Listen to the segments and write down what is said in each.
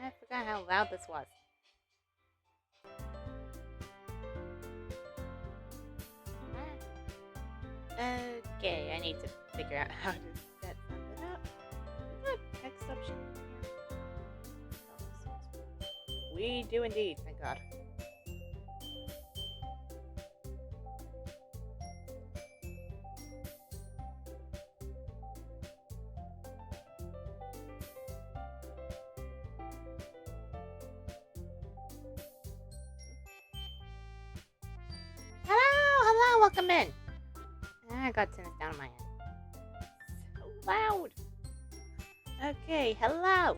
I forgot how loud this was. Okay, I need to figure out how to set something up. Is that text option in here? We do indeed, thank God. Hello, welcome in. I got to turn this down on my end. So loud. Okay, hello.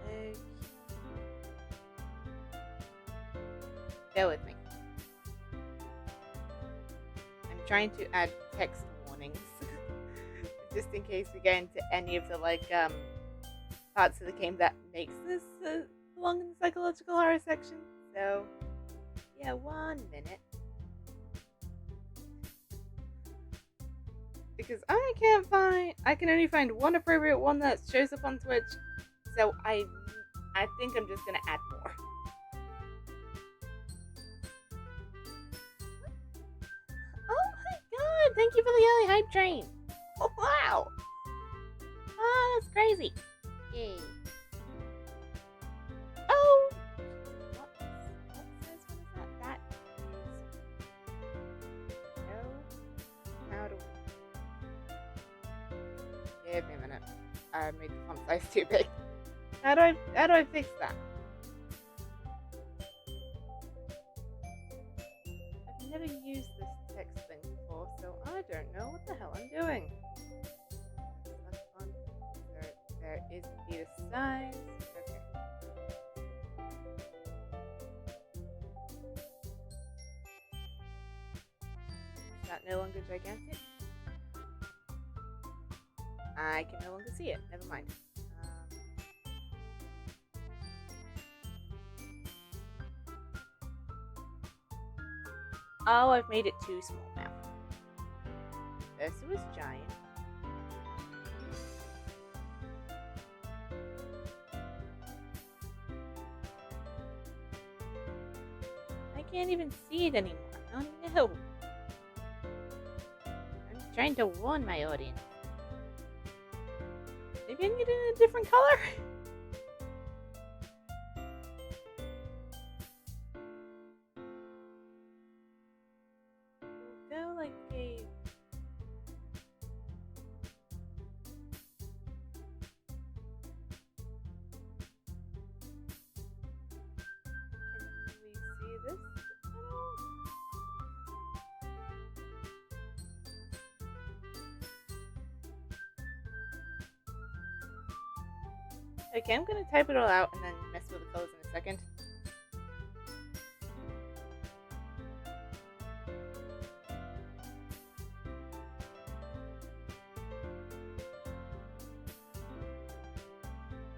Okay. Bear with me. I'm trying to add text warnings. Just in case we get into any of the parts of the game that makes this belong in the psychological horror section. So yeah, 1 minute. Because I can only find one appropriate one that shows up on Twitch. So I think I'm just gonna add more. Oh my god, thank you for the early hype train. Oh wow. Oh, that's crazy. Yay. Oh! What says what is that? That is no. How do give me a minute. I made the font size too big. How do I fix that? I've never used this text thing before, so I don't know what the hell I'm doing. That's fun. There is indeed a size. Okay. Is that no longer gigantic? I can no longer see it. Never mind. Oh, I've made it too small now. This was giant. I can't even see it anymore. Oh no. I'm trying to warn my audience. Maybe I can get it in a different color? We'll go like a... Can we see this at all? Okay, I'm gonna type it all out and then mess with the colors in a second.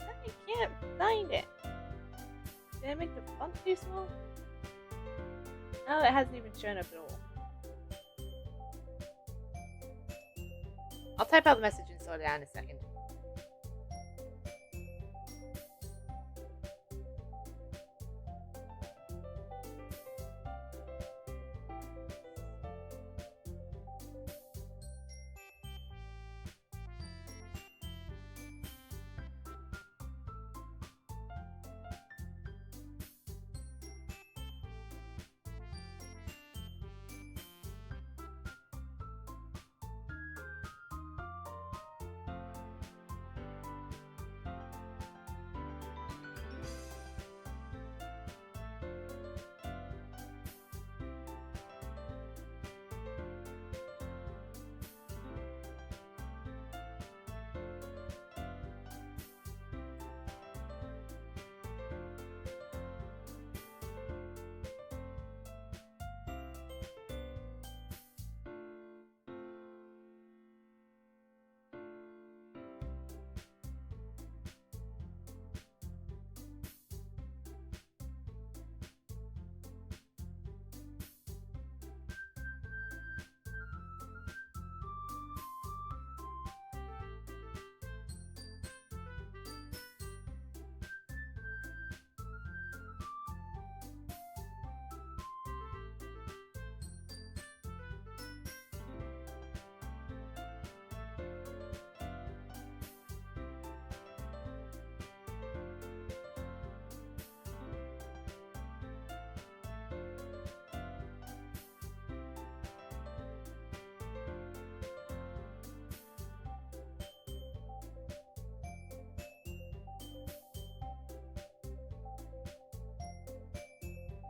I can't find it. Did I make the font too small? Oh, it hasn't even shown up at all. I'll type out the message and sort it out in a second.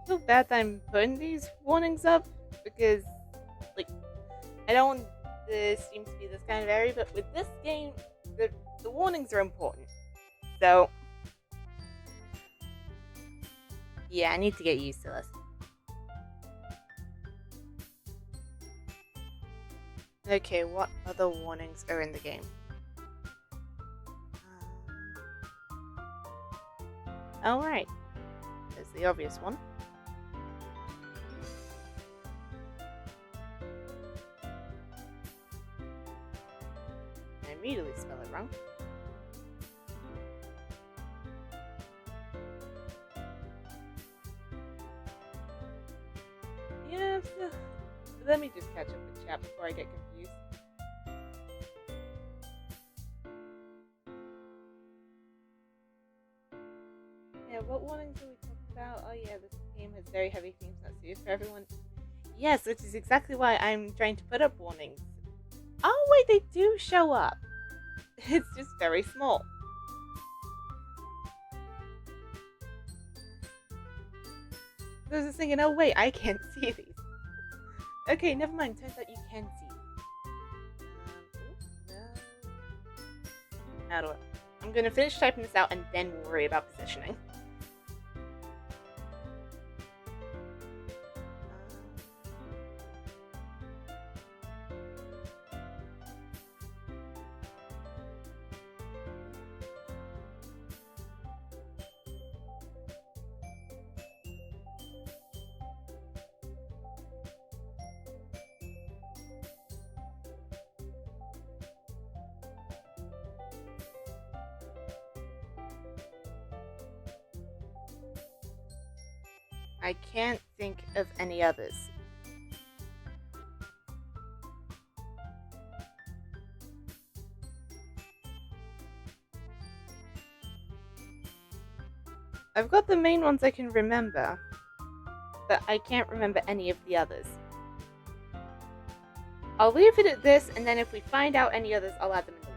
feel bad that I'm putting these warnings up because, like, I don't want the Steam to be this kind of area, but with this game, the warnings are important. So, yeah, I need to get used to this. Okay, what other warnings are in the game? Alright, there's the obvious one. I immediately spell it wrong. Yeah, let me just catch up with chat before I get confused. Yeah, what warnings are we talking about? Oh yeah, this game has very heavy themes not suited for everyone. Yes, which is exactly why I'm trying to put up warnings. Oh wait, they do show up. It's just very small. There's this thinking, oh wait, I can't see these. Okay, never mind. Turns out you can see. No. How do I? I'm gonna finish typing this out and then we'll worry about positioning. I can't think of any others. I've got the main ones I can remember, but I can't remember any of the others. I'll leave it at this, and then if we find out any others, I'll add them in the warnings.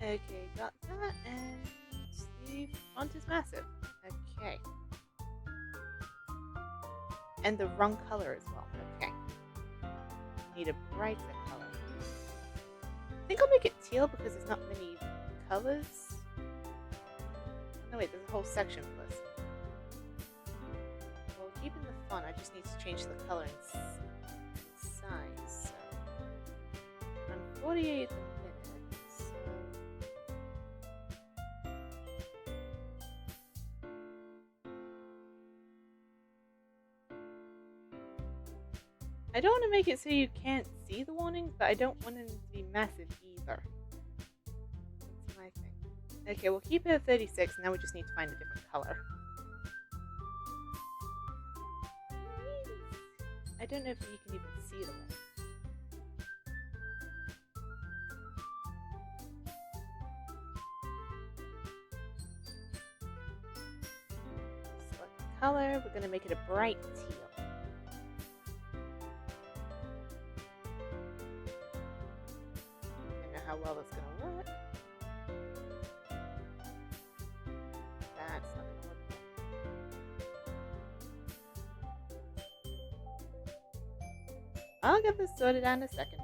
Okay, got that, and the font is massive. Okay. And the wrong color as well. Okay. Need a brighter color. I think I'll make it teal because there's not many colors. No, wait, there's a whole section for this. Well, keeping the font, I just need to change the color and size. So, I'm 48 minutes. So I don't want to make it so you can't see the warnings, but I don't want them to be massive either. That's my thing. Okay, we'll keep it at 36, and now we just need to find a different color. I don't know if you can even see them. color. We're going to make it a bright teal. I don't know how well that's going to work. That's not going to work well. I'll get this sorted out in a second.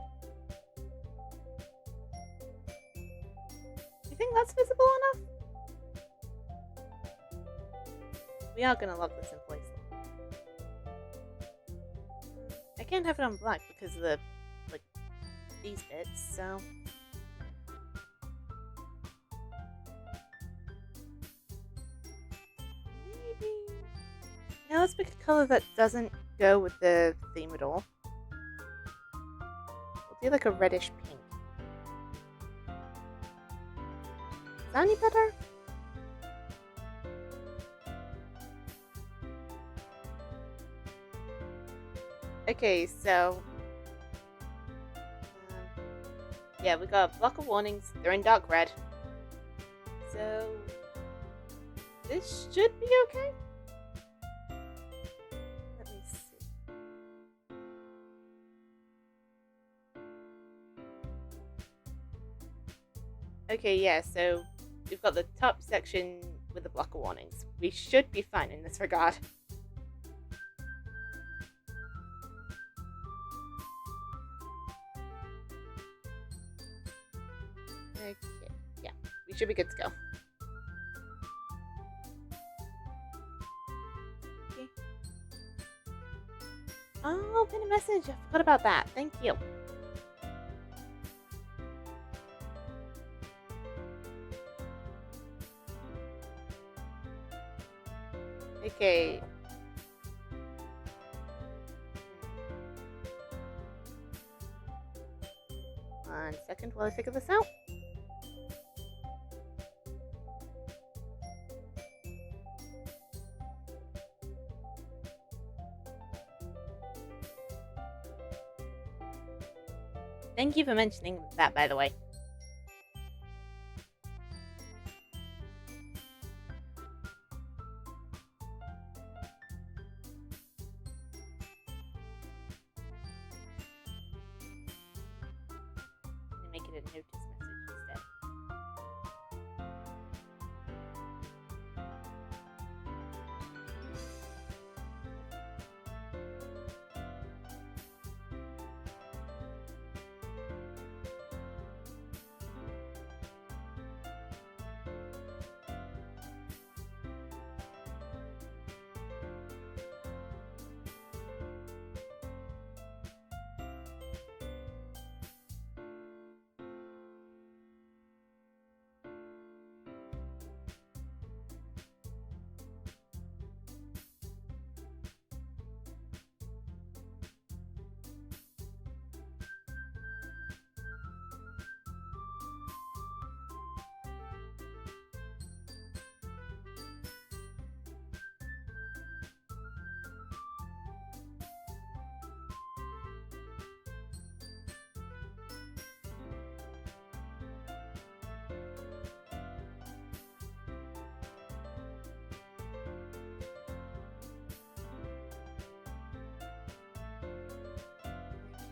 You think that's visible enough? We are going to lock this in place. I can't have it on black because of the, like, these bits, so... maybe... Now let's pick a color that doesn't go with the theme at all. We'll do like a reddish pink. Is that any better? Okay, so... yeah, we got a block of warnings. They're in dark red. So... this should be okay? Let me see. Okay, yeah, so we've got the top section with the block of warnings. We should be fine in this regard. Okay, yeah, we should be good to go. Okay. Oh, pin a message. I forgot about that. Thank you. Okay. 1 second while I figure this out. Thank you for mentioning that, by the way. Make it a notice message instead.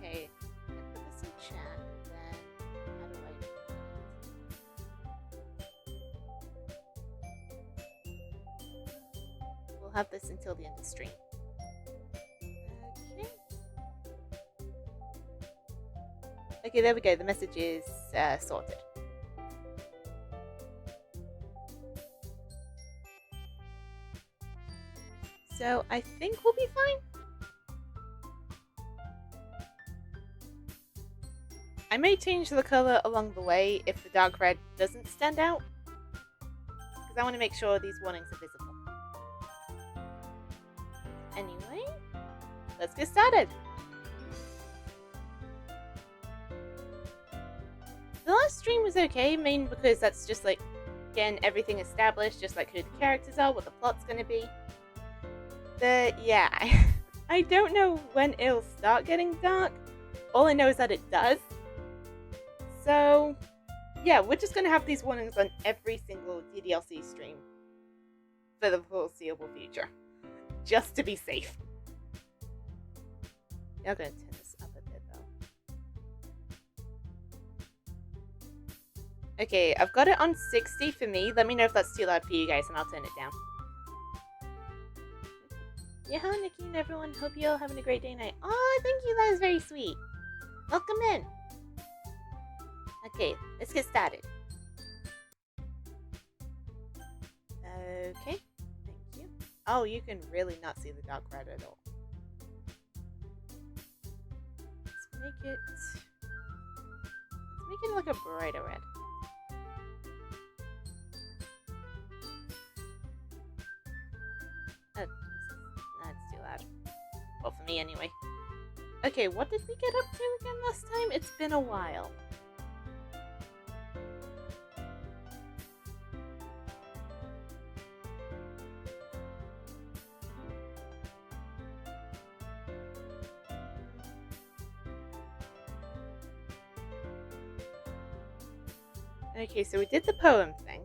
Okay, I put this in chat, then how do I we'll have this until the end of the stream. Okay. Okay, there we go. The message is sorted. So I think we'll be fine. I may change the color along the way if the dark red doesn't stand out, because I want to make sure these warnings are visible. Anyway, let's get started. The last stream was okay, mainly because that's just like getting everything established, just like who the characters are, what the plot's going to be. But yeah, I don't know when it'll start getting dark. All I know is that it does. So, yeah, we're just going to have these warnings on every single DDLC stream for the foreseeable future. just to be safe. You're gonna turn this up a bit though. Okay, I've got it on 60 for me. Let me know if that's too loud for you guys and I'll turn it down. Yeah, Nikki and everyone. Hope you're all having a great day night. Oh, thank you. That was very sweet. Welcome in. Okay, let's get started. Okay, thank you. Oh, you can really not see the dark red at all. Let's make it like a brighter red. Oh, Jesus. That's too loud. Well, for me anyway. Okay, what did we get up to again last time? It's been a while. Okay, so we did the poem thing.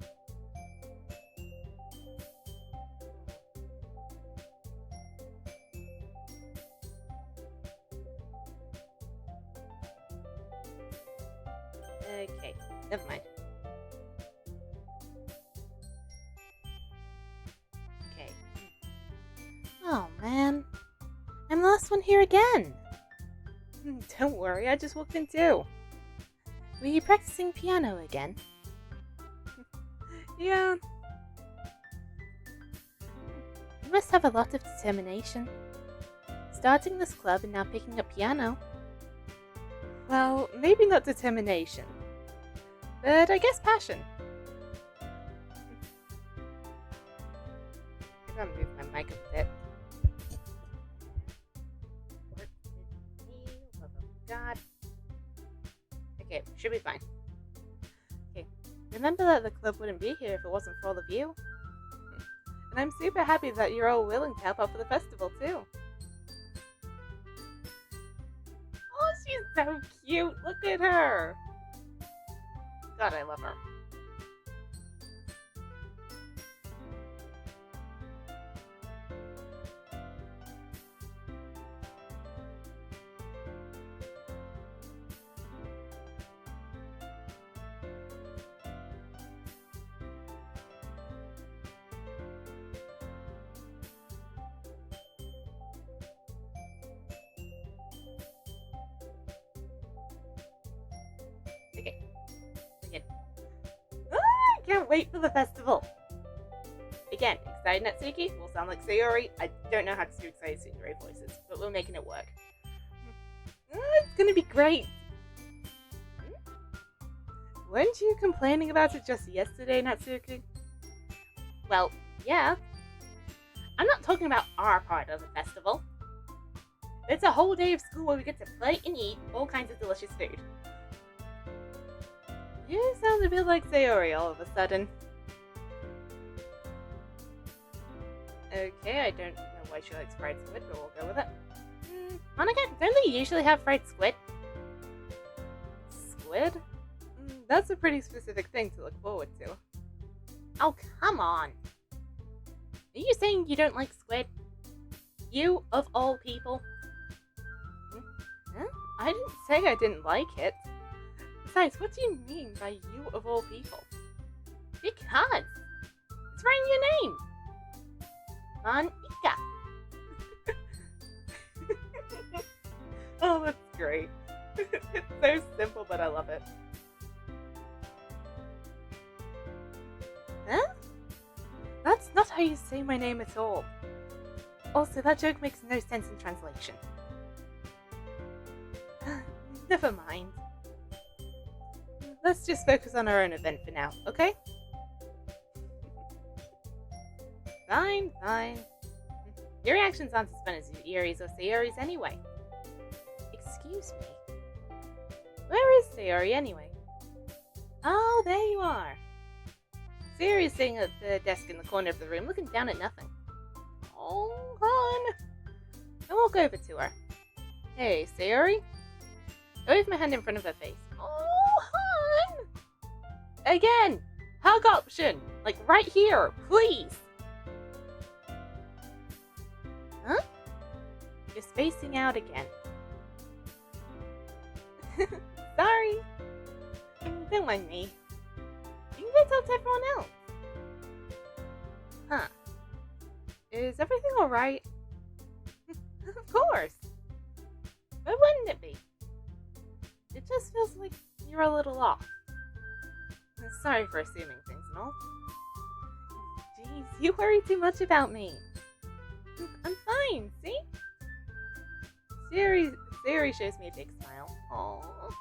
Okay, never mind. Okay. Oh man, I'm the last one here again. Don't worry, I just walked in too. Were you practicing piano again? Yeah. You must have a lot of determination. Starting this club and now picking up piano. Well, maybe not determination, but I guess passion. I'm gonna move my mic a bit. God. Okay, should be fine. Okay, remember that the club wouldn't be here if it wasn't for all of you. And I'm super happy that you're all willing to help out for the festival too. Oh, she's so cute. Look at her. God, I love her. Can't wait for the festival. Again, excited Natsuki will sound like Sayori. I don't know how to do excited Tsundere voices, but we're making it work. It's gonna be great. Weren't you complaining about it just yesterday, Natsuki? Well, yeah. I'm not talking about our part of the festival. It's a whole day of school where we get to play and eat all kinds of delicious food. You sound a bit like Sayori all of a sudden. Okay, I don't know why she likes fried squid, but we'll go with it. Monica, don't they usually have fried squid? Squid? That's a pretty specific thing to look forward to. Oh, come on. Are you saying you don't like squid? You, of all people? Huh? I didn't say I didn't like it. Besides, what do you mean by you of all people? Because it's right in your name. Monica. Oh, that's great. It's so simple, but I love it. Huh? That's not how you say my name at all. Also, that joke makes no sense in translation. Never mind. Let's just focus on our own event for now, okay? Fine, fine. Your reactions aren't as fun as Yuri's or Sayori's anyway. Excuse me. Where is Sayori anyway? Oh, there you are. Sayori is sitting at the desk in the corner of the room, looking down at nothing. Oh, hon. I'll walk over to her. Hey, Sayori? I wave my hand in front of her face. Oh, hon! Again! Hug option! Like right here, please! You're spacing out again. Sorry. Don't mind me. You can go talk to everyone else. Huh. Is everything alright? Of course. Why wouldn't it be? It just feels like you're a little off. Sorry for assuming things and all. Jeez, you worry too much about me. I'm fine, see? Sayori shows me a big smile. Aww.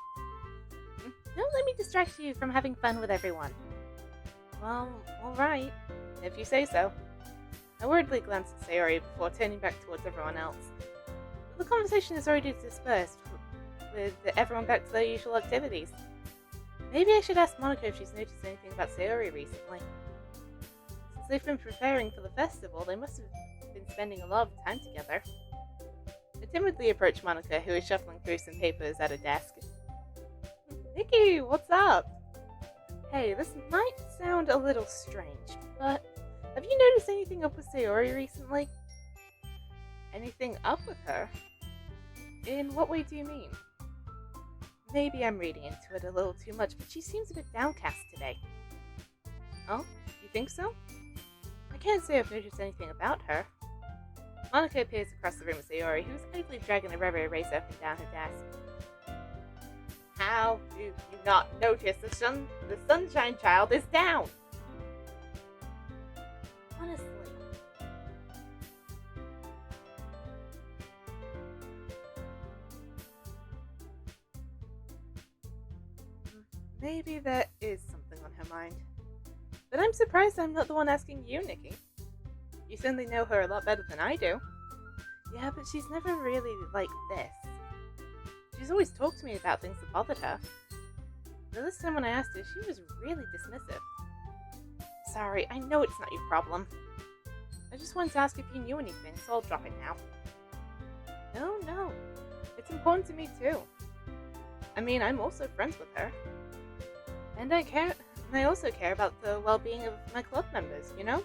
Don't let me distract you from having fun with everyone. Well, alright. If you say so. I worriedly glanced at Sayori before turning back towards everyone else. The conversation is already dispersed, with everyone back to their usual activities. Maybe I should ask Monika if she's noticed anything about Sayori recently. Since they've been preparing for the festival, they must have been spending a lot of time together. I timidly approached Monika, who is shuffling through some papers at a desk. Nikki, what's up? Hey, this might sound a little strange, but have you noticed anything up with Sayori recently? Anything up with her? In what way do you mean? Maybe I'm reading into it a little too much, but she seems a bit downcast today. Oh, you think so? I can't say I've noticed anything about her. Monika appears across the room at Sayori, who is idly dragging a rubber eraser up and down her desk. How do you not notice the Sunshine Child is down? Honestly. Maybe there is something on her mind. But I'm surprised I'm not the one asking you, Nikki. You certainly know her a lot better than I do. Yeah, but she's never really like this. She's always talked to me about things that bothered her. But this time when I asked her, she was really dismissive. Sorry, I know it's not your problem. I just wanted to ask if you knew anything, so I'll drop it now. No. It's important to me too. I mean, I'm also friends with her. And I also care about the well-being of my club members, you know?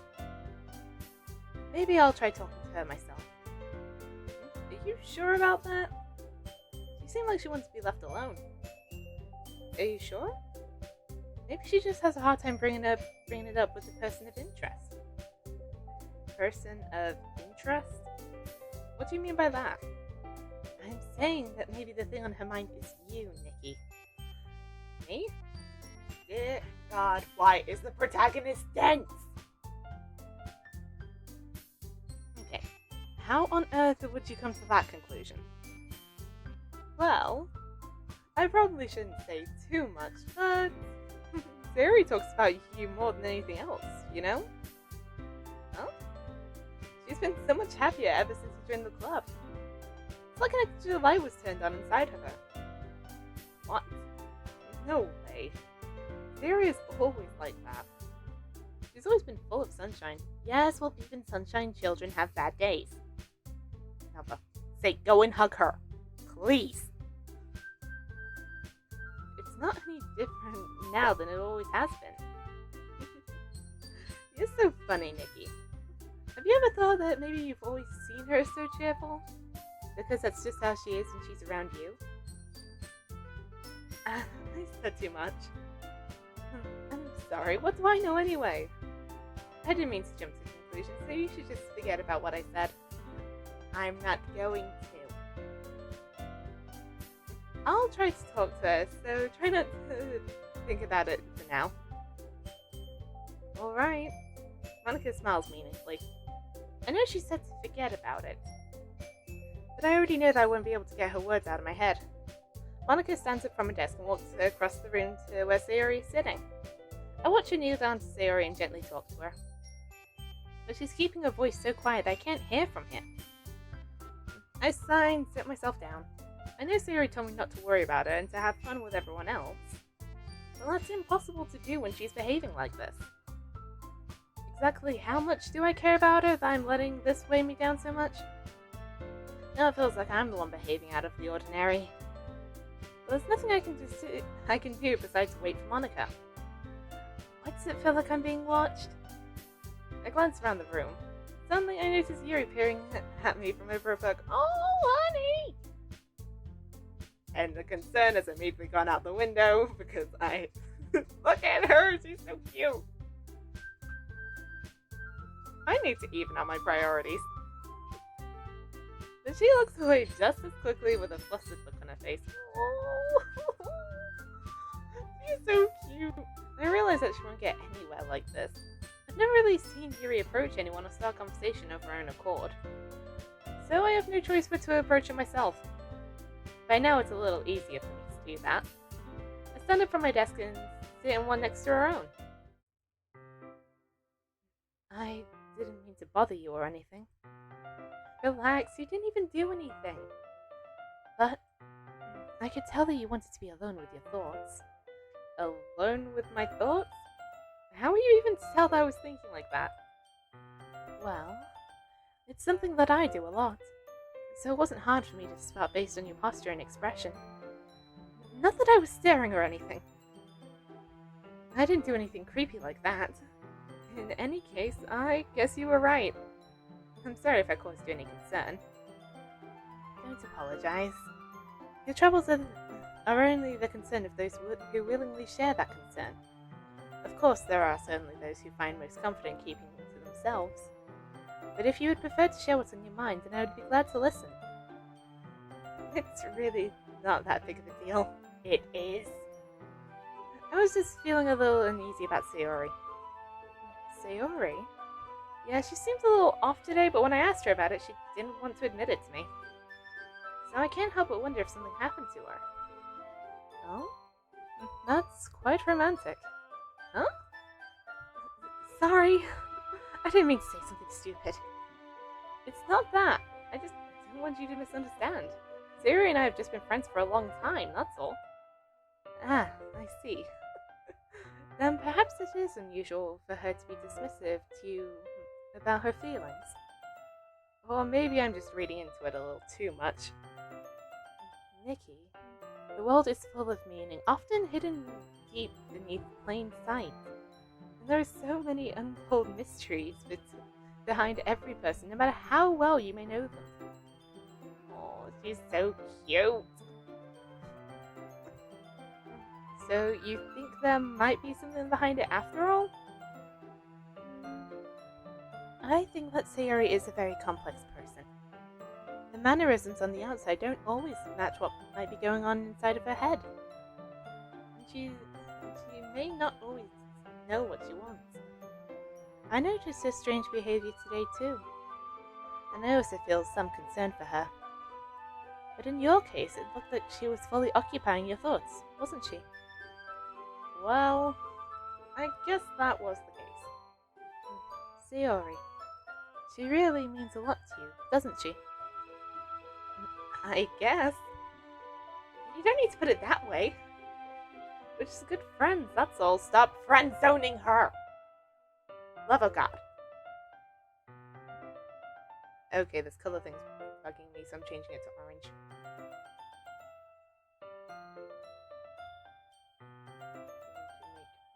Maybe I'll try talking to her myself. Are you sure about that? She seemed like she wants to be left alone. Are you sure? Maybe she just has a hard time bringing it up with a person of interest. Person of interest? What do you mean by that? I'm saying that maybe the thing on her mind is you, Nikki. Me? Dear God, why is the protagonist dense? Okay, how on earth would you come to that conclusion? Well, I probably shouldn't say too much, but Sayori talks about you more than anything else, you know? Huh? She's been so much happier ever since you joined the club. It's like an extra light was turned on inside of her. What? No way. Sayori is always like that. She's always been full of sunshine. Yes, well, even sunshine children have bad days. Now, for sake, go and hug her. Please. It's not any different now than it always has been. You're so funny, Nikki. Have you ever thought that maybe you've always seen her so cheerful? Because that's just how she is when she's around you? I said too much. I'm sorry, what do I know anyway? I didn't mean to jump to conclusions, so you should just forget about what I said. I'm not going to. I'll try to talk to her, so try not to think about it for now. Alright. Monika smiles meaningfully. I know she said to forget about it, but I already know that I won't be able to get her words out of my head. Monika stands up from her desk and walks across the room to where Sayori is sitting. I watch her kneel down to Sayori and gently talk to her. But she's keeping her voice so quiet that I can't hear from here. I sigh and sit myself down. I know Sayori told me not to worry about her and to have fun with everyone else. But that's impossible to do when she's behaving like this. Exactly how much do I care about her that I'm letting this weigh me down so much? Now it feels like I'm the one behaving out of the ordinary. But there's nothing I can do besides wait for Monika. Why does it feel like I'm being watched? I glance around the room. Suddenly, I noticed Yuri peering at me from over a book. Oh, honey! And the concern has immediately gone out the window because look at her, she's so cute. I need to even out my priorities. But she looks away just as quickly with a flustered look on her face. Oh, she's so cute. I realize that she won't get anywhere like this. I've never really seen Yuri approach anyone or start a conversation of her own accord. So I have no choice but to approach it myself. By now it's a little easier for me to do that. I stand up from my desk and sit in one next to her own. I didn't mean to bother you or anything. Relax, you didn't even do anything. But I could tell that you wanted to be alone with your thoughts. Alone with my thoughts? How were you even to tell that I was thinking like that? Well, it's something that I do a lot. So it wasn't hard for me to spot based on your posture and expression. Not that I was staring or anything. I didn't do anything creepy like that. In any case, I guess you were right. I'm sorry if I caused you any concern. Don't apologize. Your troubles are only the concern of those who willingly share that concern. Of course, there are certainly those who find most comfort in keeping them to themselves. But if you would prefer to share what's on your mind, then I would be glad to listen. It's really not that big of a deal. It is. I was just feeling a little uneasy about Sayori. Sayori? Yeah, she seems a little off today, but when I asked her about it, she didn't want to admit it to me. So I can't help but wonder if something happened to her. Oh? That's quite romantic. Huh? Sorry. I didn't mean to say something stupid. It's not that. I just don't want you to misunderstand. Sayori and I have just been friends for a long time, that's all. Ah, I see. Then perhaps it is unusual for her to be dismissive to you about her feelings. Or maybe I'm just reading into it a little too much. Nikki, the world is full of meaning, often hidden deep beneath plain sight. And there are so many untold mysteries behind every person, no matter how well you may know them. Oh, she's so cute. So you think there might be something behind it after all? I think that Sayori is a very complex person. The mannerisms on the outside don't always match what might be going on inside of her head. And she may not always know what she wants. I noticed her strange behavior today too, and I also feel some concern for her. But in your case, it looked like she was fully occupying your thoughts, wasn't she? Well, I guess that was the case. Sayori, she really means a lot to you, doesn't she? I guess. You don't need to put it that way. We're just good friends, that's all. Stop friend-zoning her! Love of God. Okay, this color thing's bugging me, so I'm changing it to orange.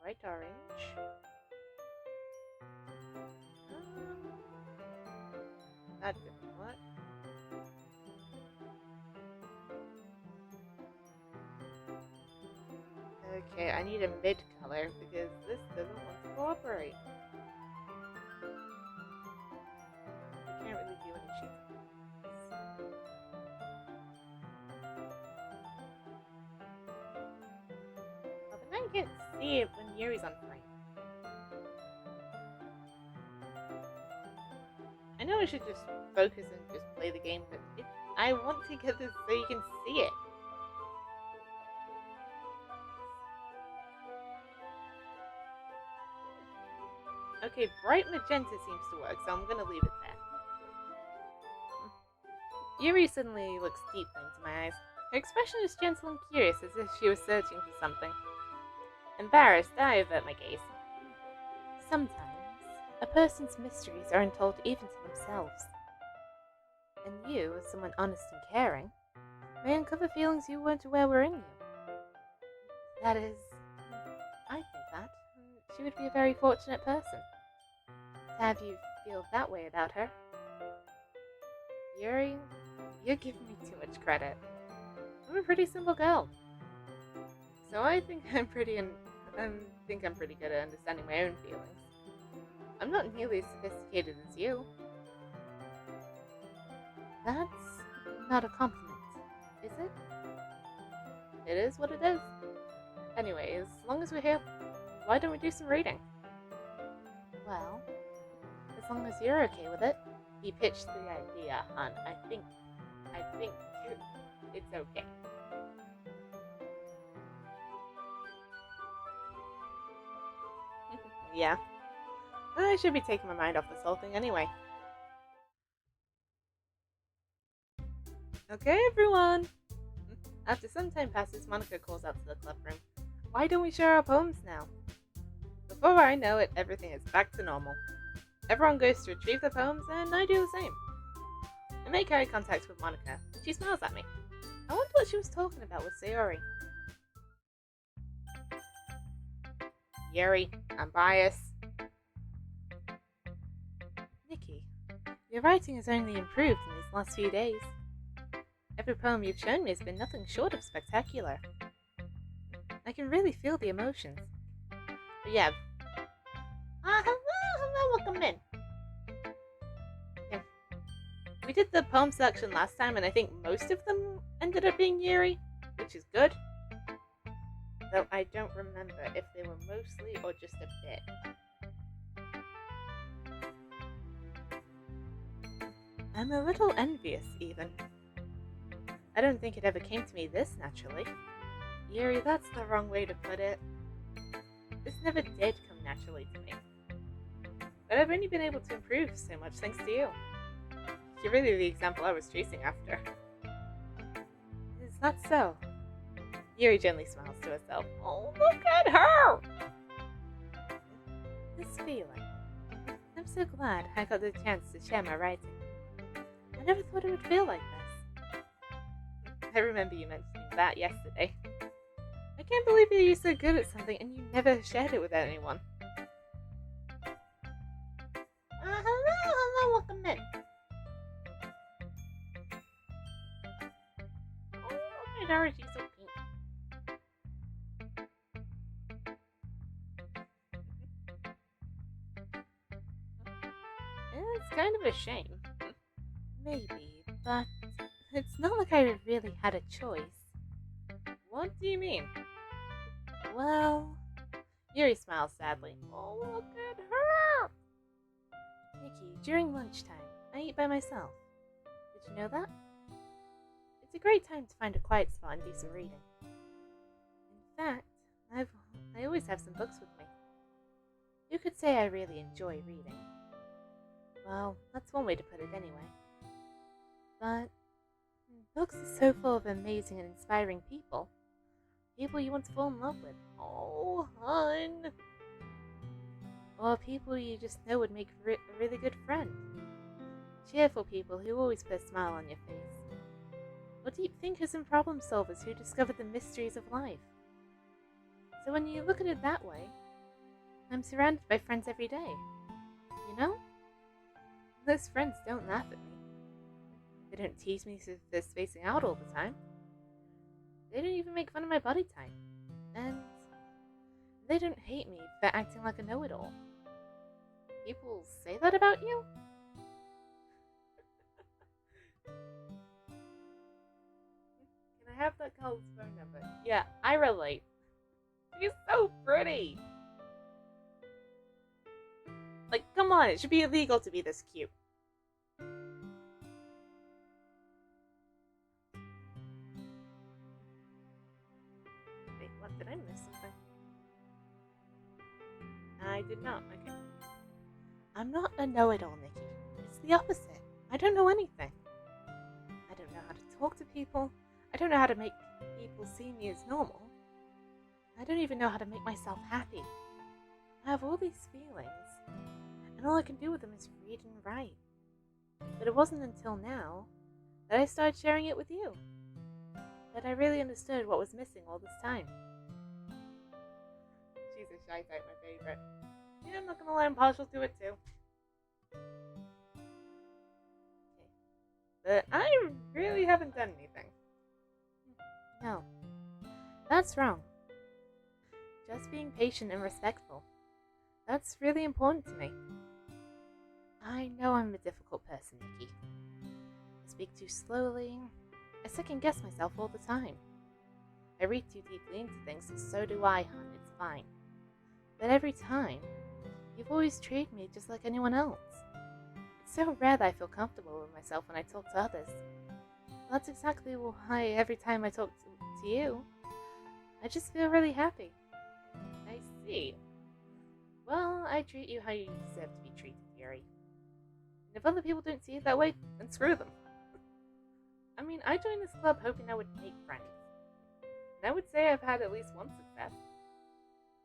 Make bright orange. That didn't work. Okay, I need a mid color because this doesn't want to cooperate. I can't really do any sheets. Oh, but now you can't see it when Yuri's on frame. I know I should just focus and just play the game, but I want to get this so you can see it. Okay, bright magenta seems to work, so I'm gonna leave it there. Yuri suddenly looks deeply into my eyes. Her expression is gentle and curious, as if she was searching for something. Embarrassed, I avert my gaze. Sometimes, a person's mysteries aren't told even to themselves. And you, as someone honest and caring, may uncover feelings you weren't aware were in you. That is, I think that she would be a very fortunate person to have you feel that way about her. Yuri, you're giving me too much credit. I'm a pretty simple girl. So I think I'm pretty good at understanding my own feelings. I'm not nearly as sophisticated as you. That's not a compliment, is it? It is what it is. Anyway, as long as we're here, why don't we do some reading? Well, as long as you're okay with it. He pitched the idea, hon. I think it's okay. Yeah. I should be taking my mind off this whole thing anyway. Okay, everyone. After some time passes, Monica calls out to the club room. Why don't we share our poems now? Before I know it, everything is back to normal. Everyone goes to retrieve their poems, and I do the same. I make eye contact with Monica. She smiles at me. I wonder what she was talking about with Sayori. Yuri, I'm biased. Nikki, your writing has only improved in these last few days. Every poem you've shown me has been nothing short of spectacular. I can really feel the emotions. But yeah. Hello, welcome in. Yeah. We did the poem selection last time, and I think most of them ended up being Yuri, which is good. Though I don't remember if they were mostly or just a bit. I'm a little envious, even. I don't think it ever came to me this naturally. Yuri, that's the wrong way to put it. This never did come naturally to me. But I've only been able to improve so much thanks to you. You're really the example I was chasing after. Is that so? Yuri gently smiles to herself. Oh, look at her! This feeling. I'm so glad I got the chance to share my writing. I never thought it would feel like this. I remember you mentioning that yesterday. I can't believe you're so good at something and you never shared it with anyone. Hello, welcome in. Oh, my God, she's so pink. It's kind of a shame. Maybe, but it's not like I really had a choice. What do you mean? Well, Yuri smiles sadly. Oh, look at her! Nikki, during lunchtime, I eat by myself. Did you know that? It's a great time to find a quiet spot and do some reading. In fact, I always have some books with me. You could say I really enjoy reading. Well, that's one way to put it anyway. But books are so full of amazing and inspiring people. People you want to fall in love with. Oh, hun. Or people you just know would make a really good friend. Cheerful people who always put a smile on your face. Or deep thinkers and problem solvers who discover the mysteries of life. So when you look at it that way, I'm surrounded by friends every day. You know? Those friends don't laugh at me. They don't tease me for spacing out all the time. They don't even make fun of my body type. And they don't hate me for acting like a know-it-all. People say that about you? Can I have that girl's phone number? Yeah, I relate. She's so pretty. Like, come on, it should be illegal to be this cute. Wait, what? Did I miss something? I did not. Okay. I'm not a know-it-all, Nikki. It's the opposite. I don't know anything. I don't know how to talk to people. I don't know how to make people see me as normal. I don't even know how to make myself happy. I have all these feelings, and all I can do with them is read and write. But it wasn't until now that I started sharing it with you that I really understood what was missing all this time. She's a shy type, my favorite. Yeah, I'm not gonna lie, I'm partial to it too. but I really haven't done anything. No, that's wrong. Just being patient and respectful. That's really important to me. I know I'm a difficult person, Nikki. I speak too slowly. I second guess myself all the time. I read too deeply into things, and so do I, hon. It's fine. But every time, you've always treated me just like anyone else. It's so rare that I feel comfortable with myself when I talk to others. That's exactly why every time I talk to you, I just feel really happy. I see. Well, I treat you how you deserve to be treated, Yuri. And if other people don't see it that way, then screw them. I mean, I joined this club hoping I would make friends. And I would say I've had at least one success.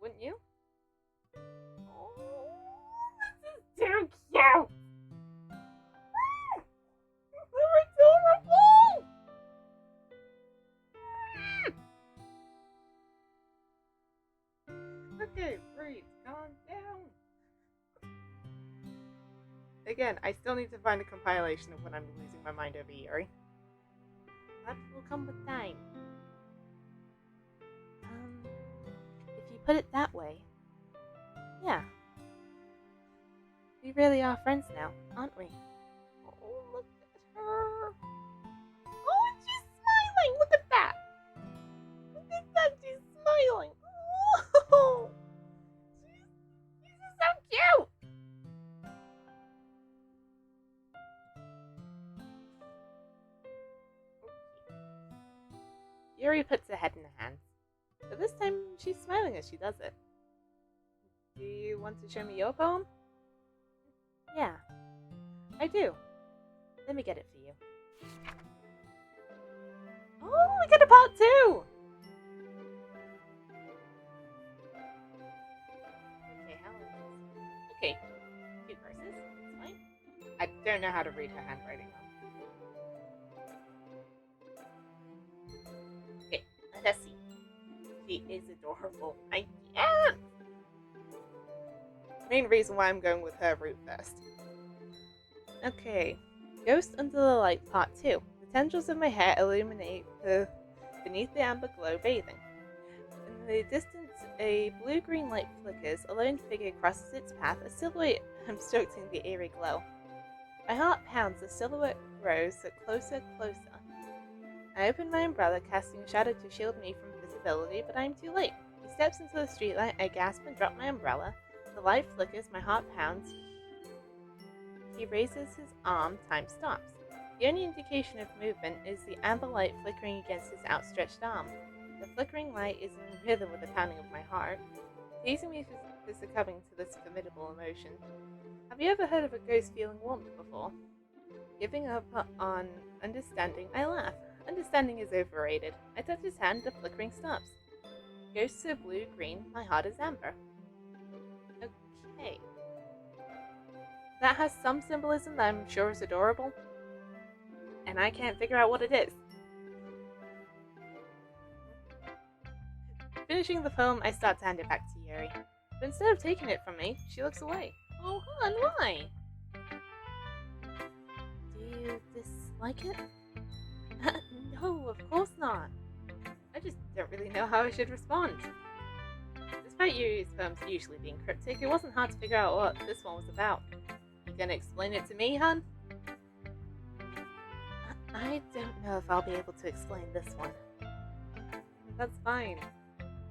Wouldn't you? Oh, this is too cute! They're adorable! Okay, breathe. Calm down. Again, I still need to find a compilation of when I'm losing my mind over Yuri. That will come with time. If you put it that way, yeah. We really are friends now, aren't we? Oh, look at her. Oh, and she's smiling. Look at that. Look at that. She's smiling. Oh, she's so cute. Yuri puts her head in her hands, but this time she's smiling as she does it. Do you want to show me your poem? Yeah, I do. Let me get it for you. Oh, we got a part 2! Okay, how is this? Okay, 2 verses, it's fine. I don't know how to read her handwriting though. Okay, let us see. She is adorable. I can't! Main reason why I'm going with her route first. Okay, Ghost Under the Light Part 2. The tendrils of my hair illuminate beneath the amber glow bathing. In the distance, a blue-green light flickers. A lone figure crosses its path, a silhouette obstructing the eerie glow. My heart pounds, the silhouette grows closer. I open my umbrella, casting a shadow to shield me from visibility, but I am too late. He steps into the streetlight, I gasp and drop my umbrella. The light flickers, my heart pounds. He raises his arm, time stops. The only indication of movement is the amber light flickering against his outstretched arm. The flickering light is in rhythm with the pounding of my heart, teasing me for succumbing to this formidable emotion. Have you ever heard of a ghost feeling warmth before? Giving up on understanding, I laugh. Understanding is overrated. I touch his hand, the flickering stops. Ghosts are blue-green, my heart is amber. Okay. That has some symbolism that I'm sure is adorable, and I can't figure out what it is. Finishing the poem, I start to hand it back to Yuri, but instead of taking it from me, she looks away. Oh, hon, why? Do you dislike it? No, of course not. I just don't really know how I should respond. Despite Yuri's poems usually being cryptic, it wasn't hard to figure out what this one was about. You gonna explain it to me, hun? I don't know if I'll be able to explain this one. That's fine.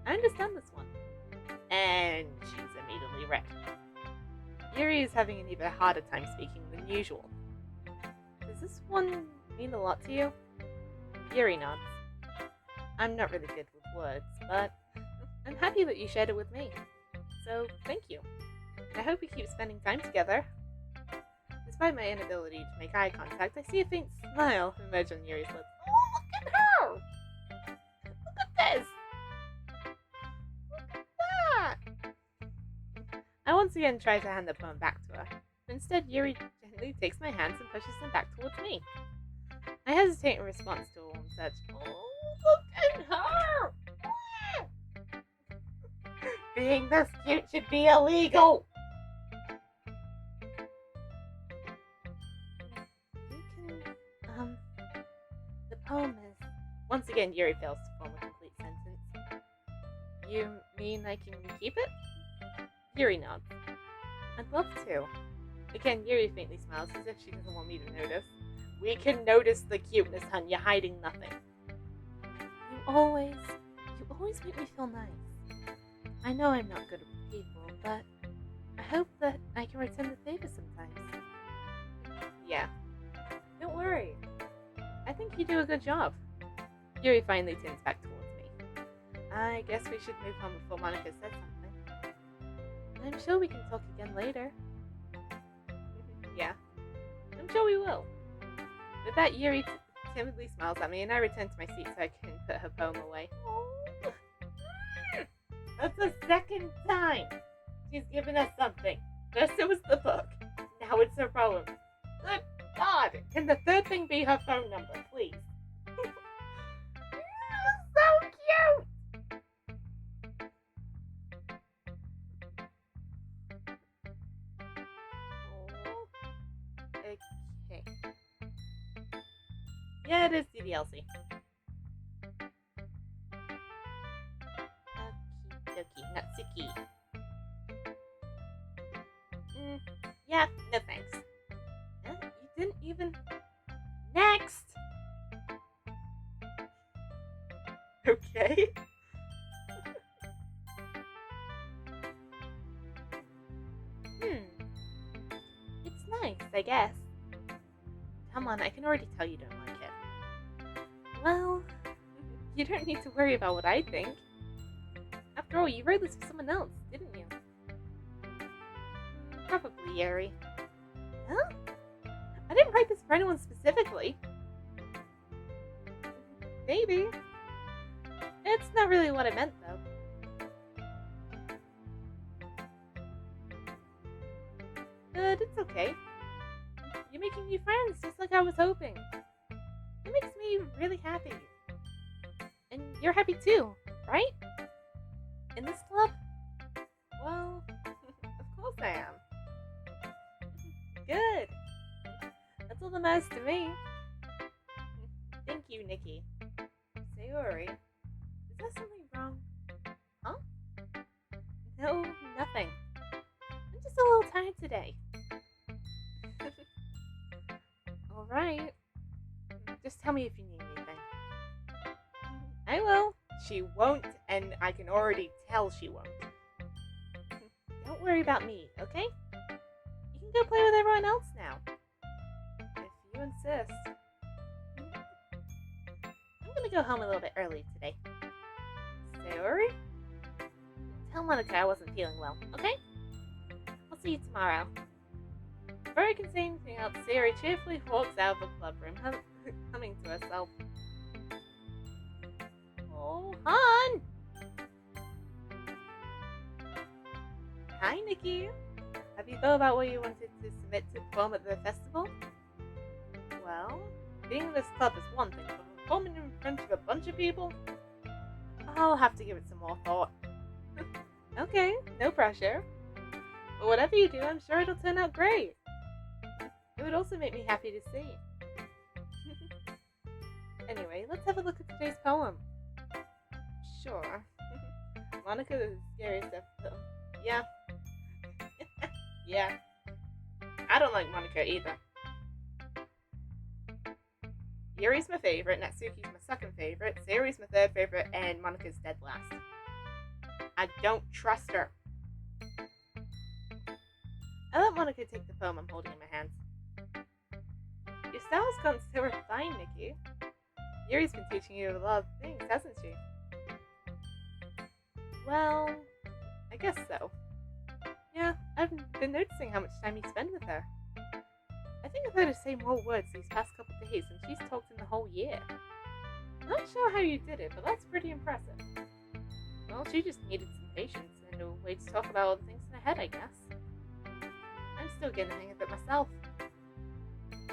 I understand this one. And she's immediately wrecked. Yuri is having an even harder time speaking than usual. Does this one mean a lot to you? Yuri nods. I'm not really good with words, but I'm happy that you shared it with me. So, thank you. I hope we keep spending time together. Despite my inability to make eye contact, I see a faint smile emerge on Yuri's lips. Oh, look at her! Look at this! Look at that! I once again try to hand the poem back to her, but instead Yuri gently takes my hands and pushes them back towards me. I hesitate in response to a warm touch. Oh, look at her! Being this cute should be illegal! You can, Once again, Yuri fails to form a complete sentence. You mean I can keep it? Yuri nods. I'd love to. Again, Yuri faintly smiles as if she doesn't want me to notice. We can notice the cuteness, hun. You're hiding nothing. You always make me feel nice. I know I'm not good with people, but I hope that I can return the favor sometimes. Yeah. Don't worry. I think you do a good job. Yuri finally turns back towards me. I guess we should move on before Monika says something. I'm sure we can talk again later. Yeah. I'm sure we will. With that, Yuri timidly smiles at me, and I return to my seat so I can put her poem away. That's the second time she's given us something. First it was the book. Now it's her poem. Good God! Can the third thing be her phone number, please? So cute! Okay. Yeah, it is DDLC. Okie dokie, Natsuki. Yeah, no thanks. You didn't even... Next! Okay. It's nice, I guess. Come on, I can already tell you don't like it. Well, you don't need to worry about what I think. After all, you wrote this for someone else, didn't you? Probably, Yuri. Huh? I didn't write this for anyone specifically. Maybe. It's not really what I meant, though. But it's okay. You're making new friends, just like I was hoping. It makes me really happy. And you're happy too, right? In this club? Well, of course I am. Good. That's all that matters to me. Thank you, Nikki. Sayori, is there something wrong? Huh? No, nothing. I'm just a little tired today. Alright. Just tell me if you need anything. I will. She won't, and I can already tell she won't. Don't worry about me, okay? You can go play with everyone else now. If you insist. I'm gonna go home a little bit early today. Sayori? Tell Monika I wasn't feeling well, okay? I'll see you tomorrow. Before I can say anything else, Sayori cheerfully walks out of the club room, humming to herself. Oh, hon! Hi, Nikki. Have you thought about what you wanted to submit to perform at the festival? Well, being in this club is one thing, but performing in front of a bunch of people? I'll have to give it some more thought. Okay, no pressure. But whatever you do, I'm sure it'll turn out great. It would also make me happy to see. Anyway, let's have a look at today's poem. Sure. Monika is scary stuff, though. Yeah. Yeah. I don't like Monika either. Yuri's my favorite, Natsuki's my second favorite, Sayori's my third favorite, and Monika's dead last. I don't trust her. I let Monika take the poem I'm holding in my hands. Your style's gone so refined, Nikki. Yuri's been teaching you a lot of things, hasn't she? Well, I guess so. Yeah, I've been noticing how much time you spend with her. I think I've heard her say more words these past couple of days than she's talked in the whole year. Not sure how you did it, but that's pretty impressive. Well, she just needed some patience and a way to talk about all the things in her head, I guess. I'm still getting the hang of it myself.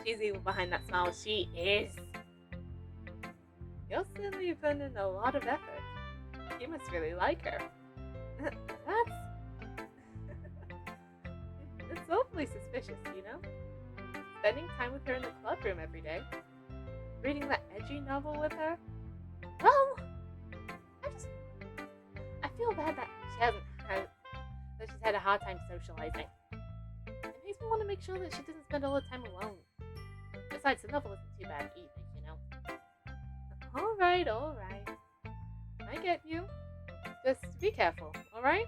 She's evil behind that smile. She is. You're certainly putting in a lot of effort. You must really like her. That's... It's awfully suspicious, you know? Spending time with her in the club room every day. Reading that edgy novel with her. feel bad that she's had a hard time socializing. It makes me want to make sure that she doesn't spend all her time alone. Besides, the novel isn't too bad either, you know. Alright. I get you. Just be careful, alright?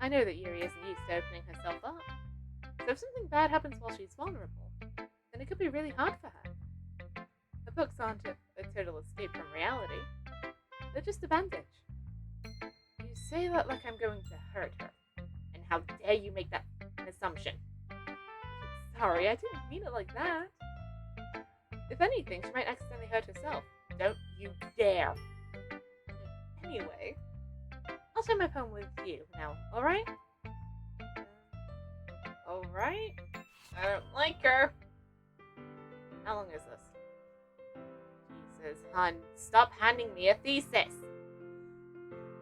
I know that Yuri isn't used to opening herself up. So if something bad happens while she's vulnerable, then it could be really hard for her. The books aren't a total escape from reality. They're just a bandage. You say that like I'm going to hurt her. And how dare you make that an assumption? Sorry, I didn't mean it like that. If anything, she might accidentally hurt herself. Don't you dare. Anyway, I'll share my poem with you now, alright? Alright? I don't like her. How long is this? Jesus, hon, stop handing me a thesis.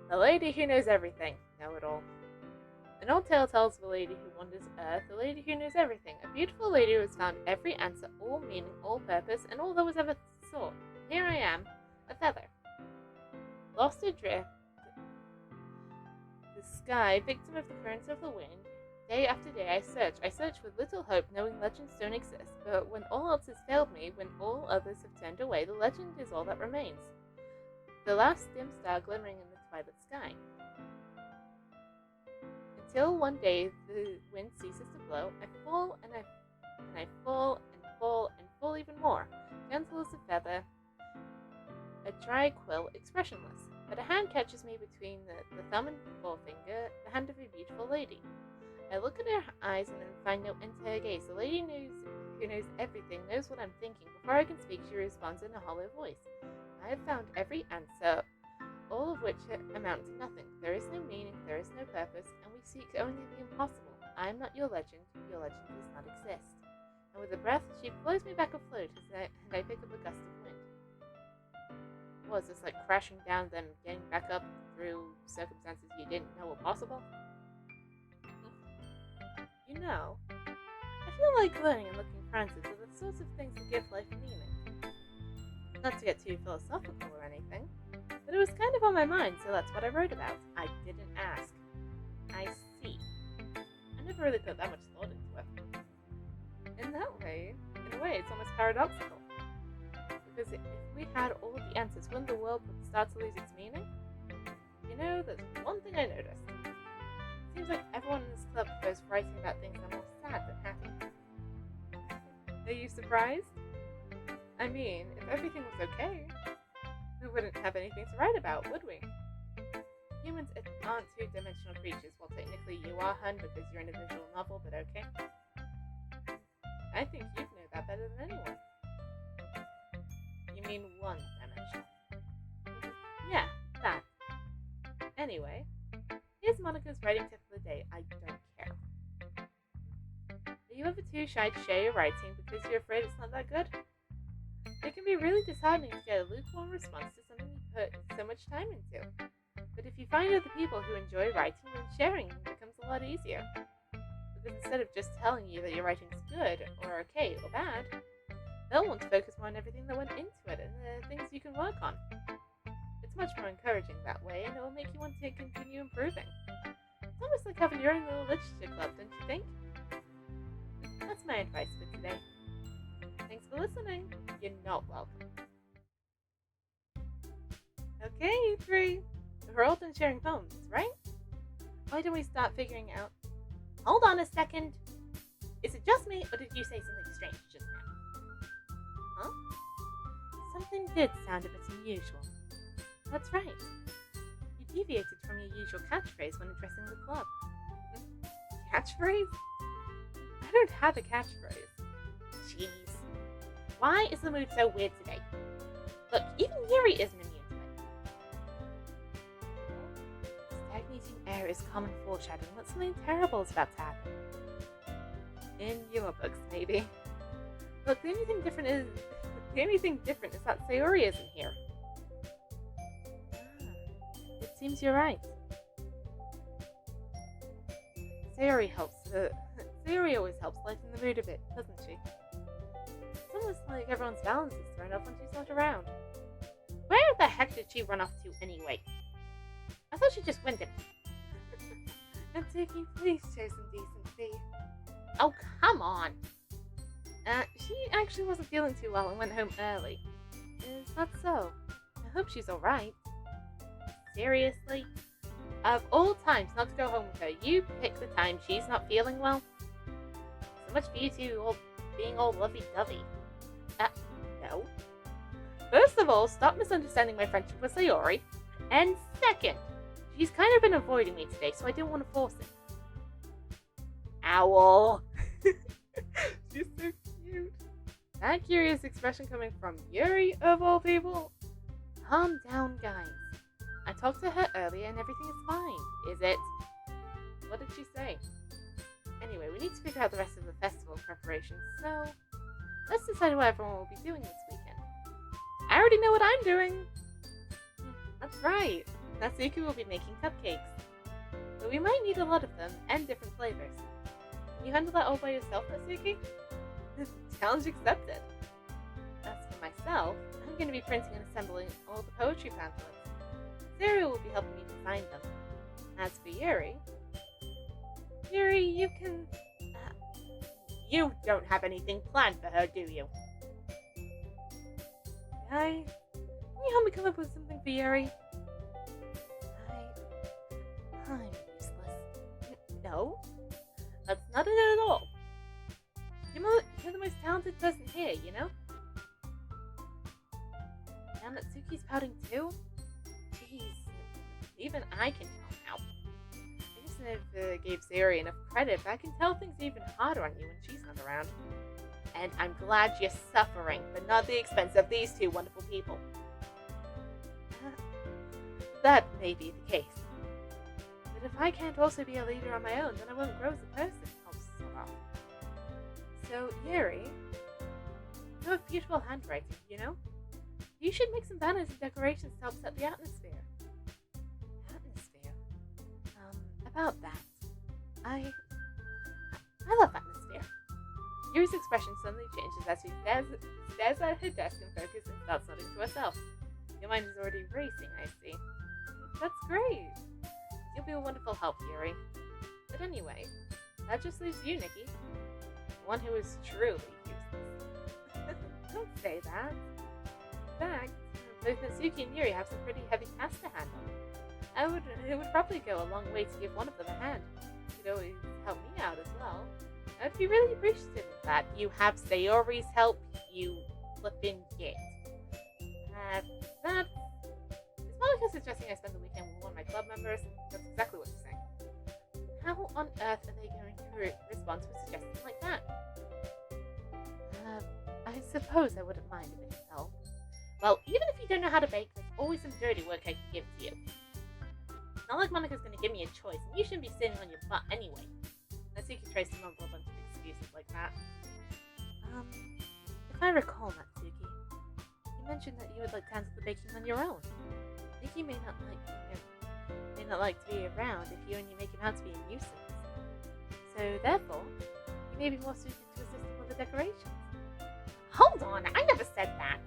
The lady who knows everything. Know it all. An old tale tells of a lady who wanders earth, a lady who knows everything, a beautiful lady who has found every answer, all meaning, all purpose, and all that was ever sought. Here I am, a feather, lost adrift, the sky, victim of the currents of the wind. Day after day I search with little hope, knowing legends don't exist, but when all else has failed me, when all others have turned away, the legend is all that remains. The last dim star glimmering in the twilight sky. Until one day the wind ceases to blow, I fall and I fall and fall and fall even more, gentle as a feather, a dry quill, expressionless. But a hand catches me between the thumb and the forefinger, the hand of a beautiful lady. I look at her eyes and then find no end to her gaze. The lady who knows everything, knows what I'm thinking. Before I can speak, she responds in a hollow voice. I have found every answer, all of which amount to nothing. There is no meaning, there is no purpose, and we seek only the impossible. I am not your legend does not exist. And with a breath, she blows me back afloat, and I pick up a gust of wind. Was this like crashing down, then getting back up through circumstances you didn't know were possible? You know, I feel like learning and looking for answers are the sorts of things that give life meaning. Not to get too philosophical or anything, but it was kind of on my mind, so that's what I wrote about. I didn't ask. I see. I never really put that much thought into it. In a way, it's almost paradoxical. Because if we had all the answers, wouldn't the world start to lose its meaning? You know, there's one thing I noticed. It seems like everyone in this club prefers writing about things that are more sad than happy. Are you surprised? I mean, if everything was okay, we wouldn't have anything to write about, would we? Humans aren't two-dimensional creatures. Well, technically you are, hun, because you're in a visual novel, but okay. I think you'd know that better than anyone. You mean one-dimensional? Yeah, that. Anyway, here's Monica's writing tip for the day. I don't care. Are you ever too shy to share your writing because you're afraid it's not that good? It can be really disheartening to get a lukewarm response to something you put so much time into. But if you find other people who enjoy writing, then sharing becomes a lot easier. Because instead of just telling you that your writing's good, or okay, or bad, they'll want to focus more on everything that went into it and the things you can work on. It's much more encouraging that way, and it will make you want to continue improving. It's almost like having your own little literature club, don't you think? That's my advice for today. Thanks for listening. You're not welcome. Okay, you three. We're all done sharing poems, right? Why don't we start figuring out... Hold on a second. Is it just me, or did you say something strange just now? Huh? Something did sound a bit unusual. That's right. You deviated from your usual catchphrase when addressing the club. Catchphrase? I don't have a catchphrase. Jeez. Why is the mood so weird today? Look, even Yuri isn't immune to it. Stagnating air is common foreshadowing that something terrible is about to happen. In your books, maybe. Look, the only thing different is that Sayori isn't here. It seems you're right. Sayori always helps lighten the mood a bit, doesn't she? It's almost like everyone's balance is thrown off when she's not around. Where the heck did she run off to anyway? I thought she just went in. Natsuki, please show some decency. Oh, come on. She actually wasn't feeling too well and went home early. Is that so? I hope she's alright. Seriously? Of all times not to go home with her, you pick the time she's not feeling well? So much for you two all being all lovey-dovey. No. First of all, stop misunderstanding my friendship with Sayori. And second, she's kind of been avoiding me today, so I didn't want to force it. Owl! She's so cute. That curious expression coming from Yuri, of all people? Calm down, guys. I talked to her earlier and everything is fine. Is it? What did she say? Anyway, we need to figure out the rest of the festival preparations, so let's decide what everyone will be doing this weekend. I already know what I'm doing! That's right. Natsuki will be making cupcakes. But we might need a lot of them, and different flavors. Can you handle that all by yourself, Natsuki? Challenge accepted. As for myself, I'm going to be printing and assembling all the poetry pamphlets. Sarah will be helping me design them. As for Yuri, you can... You don't have anything planned for her, do you? Guys, can you help me come up with something for Yuri? I'm useless. No, that's not it at all. You're the most talented person here, you know? Now Natsuki's pouting too? Jeez, even I can tell now. I guess I never gave Sayori enough credit, but I can tell things are even harder on you when she's not around. And I'm glad you're suffering, but not at the expense of these two wonderful people. That may be the case. But if I can't also be a leader on my own, then I won't grow as a person. Oh, sort of. So, Yuri, you have beautiful handwriting, you know? You should make some banners and decorations to help set the atmosphere. Atmosphere? About that. I love atmosphere. Yuri's expression suddenly changes as she stares at her desk and focuses and starts nodding to herself. Your mind is already racing, I see. That's great. You'll be a wonderful help, Yuri. But anyway, that just leaves you, Nikki. The one who is truly useless. Don't say that. In fact, both Natsuki and Yuri have some pretty heavy tasks to handle. It would probably go a long way to give one of them a hand. You could always help me out as well. I'd be really appreciative of that. You have Sayori's help, you flippin' git. That's... Is Monica suggesting I spend the weekend with one of my club members? That's exactly what she's saying. How on earth are they going to respond to a suggestion like that? I suppose I wouldn't mind a bit of help. Well, even if you don't know how to bake, there's always some dirty work I can give to you. It's not like Monica's going to give me a choice, and you shouldn't be sitting on your butt anyway. Natsuki tries to mumble a bunch of excuses like that. If I recall, Natsuki, you mentioned that you would like to handle the baking on your own. Nikki may not like to be around if you and you make him out to be a nuisance. So therefore, you may be more suited to assist him with the decorations. Hold on, I never said that.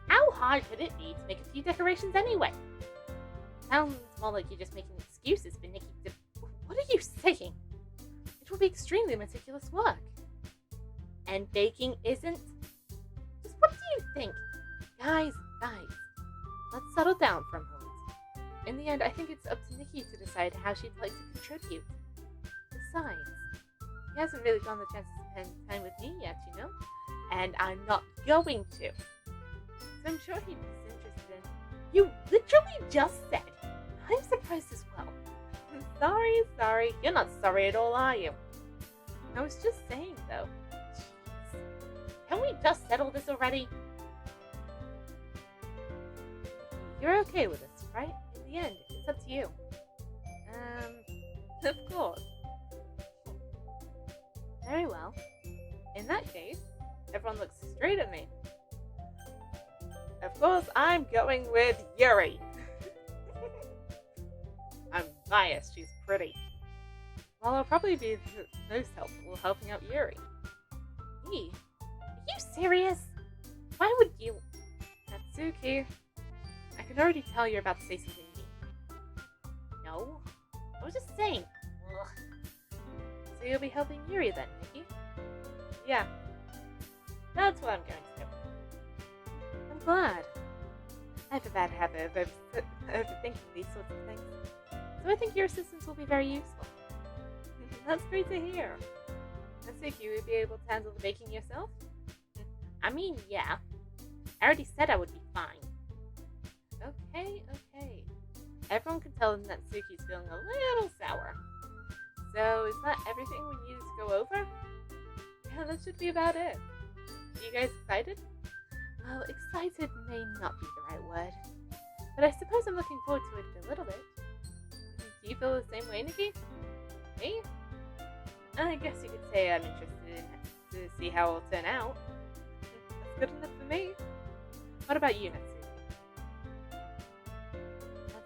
How hard could it be to make a few decorations anyway? Sounds more like you're just making excuses for Nikki to... What are you saying? It will be extremely meticulous work. And baking isn't? Just what do you think? Guys, let's settle down for a moment. In the end, I think it's up to Nikki to decide how she'd like to contribute. Besides, he hasn't really gotten the chance to spend time with me yet, you know? And I'm not going to. So I'm sure he'd be interested in... You literally just said. I'm surprised as well. Sorry. You're not sorry at all, are you? I was just saying, though. Jeez. Can we just settle this already? You're okay with this, right? In the end, it's up to you. Of course. Very well. In that case, everyone looks straight at me. Of course, I'm going with Yuri. I'm biased, she's pretty. Well, I'll probably be the most helpful helping out Yuri. Me? Are you serious? Why would you... Natsuki, I can already tell you're about to say something mean. No. I was just saying. Ugh. So you'll be helping Yuri then, Nikki? Yeah. That's what I'm going to do. I'm glad. I have a bad habit of overthinking these sorts of things. So I think your assistance will be very useful. That's great to hear. Natsuki, you would be able to handle the baking yourself? I mean, yeah. I already said I would be fine. Okay. Everyone can tell that Natsuki's feeling a little sour. So, is that everything we needed to go over? Yeah, that should be about it. Are you guys excited? Well, excited may not be the right word. But I suppose I'm looking forward to it a little bit. Do you feel the same way, Nikki? Me? I guess you could say I'm interested to see how it'll turn out. That's good enough for me. What about you, Natsuki?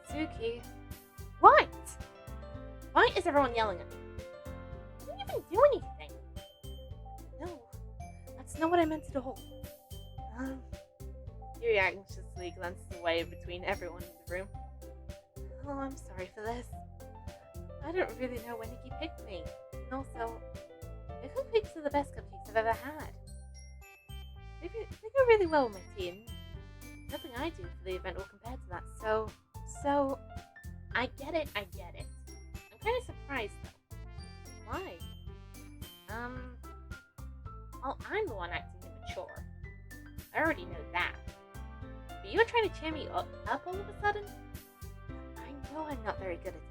Natsuki? What? Why is everyone yelling at me? I didn't even do anything. No, that's not what I meant at all. Yuri anxiously glances away between everyone in the room. Oh, I'm sorry for this. I don't really know when Nikki picked me. And also, the cupcakes are the best cupcakes I've ever had. They go really well with my team. Nothing I do for the event will compare to that, so, I get it. I'm kind of surprised, though. Why? Well, I'm the one acting immature. I already know that. But you're trying to cheer me up all of a sudden? I know I'm not very good at it.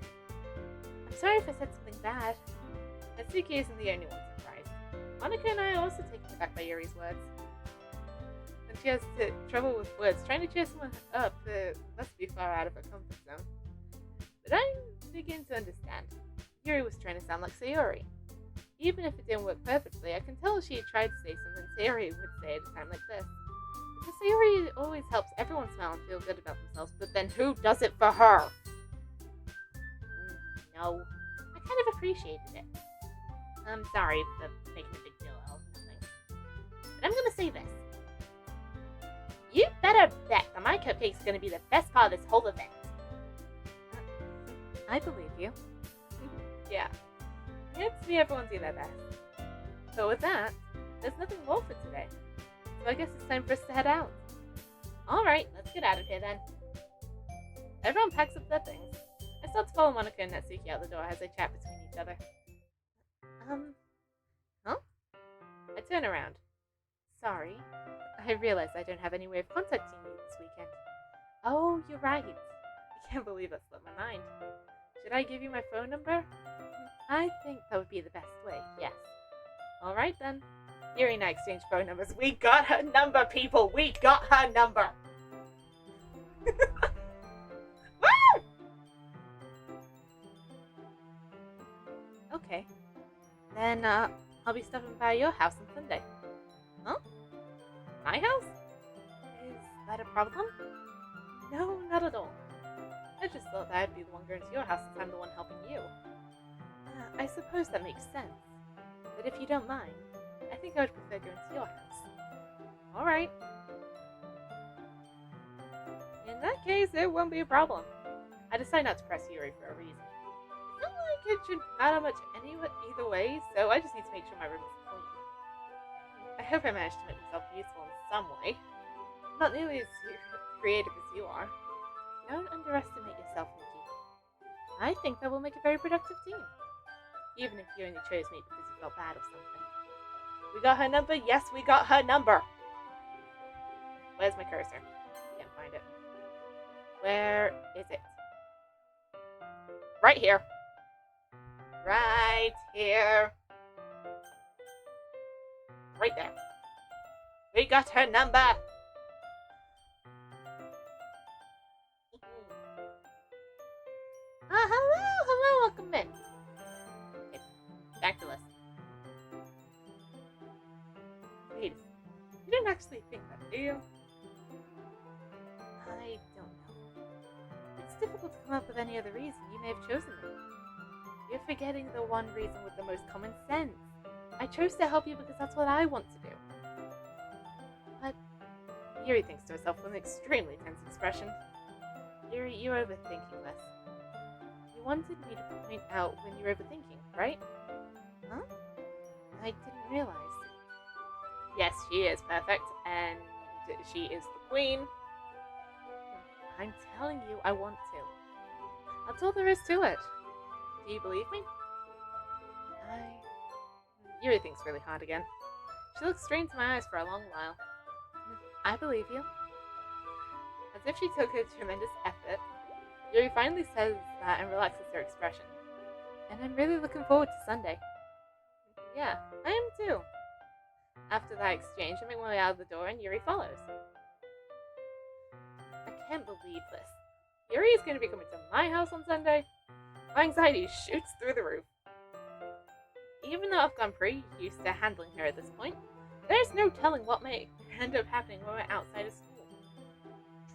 I'm sorry if I said something bad. Natsuki isn't the only one surprised. Monica and I are also taken aback by Yuri's words. When she has trouble with words, trying to cheer someone up must be far out of her comfort zone. But I begin to understand. Yuri was trying to sound like Sayori. Even if it didn't work perfectly, I can tell she had tried to say something Sayori would say at a time like this. Because Sayori always helps everyone smile and feel good about themselves, but then who does it for her? No. I kind of appreciated it. I'm sorry for making a big deal out of nothing. But I'm gonna say this. You better bet that my cupcake's gonna be the best part of this whole event. I believe you. Yeah. It's me everyone's doing their best. But with that, there's nothing more for today. So I guess it's time for us to head out. Alright, let's get out of here then. Everyone packs up their things. I start to follow Monica and Natsuki out the door as they chat between each other. Huh? I turn around. Sorry. I realize I don't have any way of contacting you this weekend. Oh, you're right. I can't believe that slipped my mind. Should I give you my phone number? I think that would be the best way, yes. Alright then. Yuri and I exchange phone numbers. We got her number, people! We got her number! Woo! Okay. Then, I'll be stopping by your house on Sunday. Huh? My house? Is that a problem? No, not at all. I just thought that I'd be the one going to your house since I'm the one helping you. I suppose that makes sense. But if you don't mind, I think I would prefer going to your house. Alright. In that case, it won't be a problem. I decided not to press Yuri for a reason. It's not like it should matter much either way, so I just need to make sure my room is clean. I hope I managed to make myself useful in some way. Not nearly as creative as you are. Don't underestimate yourself, Nikki. I think that will make a very productive team. Even if you only chose me because you felt bad or something. We got her number? Yes, we got her number! Where's my cursor? Can't find it. Where is it? Right here. Right here. Right there. We got her number! Hello, welcome in. Okay, back to list. Wait, you didn't actually think that, do you? I don't know. It's difficult to come up with any other reason. You may have chosen me. You're forgetting the one reason with the most common sense. I chose to help you because that's what I want to do. But Yuri thinks to herself with an extremely tense expression. Yuri, you're overthinking this. You You wanted me to point out when you're overthinking, right? Huh? I didn't realize. Yes, she is perfect, and she is the queen. I'm telling you, I want to. That's all there is to it. Do you believe me? Yuri thinks really hard again. She looks straight into my eyes for a long while. I believe you. As if she took a tremendous effort, Yuri finally says that and relaxes her expression. And I'm really looking forward to Sunday. Yeah, I am too. After that exchange, I make my way out of the door and Yuri follows. I can't believe this. Yuri is going to be coming to my house on Sunday? My anxiety shoots through the roof. Even though I've gone pretty used to handling her at this point, there's no telling what may end up happening when we're outside of school.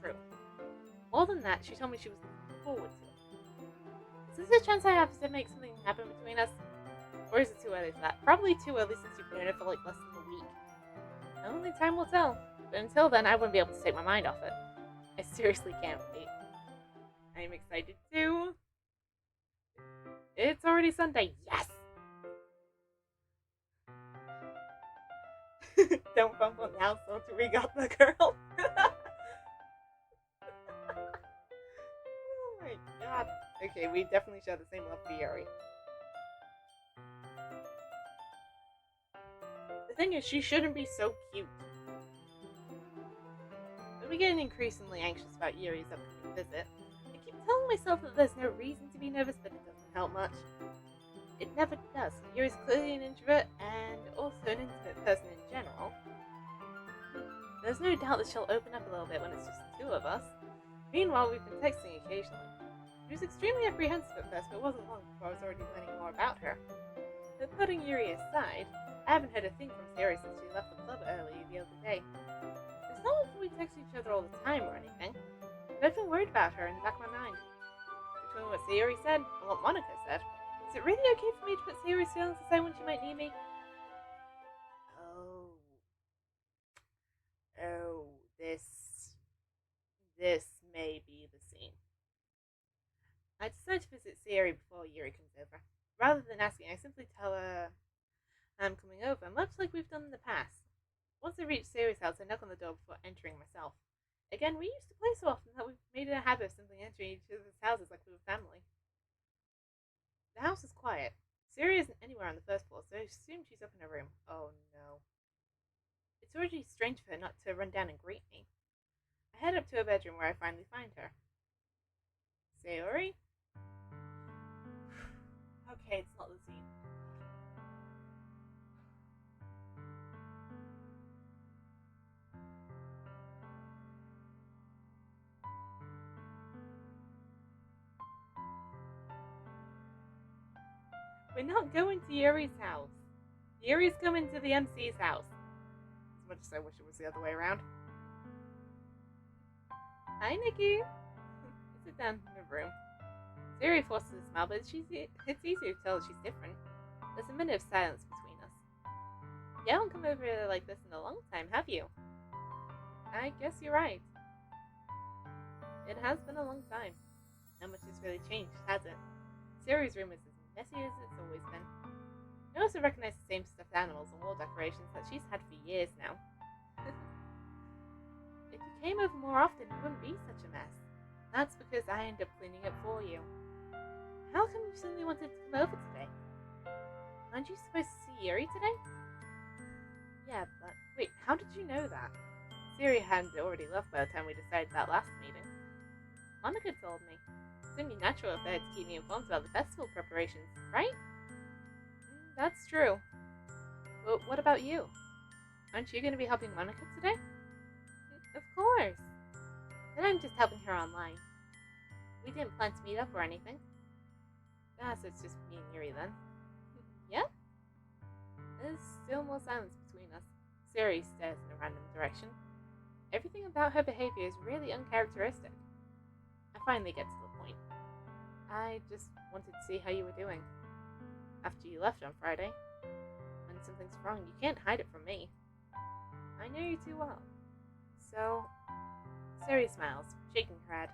True. More than that, she told me she was looking forward to it. Is this a chance I have to make something happen between us? Or is it too early for that? Probably too early since you've known her for like less than a week. Only time will tell. But until then, I wouldn't be able to take my mind off it. I seriously can't wait. I'm excited too. It's already Sunday. Yes! Don't fumble now, so to we got the girl. Oh my god. Okay, we definitely share the same love for Yuri. The thing is, she shouldn't be so cute. I'm getting increasingly anxious about Yuri's upcoming visit. I keep telling myself that there's no reason to be nervous, but it doesn't help much. It never does. Yuri's clearly an introvert and also an intimate person in general. There's no doubt that she'll open up a little bit when it's just the two of us. Meanwhile, we've been texting occasionally. She was extremely apprehensive at first, but it wasn't long before I was already learning more about her. But putting Yuri aside, I haven't heard a thing from Sayori since she left the club early the other day. It's not like we text each other all the time or anything, but I've been worried about her in the back of my mind. Between what Sayori said and what Monika said, is it really okay for me to put Sayori's feelings aside when she might need me? Oh, this may be the scene. I decide to visit Sayori before Yuri comes over. Rather than asking, I simply tell her I'm coming over, much like we've done in the past. Once I reach Sayori's house, I knock on the door before entering myself. Again, we used to play so often that we've made it a habit of simply entering each other's houses like we were family. The house is quiet. Sayori isn't anywhere on the first floor, so I assume she's up in her room. Oh no. It's already strange for her not to run down and greet me. I head up to her bedroom where I finally find her. Sayori? Okay, it's not the scene. We're not going to Yuri's house. Yuri's coming to the MC's house. As much as I wish it was the other way around. Hi, Nikki. Sit down in the room. Sayori forces a smile, but it's easy to tell she's different. There's a minute of silence between us. You haven't come over like this in a long time, have you? I guess you're right. It has been a long time. Not much has really changed, has it? Sayori's room is as messy as it's always been. I also recognize the same stuffed animals and wall decorations that she's had for years now. If you came over more often, it wouldn't be such a mess. That's because I end up cleaning it for you. How come you suddenly wanted to come over today? Aren't you supposed to see Yuri today? Yeah, but wait, how did you know that? Sayori hadn't already left by the time we decided that last meeting. Monika told me. It's only natural of her to keep me informed about the festival preparations, right? That's true. But what about you? Aren't you going to be helping Monika today? Of course. Then I'm just helping her online. We didn't plan to meet up or anything. Ah, so it's just me and Yuri then. Yeah? There's still more silence between us. Sayori stares in a random direction. Everything about her behavior is really uncharacteristic. I finally get to the point. I just wanted to see how you were doing. After you left on Friday. When something's wrong, you can't hide it from me. I know you too well. So, Sayori smiles, shaking her head.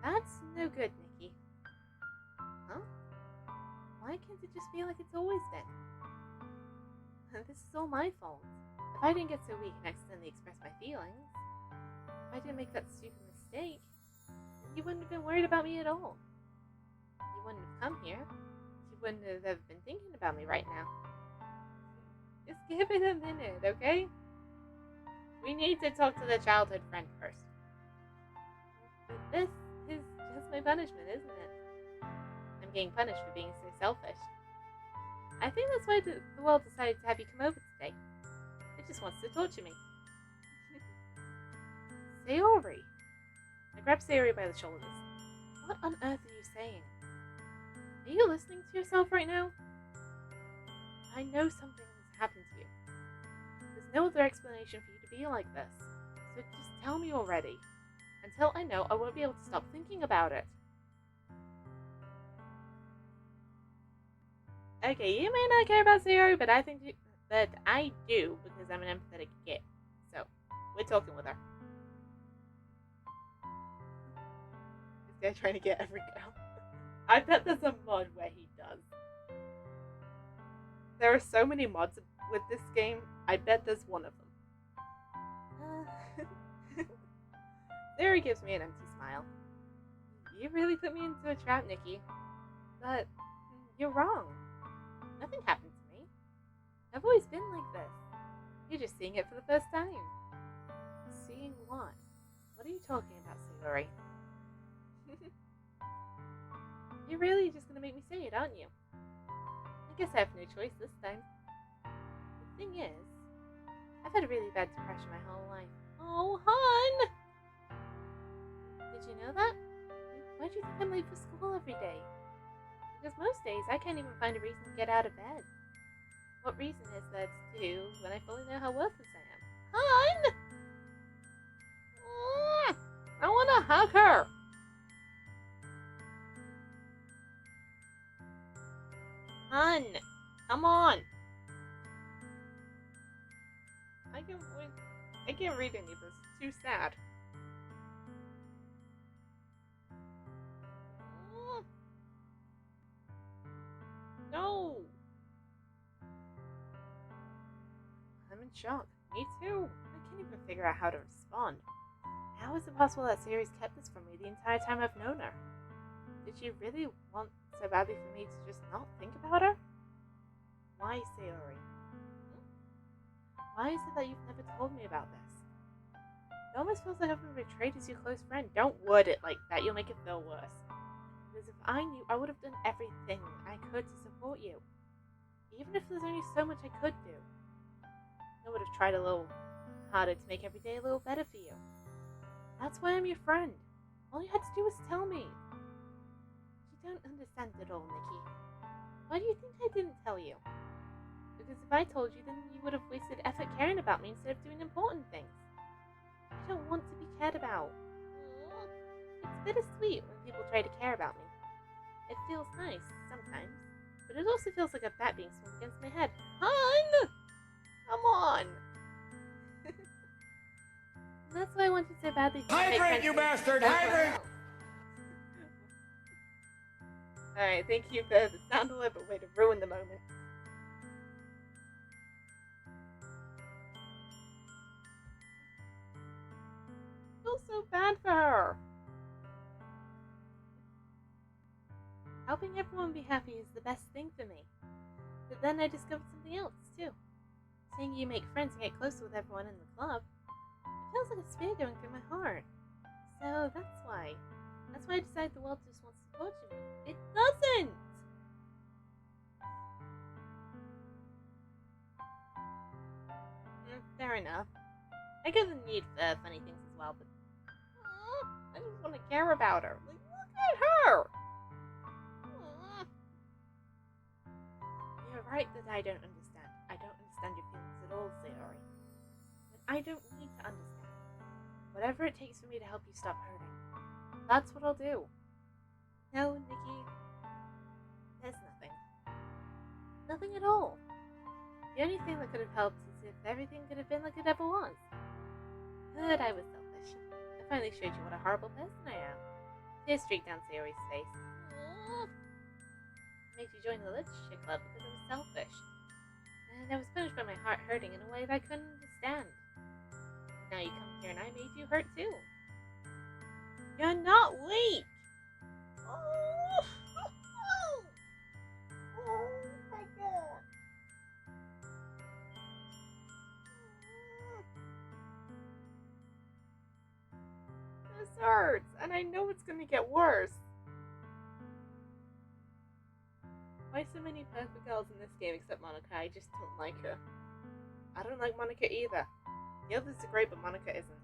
That's no good, Nikki. Huh? Why can't it just be like it's always been? This is all my fault. If I didn't get so weak and accidentally express my feelings, if I didn't make that stupid mistake, you wouldn't have been worried about me at all. You wouldn't have come here. You wouldn't have ever been thinking about me right now. Just give it a minute, okay? We need to talk to the childhood friend first. But this is just my punishment, isn't it? I'm getting punished for being so selfish. I think that's why the world decided to have you come over today. It just wants to torture me. Sayori! I grabbed Sayori by the shoulders. What on earth are you saying? Are you listening to yourself right now? I know something has happened to you. There's no other explanation for you to be like this. So just tell me already. Until I know, I won't be able to stop thinking about it. Okay, you may not care about Sayori, but I think that I do because I'm an empathetic kid. So, we're talking with her. This guy trying to get every girl. I bet there's a mod where he does. There are so many mods with this game. I bet there's one of them. Sayori gives me an empty smile. You really put me into a trap, Nikki. But you're wrong. Nothing happened to me. I've always been like this. You're just seeing it for the first time. Seeing what? What are you talking about, Sayori? You're really just gonna make me say it, aren't you? I guess I have no choice this time. The thing is, I've had a really bad depression my whole life. Oh, hon! Did you know that? Why do you think I'm late for school every day? Because most days I can't even find a reason to get out of bed. What reason is there to do when I fully know how worthless I am? Hon! I want to hug her! Hon! Come on! I can't read any of this. It's too sad. No! I'm in shock. Me too. I can't even figure out how to respond. How is it possible that Sayori's kept this from me the entire time I've known her? Did she really want so badly for me to just not think about her? Why, Sayori? Why is it that you've never told me about this? It almost feels like I've been betrayed as your close friend. Don't word it like that. You'll make it feel worse. Because if I knew, I would have done everything I could to support you. Even if there's only so much I could do. I would have tried a little harder to make every day a little better for you. That's why I'm your friend. All you had to do was tell me. You don't understand at all, Nikki. Why do you think I didn't tell you? Because if I told you, then you would have wasted effort caring about me instead of doing important things. I don't want to be cared about. It's bittersweet when people try to care about me. It feels nice sometimes, but it also feels like a bat being swung against my head. Hon! Come on! That's why I wanted so badly to make Hydrate, you bastard! Hydrate! Alright, thank you for the sound alert, but way to ruin the moment. I feel so bad for her. Helping everyone be happy is the best thing for me. But then I discovered something else, too. Seeing you make friends and get closer with everyone in the club, it feels like a spear going through my heart. So that's why. That's why I decided the world just wants to torture me. It doesn't! Fair enough. I get the need for funny things as well, but I just want to care about her. Like, look at her! You're right that I don't understand. I don't understand your feelings at all, Sayori. But I don't need to understand. Whatever it takes for me to help you stop hurting, that's what I'll do. No, Nikki. There's nothing. Nothing at all. The only thing that could have helped is if everything could have been like it ever was. But I was selfish. I finally showed you what a horrible person I am. Tears streaked down Sayori's face. made you join the literature club because I was selfish. And I was punished by my heart hurting in a way that I couldn't understand. Now you come here and I made you hurt too. You're not weak! Oh, oh my god. This hurts, and I know it's gonna get worse. Why so many perfect girls in this game except Monica? I just don't like her. I don't like Monica either. The others are great, but Monica isn't.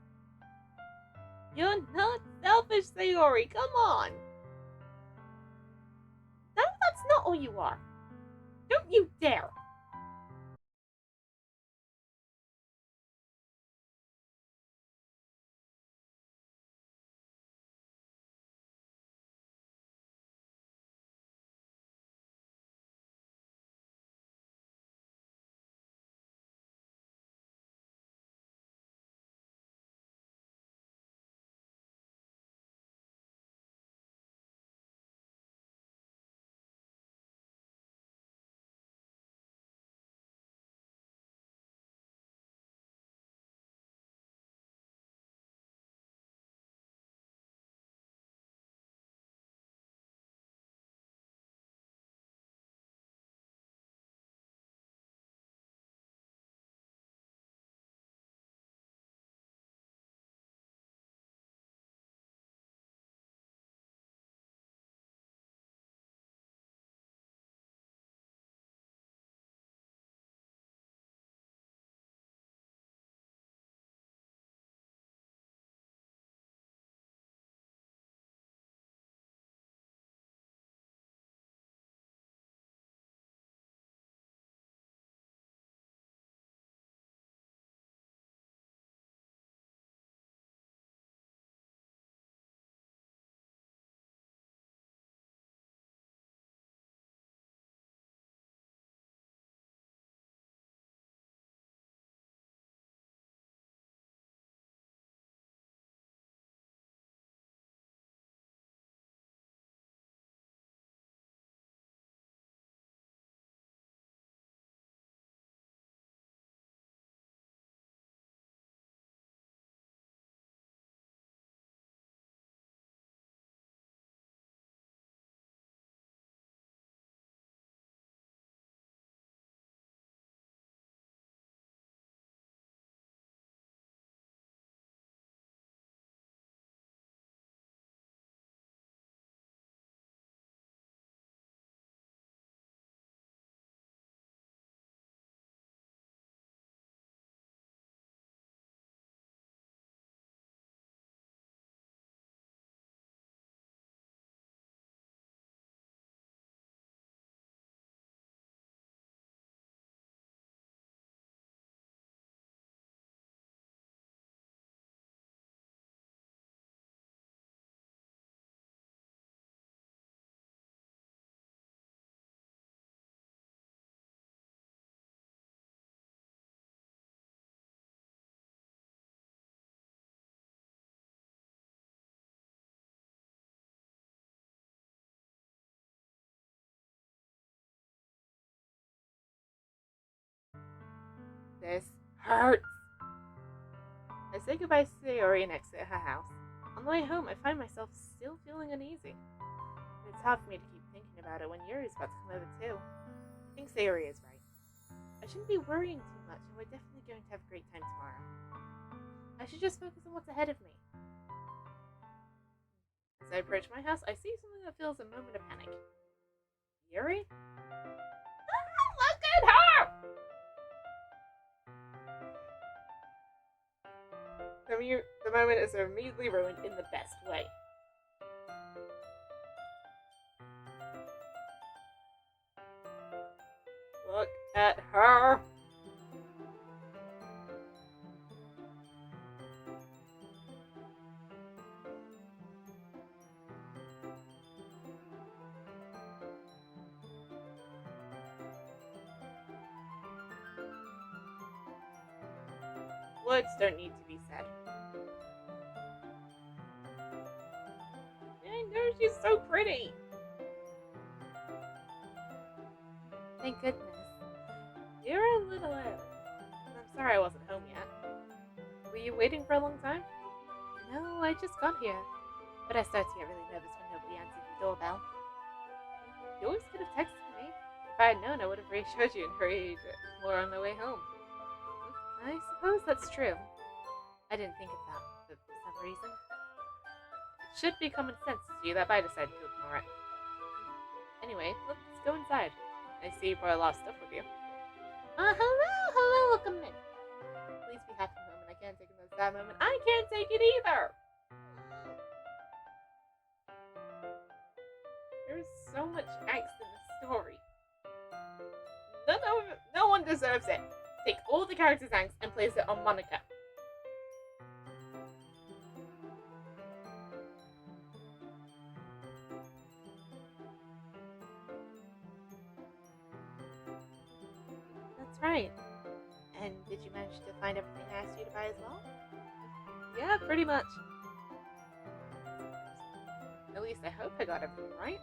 You're not selfish, Sayori. Come on. No, that's not all you are. Don't you dare. This hurts. I say goodbye to Sayori and exit her house. On the way home, I find myself still feeling uneasy. It's hard for me to keep thinking about it when Yuri's about to come over too. I think Sayori is right. I shouldn't be worrying too much, and we're definitely going to have a great time tomorrow. I should just focus on what's ahead of me. As I approach my house, I see something that feels a moment of panic. Yuri? Look at her! The moment is immediately ruined in the best way. Look at her! Words don't need to be said. I know she's so pretty. thank goodness. You're a little early. I'm sorry I wasn't home yet. Were you waiting for a long time? No, I just got here. But I started to get really nervous when nobody answered the doorbell. You always could have texted me. If I had known, I would have reassured you and hurried more on my way home. I suppose that's true. I didn't think of that for some reason. It should be common sense to you that I decided to ignore it. Anyway, let's go inside. I see you brought a lot of stuff with you. Hello, welcome in. Please be happy moment. I can't take another sad moment. I can't take it either! There's so much angst in this story. No one deserves it. Take all the characters' angst and place it on Monica. That's right. And did you manage to find everything I asked you to buy as well? Yeah, pretty much. At least I hope I got everything right.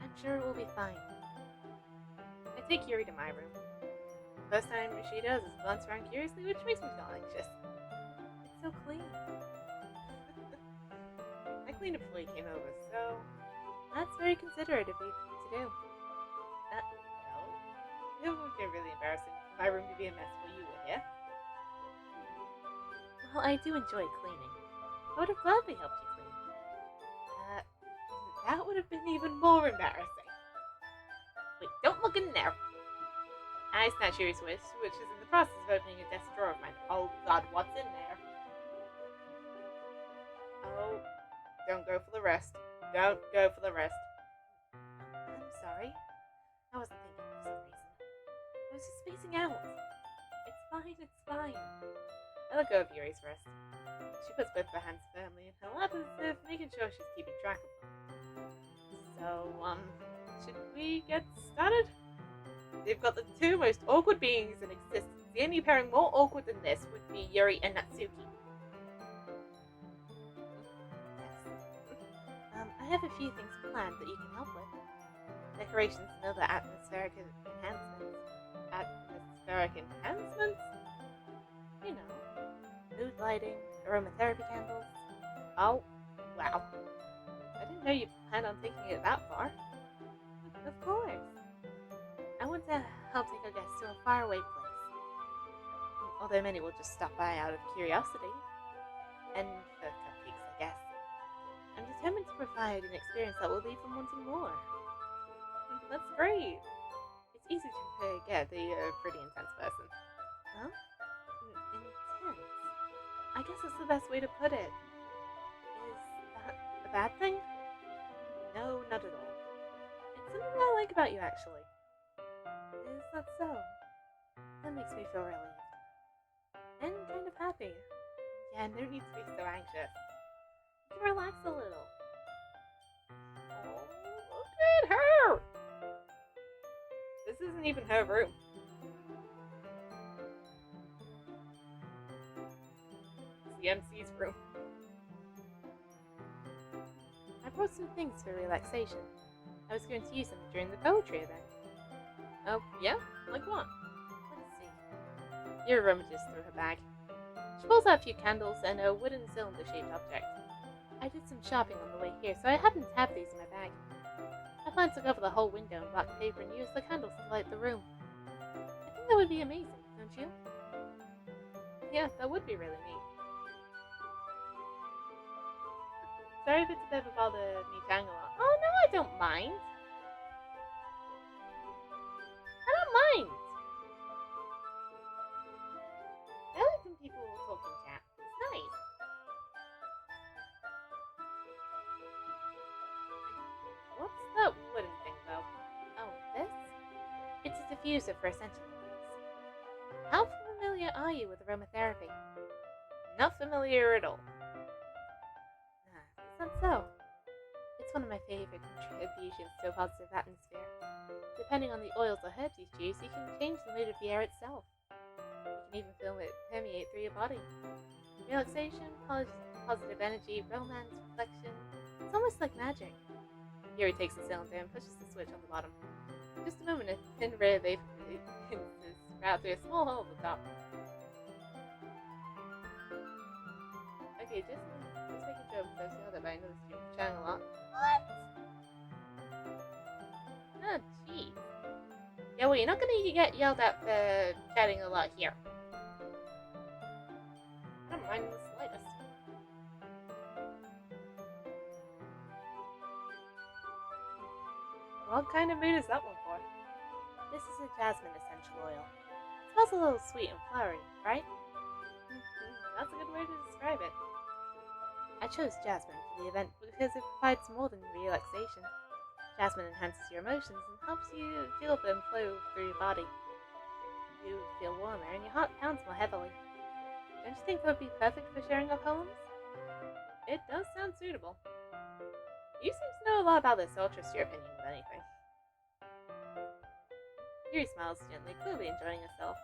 I'm sure it will be fine. I take Yuri to my room. First time she does is glance around curiously, which makes me feel anxious. It's so clean. I cleaned it before you came over, so that's very considerate of you to do. No. It would be really embarrassing for my room to be a mess while you were here. Well, I do enjoy cleaning. I would have gladly helped you clean. That would have been even more embarrassing. Wait, don't look in there. I snatch Yuri's wish, which is in the process of opening a desk drawer of mine. Oh god, what's in there? Oh, don't go for the rest. Don't go for the rest. I'm sorry. I wasn't thinking for some reason. I was just spacing out. It's fine. I let go of Yuri's wrist. She puts both her hands firmly in her lap as if making sure she's keeping track of them. So, should we get started? They've got the two most awkward beings in existence. The only pairing more awkward than this would be Yuri and Natsuki. Yes. I have a few things planned that you can help with. Decorations and other atmospheric enhancements. Atmospheric enhancements? You know, mood lighting, aromatherapy candles. Oh, wow. I didn't know you planned on taking it that far. Of course. I want to help take our guests to a faraway place. Although many will just stop by out of curiosity. And for cupcakes, I guess. I'm determined to provide an experience that will leave them wanting more. That's great. It's easy to forget that you're a pretty intense person. Huh? Intense? I guess that's the best way to put it. Is that a bad thing? No, not at all. It's something I like about you, actually. Is that so? That makes me feel relieved. And kind of happy. Yeah, no need to be so anxious. You can relax a little. Oh, look at her! This isn't even her room. It's the MC's room. I brought some things for relaxation. I was going to use them during the poetry event. Oh, yeah? Like what? Let's see. Yuri rummages through her bag. She pulls out a few candles and a wooden cylinder-shaped object. I did some shopping on the way here, so I happen to have these in my bag. I plan to cover the whole window in black paper and use the candles to light the room. I think that would be amazing, don't you? Yeah, that would be really neat. Sorry if it's a bit of a bother me to hang a lot. Oh no, I don't mind. I don't mind. I like when people talk in chat. It's nice. What's that wooden thing though? Oh, this? It's a diffuser for essential oils. How familiar are you with aromatherapy? Not familiar at all. Is that so? It's one of my favorite contributions to a positive atmosphere. Depending on the oils or herbs you choose, you can change the mood of the air itself. You can even feel it permeate through your body. Relaxation, positive energy, romance, reflection. It's almost like magic. Yuri takes the cylinder and pushes the switch on the bottom. just a moment, a thin ray of vapor begins to sprout through a small hole at the top. Okay, just making jokes. I was yelled at by another student for chatting a lot. What? Oh, jeez. Yeah, well, you're not gonna get yelled at for chatting a lot here. I don't mind in the slightest. What kind of mood is that one for? This is a jasmine essential oil. It smells a little sweet and flowery, right? That's a good way to describe it. I chose jasmine for the event because it provides more than relaxation. Jasmine enhances your emotions and helps you feel them flow through your body. You feel warmer and your heart pounds more heavily. Don't you think that would be perfect for sharing our poems? It does sound suitable. You seem to know a lot about this, so I'll trust your opinion with anything. Yuri smiles gently, clearly enjoying herself.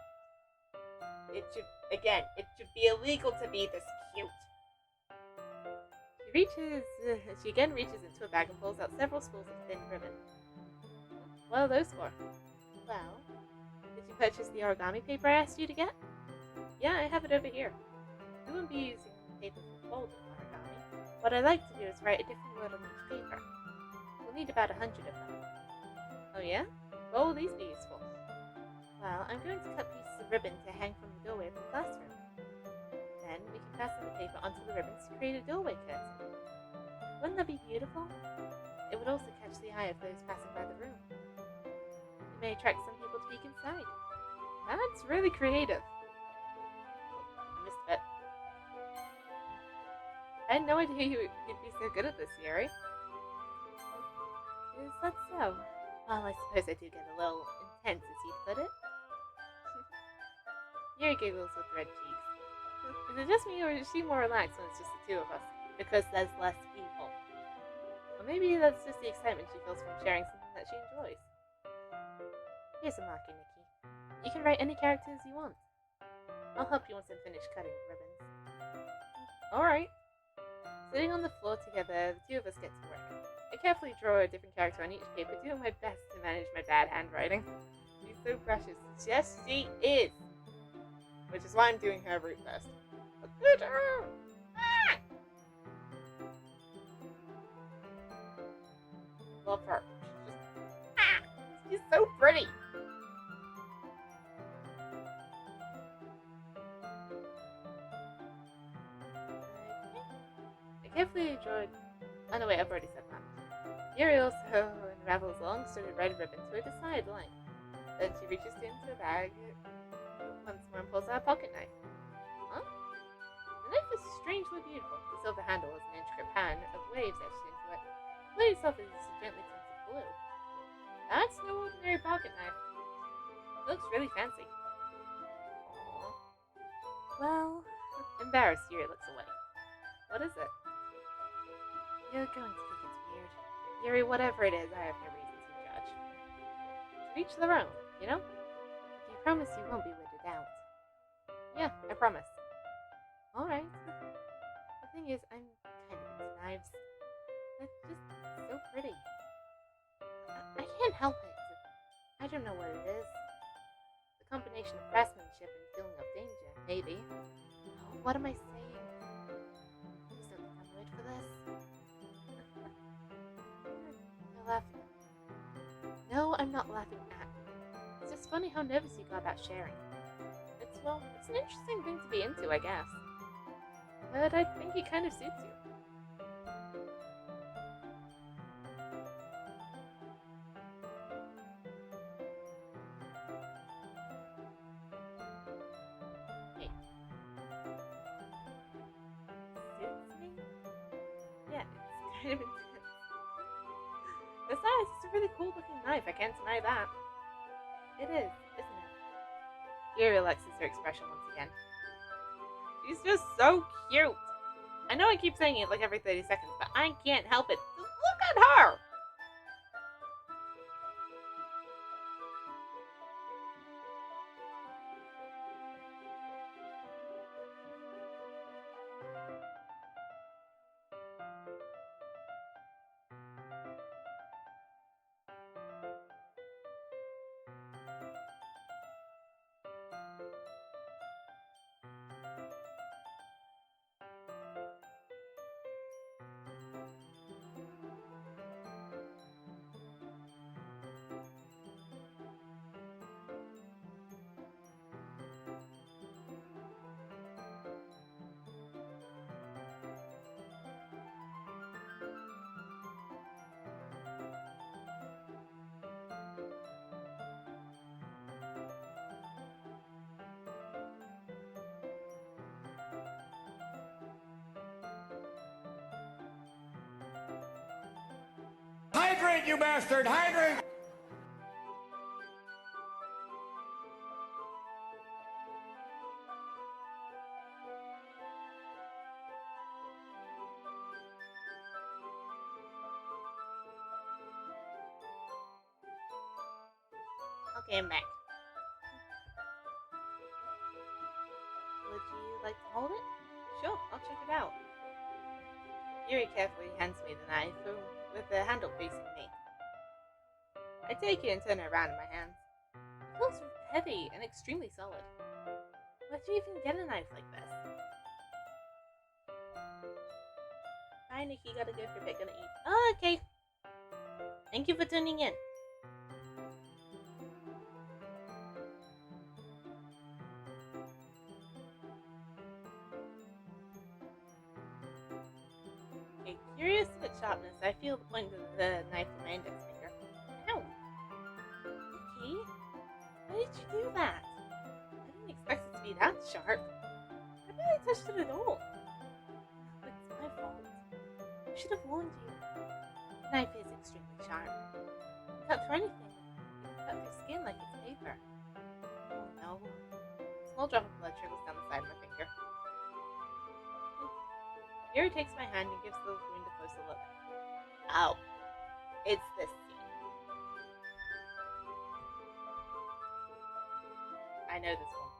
It should be illegal to be this cute. She again reaches into a bag and pulls out several spools of thin ribbon. What are those for? Well, did you purchase the origami paper I asked you to get? Yeah, I have it over here. We won't be using paper for folding origami. What I'd like to do is write a different word on each paper. We'll need about 100 of them. Oh yeah? What will these be used for? Well, I'm going to cut pieces of ribbon to hang from the doorway of the classroom. Then we can fasten the paper onto the ribbons to create a doorway curtain. Wouldn't that be beautiful? It would also catch the eye of those passing by the room. It may attract some people to peek inside. That's really creative. I missed a bit. I had no idea you'd be so good at this, Yuri. Is that so? Well, I suppose I do get a little intense, as you'd put it. Yuri giggles with red cheeks. Is it just me, or is she more relaxed when it's just the two of us? Because there's less people. Or maybe that's just the excitement she feels from sharing something that she enjoys. Here's a marker, Nikki. You can write any characters you want. I'll help you once I'm finished cutting the ribbons. Alright. Sitting on the floor together, the two of us get to work. I carefully draw a different character on each paper, doing my best to manage my bad handwriting. She's so precious. Yes, she is! Which is why I'm doing her route first. Look at her! Ah! Love her. She's so pretty! I carefully drew. Oh no, wait, I've already said that. Yuri also unravels a long strand of red ribbon to a desired length. Then she reaches into her bag once more and pulls out a pocket knife. Huh? The knife is strangely beautiful. The silver handle has an intricate pattern of waves etched into it. The blade itself is gently tinted blue. That's no ordinary pocket knife. It looks really fancy. Aww. Well, embarrassed, Yuri looks away. What is it? You're going to think it's weird. Yuri, whatever it is, I have no reason to judge. To each their own, you know? If you promise you won't be weirded out. Yeah, I promise. Alright. The thing is, I'm kind of into knives. They're just so pretty. I can't help it. I don't know what it is. The combination of craftsmanship and feeling of danger, maybe. Oh, what am I saying? Please don't think I'm weird for this. You're laughing at me. No, I'm not laughing at you. It's just funny how nervous you got about sharing. It's an interesting thing to be into, I guess. But I think it kind of suits you. Hey. Suits me? Yeah, it's kind of intense. Besides, it's a really cool looking knife, I can't deny that. It is, isn't it? Yuri relaxes her expression once again. She's just so cute. I know I keep saying it like every 30 seconds, but I can't help it. Just look at her! Hydrate, you bastard! Hydrate! Okay, I'm back. Would you like to hold it? Sure, I'll check it out. Yuri carefully hands me the knife with the handle facing me. I take it and turn it around in my hands. It feels heavy and extremely solid. Where'd you even get a knife like this? Bye, Nikki. Gotta go for a bit. Gonna eat. Oh, okay. Thank you for tuning in. Okay, curious of its sharpness, I feel the point of the knife with my index finger. Ow! Nikki? Why did you do that? I didn't expect it to be that sharp. I barely touched it at all. It's my fault. I should have warned you. The knife is extremely sharp. You cut through anything. You can cut through skin like it's paper. Oh no. A small drop of blood trickles down the side of my finger. Yuri takes my hand and gives the wound a closer look. Oh. It's this scene. I know this one.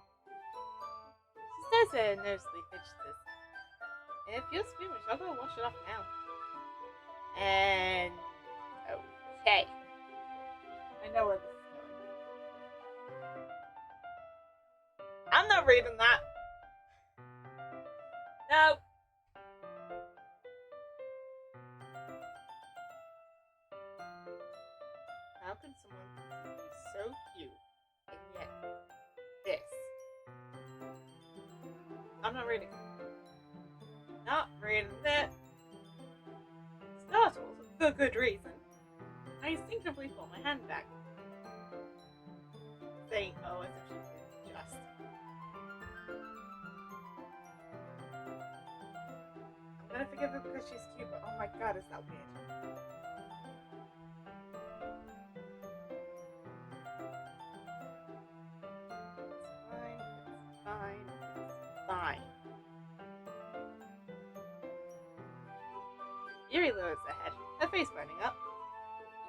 She says it nervously fidgeted. If you're squeamish, I'll go wash it off now. And okay. I know where this is going. I'm not reading that. No. How can someone be so cute and yet this? I'm not reading it. Not reading it. Startled, for good reason, I instinctively pull my hand back, saying, oh, as if she didn't just. I'm gonna forgive her because she's cute, but oh my god, is that weird. It's fine. Yuri lowers her head, her face burning up.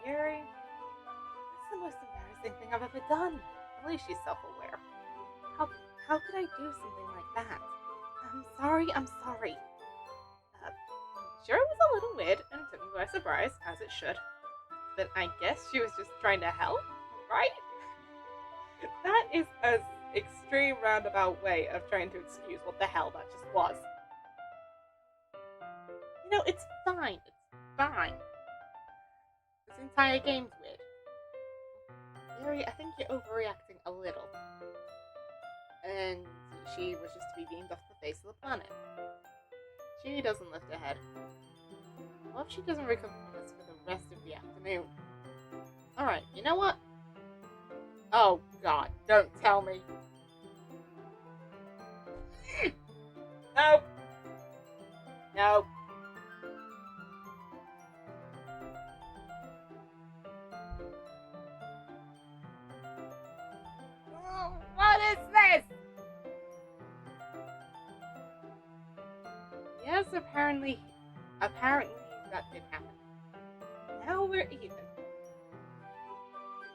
Yuri, that's the most embarrassing thing I've ever done. At least she's self-aware. How could I do something like that? I'm sorry. Sure, it was a little weird and took me by surprise, as it should. But I guess she was just trying to help, right? That is an extreme roundabout way of trying to excuse what the hell that just was. You know, it's fine. This entire game's weird. Yuri, I think you're overreacting a little. And she wishes to be beamed off the face of the planet. She doesn't lift her head. What if she doesn't recover from this for the rest of the afternoon? Alright, you know what? Oh god, don't tell me. Nope. What is this? Yes, apparently that did happen. Now we're even.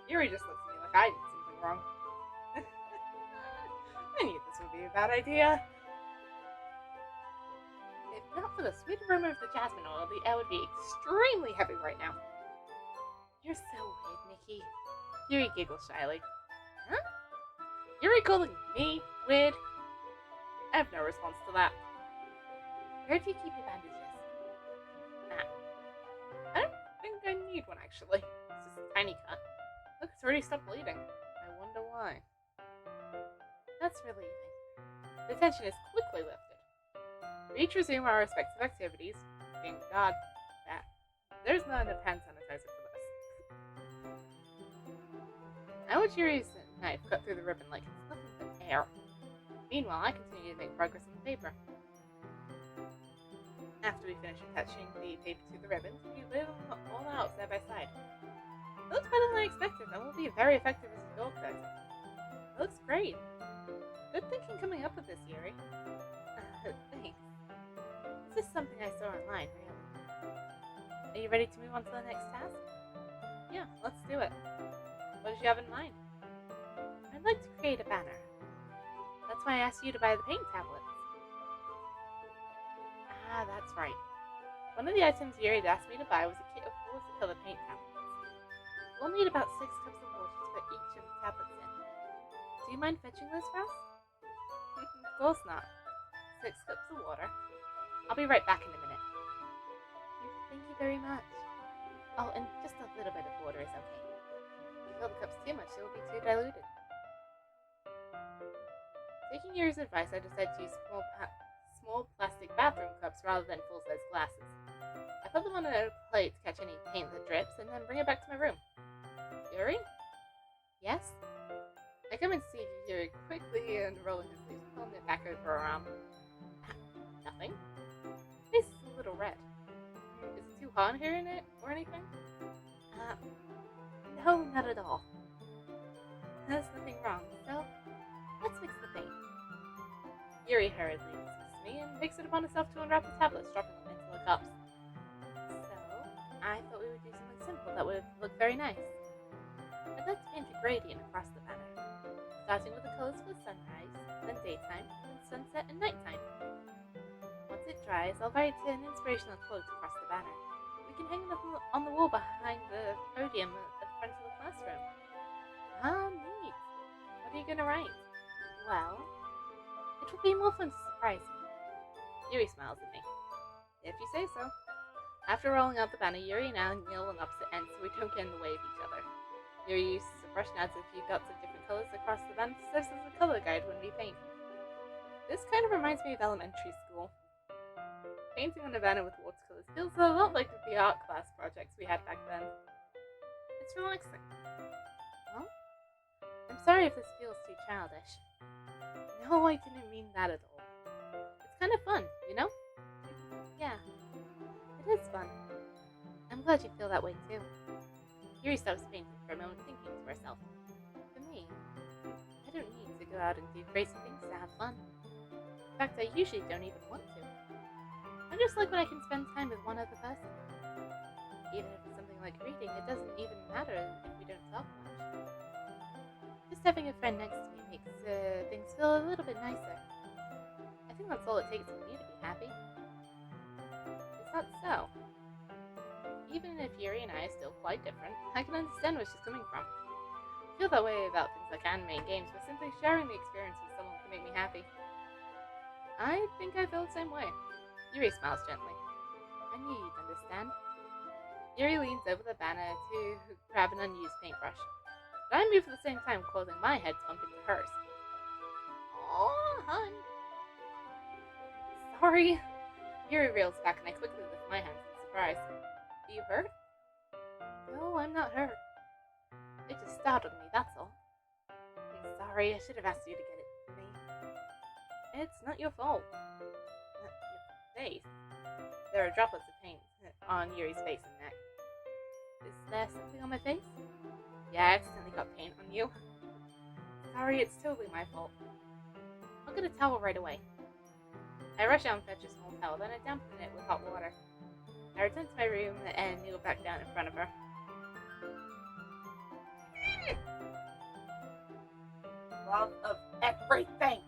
Yuri just looks at me like I did something wrong. I knew this would be a bad idea. If not for the sweet aroma of the jasmine oil, the air would be extremely heavy right now. You're so weird, Nikki. Yuri giggles shyly. Huh? Yuri calling me weird? I have no response to that. Where do you keep your bandages? I don't think I need one, actually. It's just a tiny cut. Look, it's already stopped bleeding. I wonder why. That's relieving. The tension is quickly lifted. We each resume our respective activities. Thank God that there's not enough hand sanitizer for this. I watch Yuri's knife cut through the ribbon like it's nothing but air. Meanwhile, I continue to make progress on the paper. After we finish attaching the tape to the ribbons, we lay them all out side by side. It looks better than I expected and will be very effective as a door curtain. It looks great. Good thinking coming up with this, Yuri. Thanks. This is something I saw online, really. Are you ready to move on to the next task? Yeah, let's do it. What did you have in mind? I'd like to create a banner. That's why I asked you to buy the paint tablets. Ah, that's right. One of the items Yuri asked me to buy was a kit of watercolor paint tablets. We'll need about 6 cups of water to put each of the tablets in. Do you mind fetching this for us? Of course not. 6 cups of water. I'll be right back in a minute. Thank you very much. Oh, and just a little bit of water is okay. If you fill the cups too much, it will be too diluted. Taking Yuri's advice, I decided to use small plastic bathroom cups rather than full-size glasses. I put them on a plate to catch any paint that drips, and then bring it back to my room. Yuri? Yes? I come and see Yuri quickly unrolling his sleeves, pulling it back over around. Nothing. His face is a little red. Is it too hot here in it, or anything? No, not at all. There's nothing wrong, so let's mix the paint. Yuri hurriedly dismisses me and takes it upon himself to unwrap the tablets, dropping them into the cups. So, I thought we would do something simple that would look very nice. I'd like to paint a gradient across the banner, starting with the colors for sunrise, then daytime, then sunset and nighttime. Once it dries, I'll write an inspirational quote across the banner. We can hang it up on the wall behind the podium at the front of the classroom. Ah, neat. What are you going to write? Well, it will be more fun to surprise you. Yuri smiles at me. If you say so. After rolling out the banner, Yuri and I kneel on opposite ends so we don't get in the way of each other. Yuri uses a brush and adds a few dots of different colors across the banner to serve as a color guide when we paint. This kind of reminds me of elementary school. Painting on a banner with watercolors feels a lot like the art class projects we had back then. It's relaxing. Well, I'm sorry if this feels too childish. No, I didn't mean that at all. It's kind of fun, you know? Yeah, it is fun. I'm glad you feel that way too. Yuri stops painting for a moment, thinking to herself. For me, I don't need to go out and do crazy things to have fun. In fact, I usually don't even want to. I just like when I can spend time with one other person. Even if it's something like reading, it doesn't even matter if we don't talk much. Just having a friend next to me makes things feel a little bit nicer. I think that's all it takes for me to be happy. Is that so? Even if Yuri and I are still quite different, I can understand where she's coming from. I feel that way about things like anime and games, but simply sharing the experience with someone can make me happy. I think I feel the same way. Yuri smiles gently. I knew you'd understand. Yuri leans over the banner to grab an unused paintbrush. But I move at the same time, causing my head to bump into hers. Aw, hun. Sorry. Yuri reels back and I quickly lift my hands in surprise. Are you hurt? No, I'm not hurt. It just startled me, that's all. I'm sorry, I should have asked you to get it for me. It's not your fault. Your face. There are droplets of paint on Yuri's face and neck. Is there something on my face? Yeah, I accidentally got paint on you. Sorry, it's totally my fault. I'll get a towel right away. I rush out and fetch a small towel, then I dampen it with hot water. I return to my room and kneel back down in front of her. Love of everything.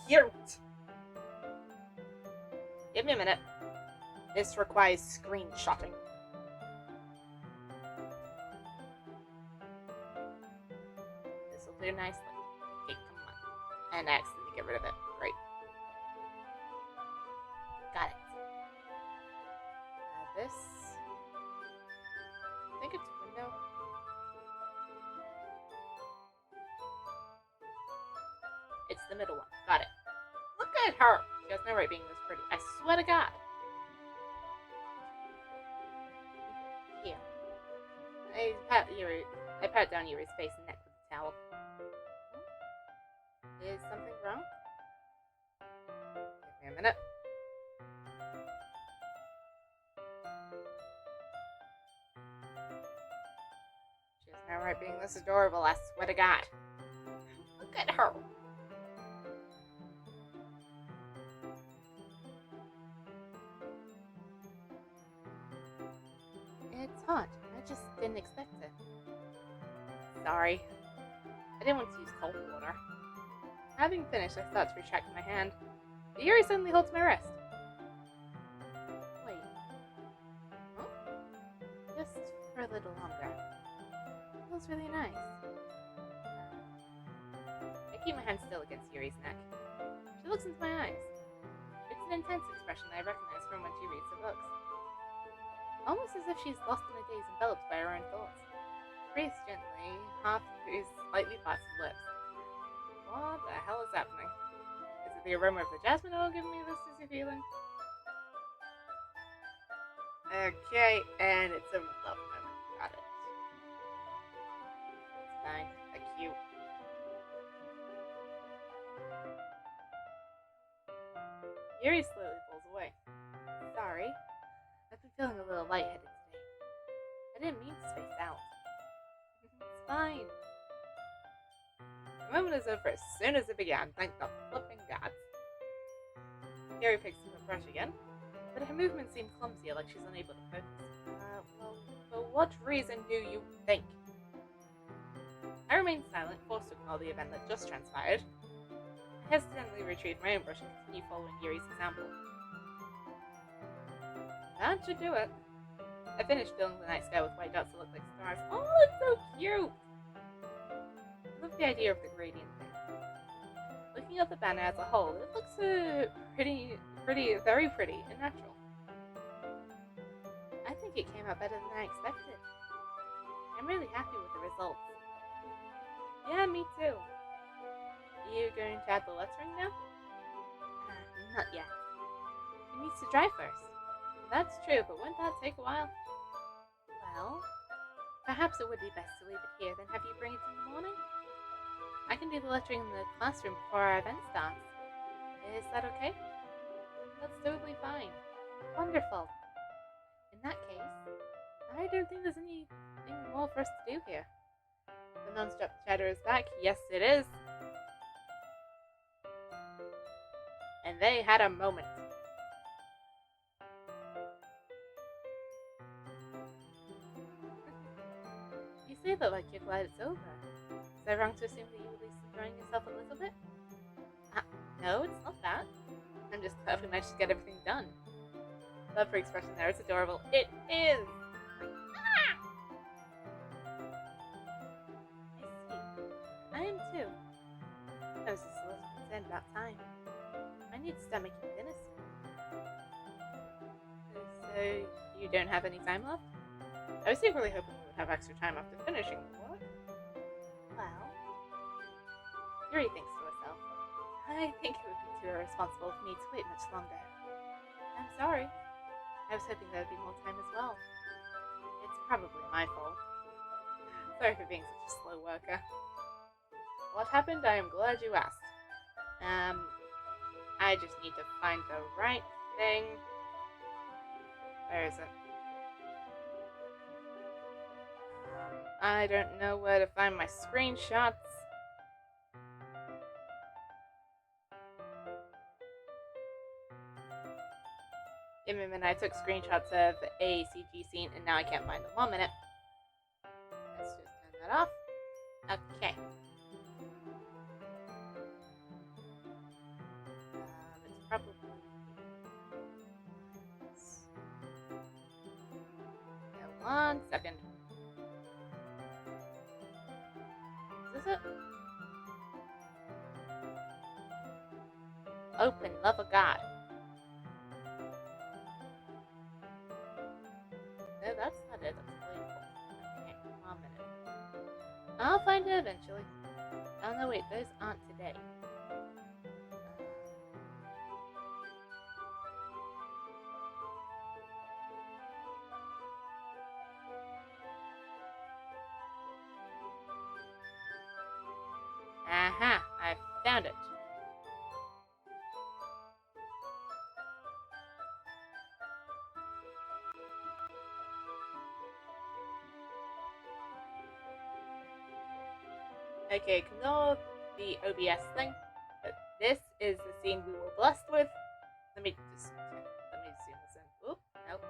Cute. Give me a minute. This requires screenshotting. This will do nicely. Okay, come on. And I accidentally get rid of it. Great. Got it. Now this. I think it's window. It's the middle one. Got it. Look at her. She has no right being this pretty. I swear to God. Here. I pat down Yuri's face and neck with the towel. Is something wrong? Give me a minute. her being this adorable, I swear to God. Look at her. It's hot. I just didn't expect it. Sorry. I didn't want to use cold water. Having finished, I start to retract my hand. The Yuri suddenly holds my wrist. Wait. Huh? Just for a little longer. Feels really nice. I keep my hand still against Yuri's neck. She looks into my eyes. It's an intense expression I recognize from when she reads her books. Almost as if she's lost in a daze enveloped by her own thoughts. Breathes gently, half through slightly parted lips. What the hell is happening? Is it the aroma of the jasmine oil giving me this dizzy feeling? Okay, and it's a love moment. Got it. It's fine. Cute. Yuri slowly pulls away. Sorry. I've been feeling a little lightheaded today. I didn't mean to space out. It's fine. The moment is over as soon as it began, thank the flipping gods. Yuri picks up a brush again, but her movements seem clumsier, like she's unable to focus. Well, for what reason do you think? I remain silent, forced to ignore the event that just transpired. I hesitantly retrieve my own brush and continue following Yuri's example. That should do it. I finished filling the night sky with white dots that look like stars. Oh, it's so cute! I love the idea of the gradient thing. Looking at the banner as a whole, it looks very pretty and natural. I think it came out better than I expected. I'm really happy with the results. Yeah, me too. Are you going to add the lettering now? Not yet. It needs to dry first. That's true, but wouldn't that take a while? Well, perhaps it would be best to leave it here, then have you bring it in the morning? I can do the lettering in the classroom before our event starts. Is that okay? That's totally fine. Wonderful. In that case, I don't think there's anything more for us to do here. The non-stop chatter is back. Yes, it is. And they had a moment. You say that like you're glad it's over. Is I wrong to assume that you at least enjoying yourself a little bit? No, it's not that. I'm just glad we managed to get everything done. Love her expression there, it's adorable. It is! I see. I am too. I was just a little concerned about time. I need to start making dinner soon. So, you don't have any time left? I was secretly hoping we would have extra time after finishing the work. Well, Yuri thinks to herself. I think it would be too irresponsible for me to wait much longer. I'm sorry. I was hoping there would be more time as well. It's probably my fault. Sorry for being such a slow worker. What happened? I am glad you asked. I just need to find the right thing. Where is it? I don't know where to find my screenshots. Give me a minute. I took screenshots of a CG scene and now I can't find them. 1 minute. Let's just turn that off. Okay. It's probably... Yeah, 1 second. Is this it? Open, love of God. No, that's not it. That's playful. Okay, 1 minute. I'll find it eventually. Oh no, wait, those aren't today. Aha! I found it. Okay, ignore the OBS thing, but this is the scene we were blessed with. Let me zoom this in. Oop, nope.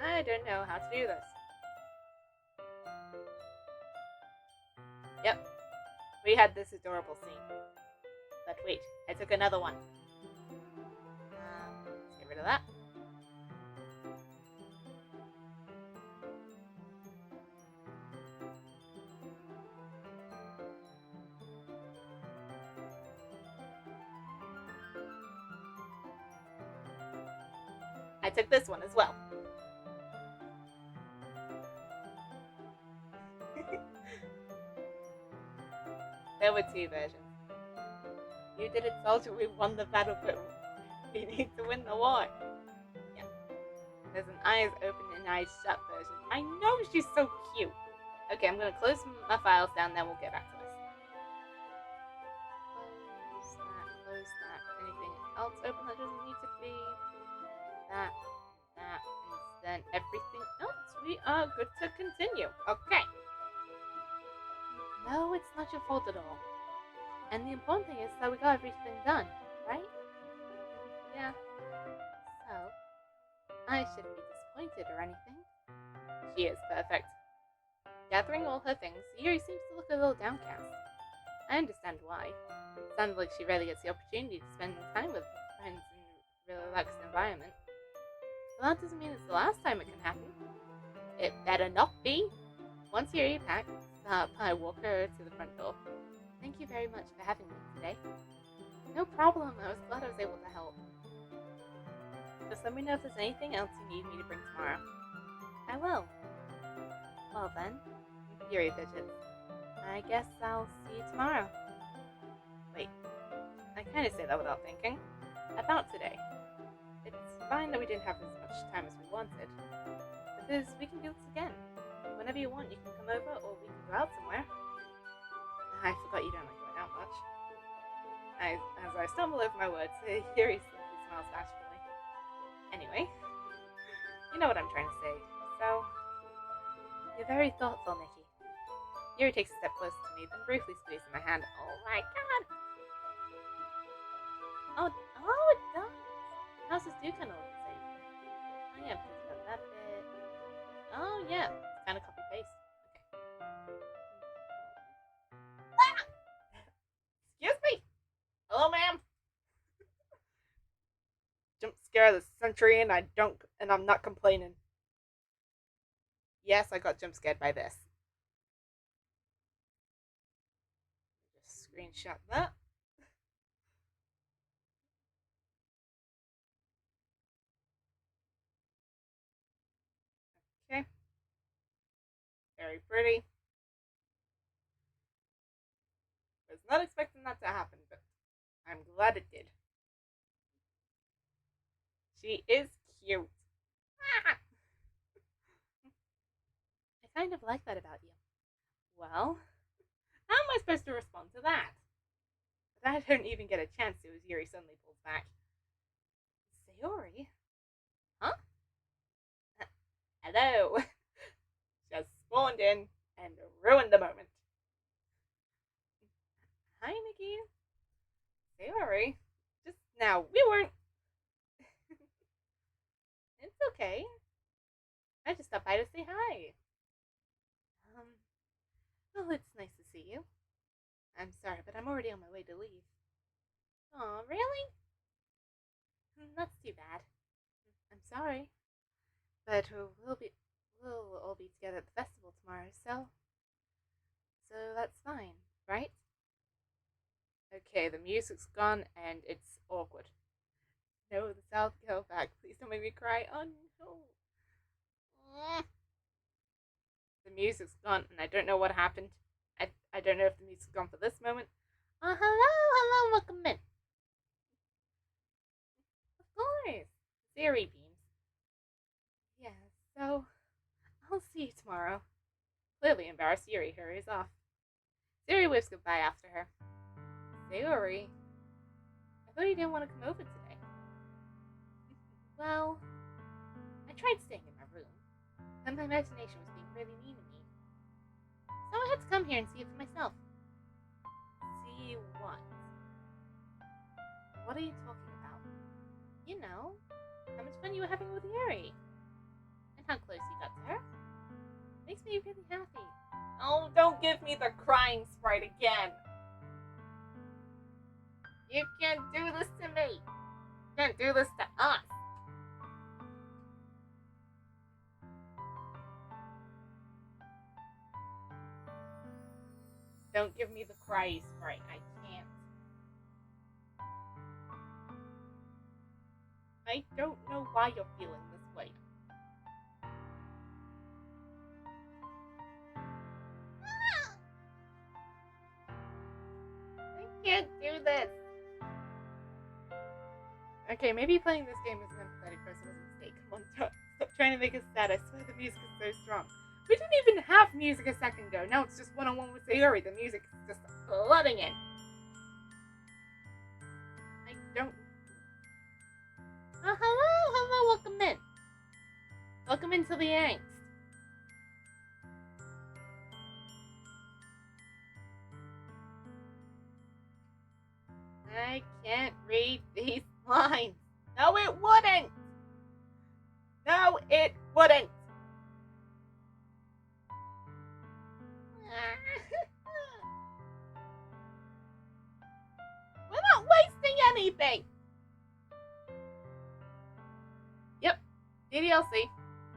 I don't know how to do this. Yep, we had this adorable scene. But wait, I took another one. Let's get rid of that. I took this one as well. There were two versions. You did it, soldier. We won the battle, but we need to win the war. Yeah. There's an eyes open and eyes shut version. I know, she's so cute. Okay, I'm gonna close my files down, then we'll get back to this. Close that. Anything else open that doesn't need to be? That, and then everything else. We are good to continue. Okay. No, it's not your fault at all. And the important thing is that we got everything done, right? Yeah. So, I shouldn't be disappointed or anything. She is perfect. Gathering all her things, Yuri seems to look a little downcast. I understand why. It sounds like she rarely gets the opportunity to spend time with friends in a relaxed environment. But that doesn't mean it's the last time it can happen. It better not be. Once Yuri packs up, I walk her to the front door. Thank you very much for having me today. No problem, I was glad I was able to help. Just let me know if there's anything else you need me to bring tomorrow. I will. Well then, Yuri fidgets. I guess I'll see you tomorrow. Wait, I kind of say that without thinking. About today. It's fine that we didn't have as much time as we wanted, because we can do this again. Whenever you want, you can come over, or we can go out somewhere. I forgot you don't like going out much. As I stumble over my words, Yuri simply smiles bashfully. Anyway, you know what I'm trying to say. So, you're very thoughtful, Nikki. Yuri takes a step closer to me, then briefly squeezes my hand. Oh my god! Oh, it does! Houses do kind of look the same. I am thinking about that bit. Oh yeah, it's kind of copy-paste. Okay. Excuse me! Hello, ma'am! Jump scare of the century, and I'm not complaining. Yes, I got jump scared by this. Just screenshot that. Okay. Very pretty. Was not expecting that to happen, but I'm glad it did. She is cute. I kind of like that about you. Well, how am I supposed to respond to that? But I don't even get a chance to as Yuri suddenly pulls back. Sayori? Huh? Hello. Just spawned in and ruined the moment. Hi, Nikki. Sayori. Just now, we weren't. It's okay. I just stopped by to say hi. Well, it's nice to see you. I'm sorry, but I'm already on my way to leave. Aw, really? That's too bad. I'm sorry. But we'll all be together at the festival tomorrow, so that's fine, right? Okay, the music's gone and it's awkward. No, the South, go back. Please don't make me cry. Oh no. The music's gone and I don't know what happened. I don't know if the music's gone for this moment. Hello, welcome in. Of course. Zeri beams. Yeah, so I'll see you tomorrow. Clearly embarrassed, Yuri hurries off. Zeri waves goodbye after her. Sayori, I thought you didn't want to come over today. Well, I tried staying in my room, and my imagination was being really mean to me. So I had to come here and see it for myself. See what? What are you talking about? You know, how much fun you were having with Yuri. And how close you got to her. Makes me really happy. Oh, don't give me the crying sprite again. You can't do this to me. You can't do this to us. Don't give me the cry sprite. I can't. I don't know why you're feeling this way. I can't do this. Okay, maybe playing this game as an empathetic person was a mistake. Come on, stop trying to make us sad. I swear the music is so strong. We didn't even have music a second ago. Now it's just one-on-one with Sayori. The music is just flooding in. I don't... hello, welcome in. Welcome into the angst. I can't read these lines. No, it wouldn't. No, it wouldn't. We're not wasting anything. Yep, DDLC,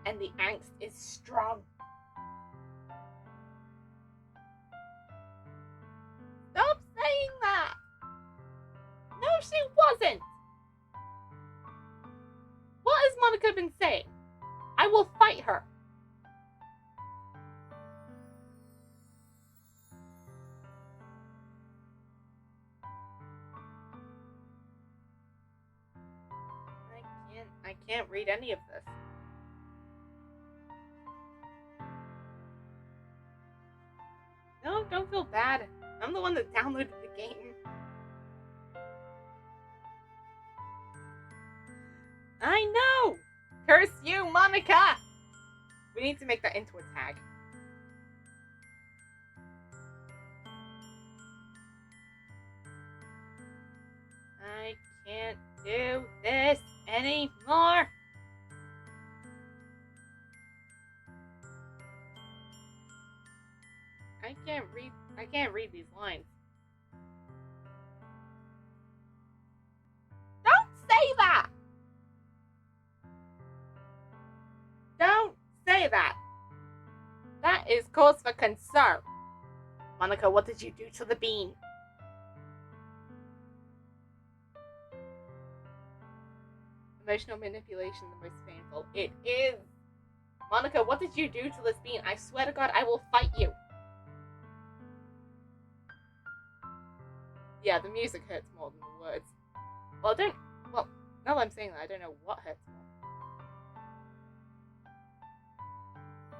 and the angst is strong. Stop saying that. No, she wasn't. What has Monika been saying? I will fight her. I can't read any of this. No, don't feel bad. I'm the one that downloaded the game. I know! Curse you, Monika! We need to make that into a tag. I can't do this anymore. I can't read these lines. Don't say that! Don't say that! That is cause for concern. Monika, what did you do to the bean? Emotional manipulation, the most painful. It is. Monika, what did you do to this bean? I swear to God, I will fight you. Yeah, the music hurts more than the words. Well, now that I'm saying that, I don't know what hurts more.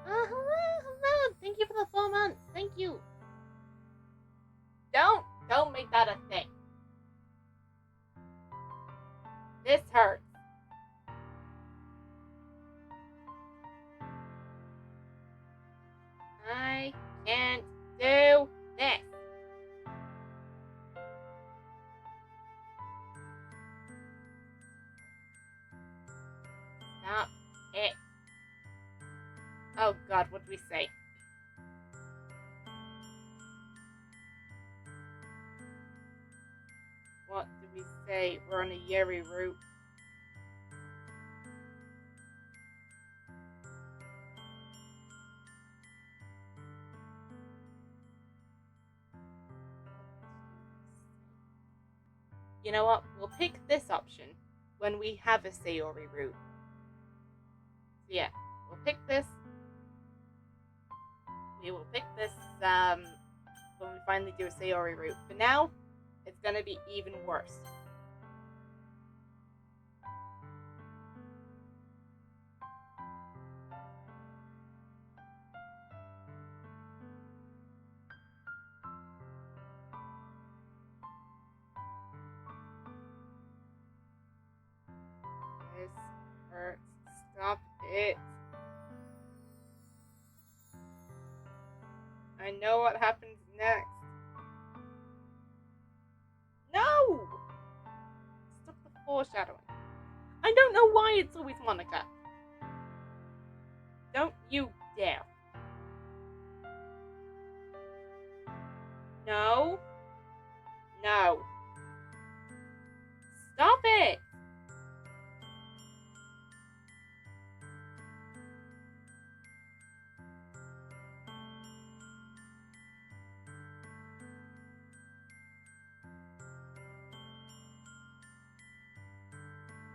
Hello. Thank you for the 4 months. Thank you. Don't make that a thing. This hurts. I can't do this. Stop it. Oh God, what did we say? What did we say? We're on a Yuri route. You know what? We'll pick this option when we have a Sayori route. So yeah, we'll pick this. We will pick this when we finally do a Sayori route. For now, it's gonna be even worse. This hurts. Stop it. I know what happens next. No! Stop the foreshadowing. I don't know why it's always Monica. Don't you dare. No. No. Stop it!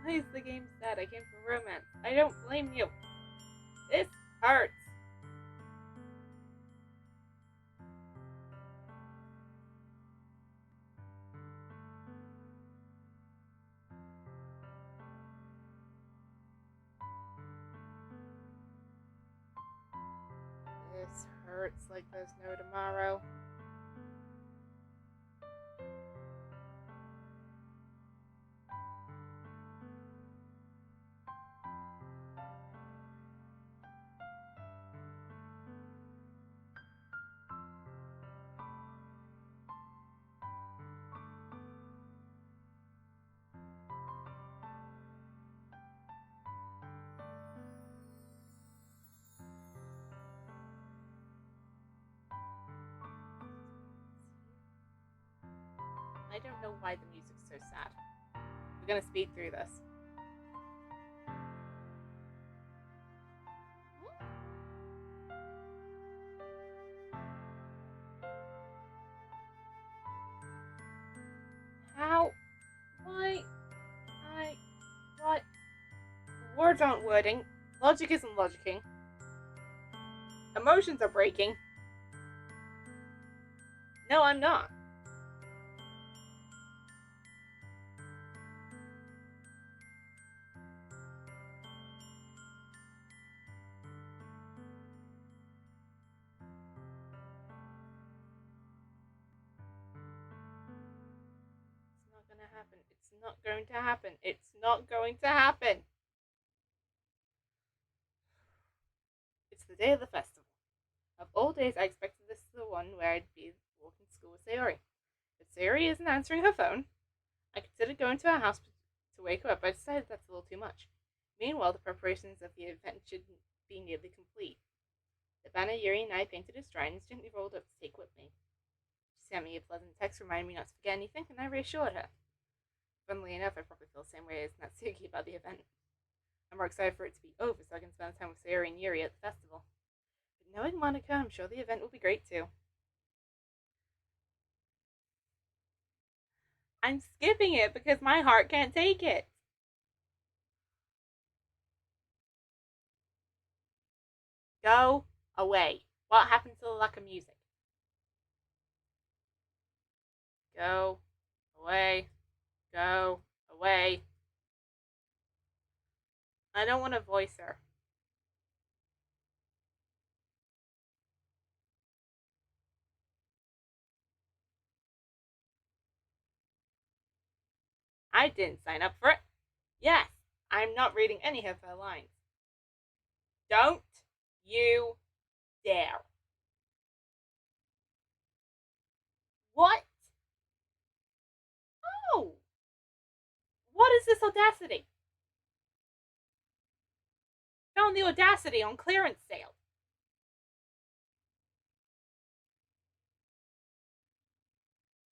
Why is the game sad? I came for romance. I don't blame you. This hurts. This hurts like there's no tomorrow. I don't know why the music's so sad. We're gonna speed through this. How? Why? What? Words aren't wording. Logic isn't logicking. Emotions are breaking. No, I'm not. It's not gonna happen. It's not going to happen. It's not going to happen. It's the day of the festival. Of all days, I expected this the one where I'd be walking to school with Sayori. But Sayori isn't answering her phone. I considered going to her house to wake her up, but I decided that's a little too much. Meanwhile, the preparations of the event should be nearly complete. The banner Yuri and I painted as shrines gently rolled up to take with me. She sent me a pleasant text reminding me not to forget anything, and I reassured her. Funnily enough, I probably feel the same way as Natsuki about the event. I'm more excited for it to be over so I can spend time with Sayori and Yuri at the festival. But knowing Monica, I'm sure the event will be great too. I'm skipping it because my heart can't take it. Go away. What happened to the lack of music? Go away. Go away. I don't want to voice her. I didn't sign up for it. Yes, I'm not reading any of her lines. Don't you dare. What? Oh! What is this audacity? Found the audacity on clearance sale.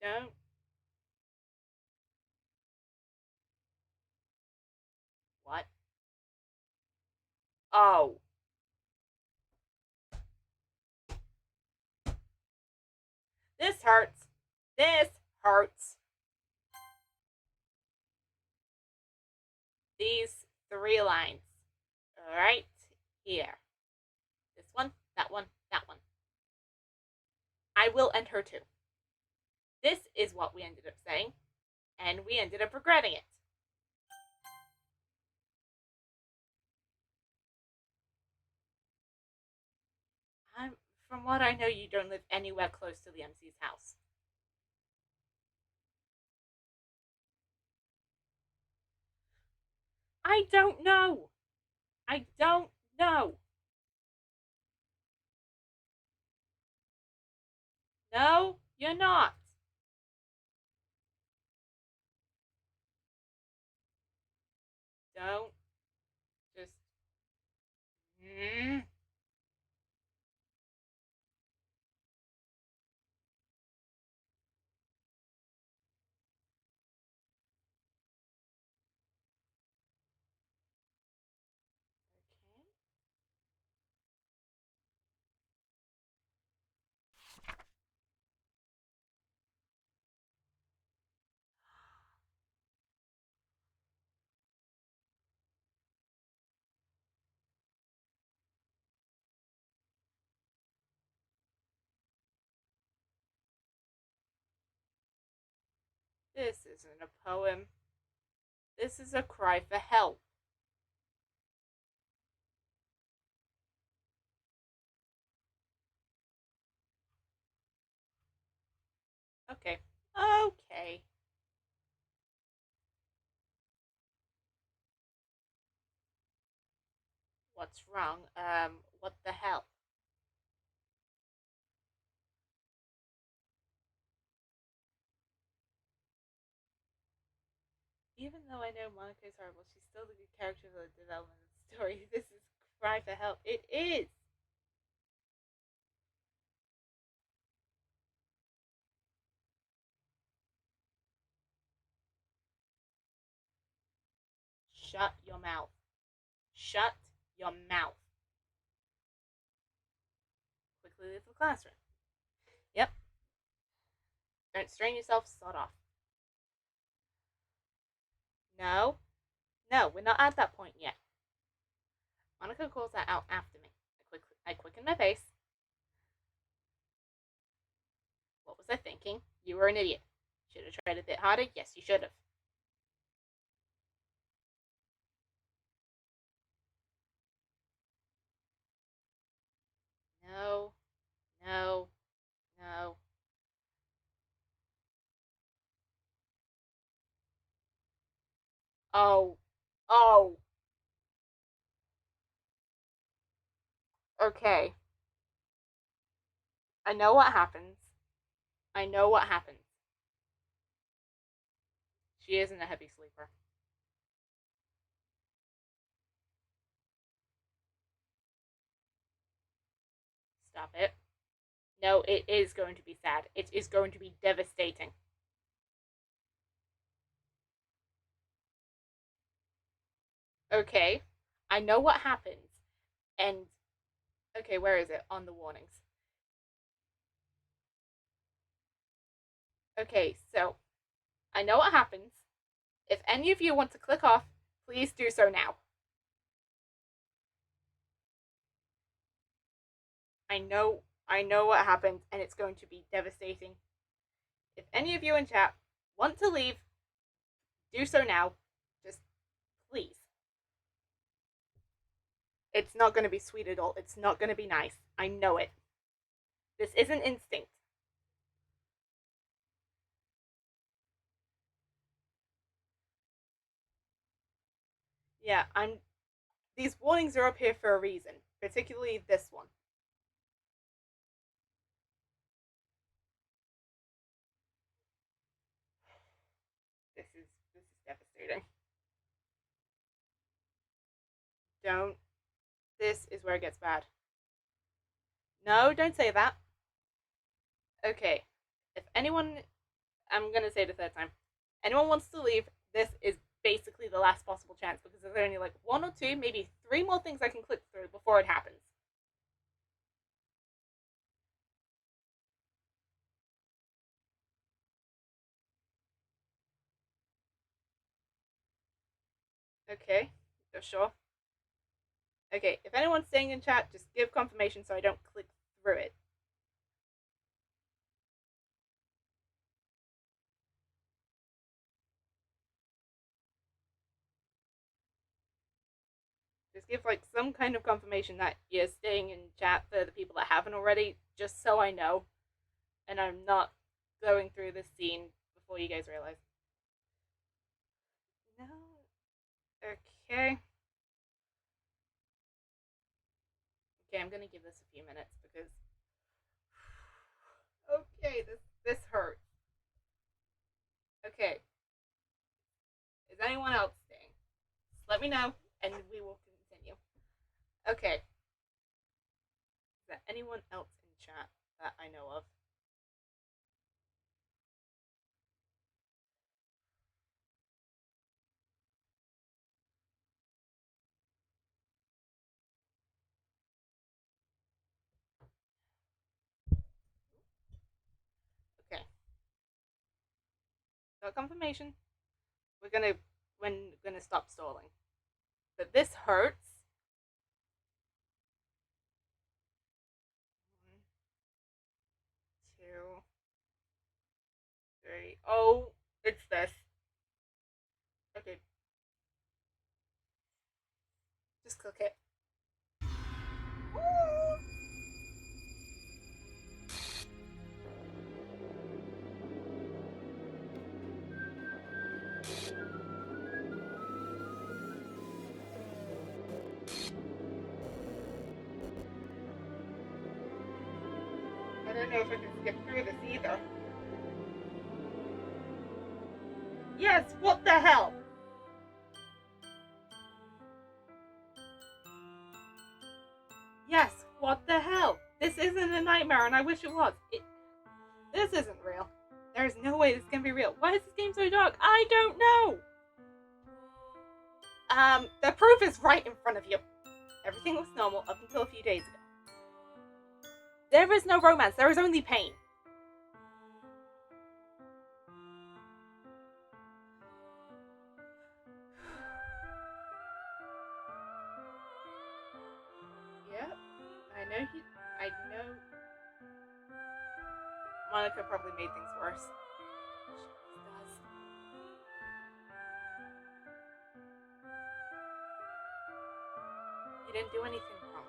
Don't. What? Oh. This hurts. This hurts. These 3 lines. Right here. This one, that one, that one. I will end her too. This is what we ended up saying, and we ended up regretting it. From what I know, you don't live anywhere close to the MC's house. I don't know. I don't know. No, you're not. Don't just. Mm. Okay. This isn't a poem. This is a cry for help. Okay. Okay. What's wrong? What the hell? Even though I know Monica is horrible, she's still the good character of the development of the story. This is cry for help. It is. Shut your mouth. Shut your mouth. Quickly leave the classroom. Yep. Don't strain yourself. Sod off. No. No, we're not at that point yet. Monica calls that out after me. I quicken my pace. What was I thinking? You were an idiot. Should have tried a bit harder? Yes, you should have. No, no, no. Oh, oh, okay. I know what happens. I know what happens. She isn't a heavy sleeper. Stop it. No, it is going to be sad. It is going to be devastating. Okay, I know what happens. And, okay, where is it? On the warnings. Okay, so I know what happens. If any of you want to click off, please do so now. I know what happens, and it's going to be devastating. If any of you in chat want to leave, do so now. Just please. It's not going to be sweet at all. It's not going to be nice. I know it. This isn't instinct. Yeah, I'm. These warnings are up here for a reason, particularly this one. This is devastating. Don't. This is where it gets bad. No, don't say that. Okay. If anyone, I'm gonna say it a third time. Anyone wants to leave, this is basically the last possible chance because there's only like one or two, maybe three more things I can click through before it happens. Okay, you're sure? Okay, if anyone's staying in chat, just give confirmation so I don't click through it. Just give like some kind of confirmation that you're staying in chat for the people that haven't already, just so I know, and I'm not going through this scene before you guys realize. No. Okay. Okay, I'm gonna give this a few minutes because. Okay. Okay, this hurts. Okay, is anyone else staying? Just let me know, and we will continue. Okay, is there anyone else in chat that I know of? Okay, got confirmation. We're gonna stop stalling. But this hurts. 1, 2, 3. Oh, it's this. Okay, just click it. I don't know if I can skip through this either. Yes, what the hell? Yes, what the hell? This isn't a nightmare, and I wish it was. This isn't real. There's no way this can be real. Why is this game so dark? I don't know. The proof is right in front of you. Everything was normal up until a few days ago. There is no romance. There is only pain. Yep, I know. Monica probably made things worse. She does. You didn't do anything wrong.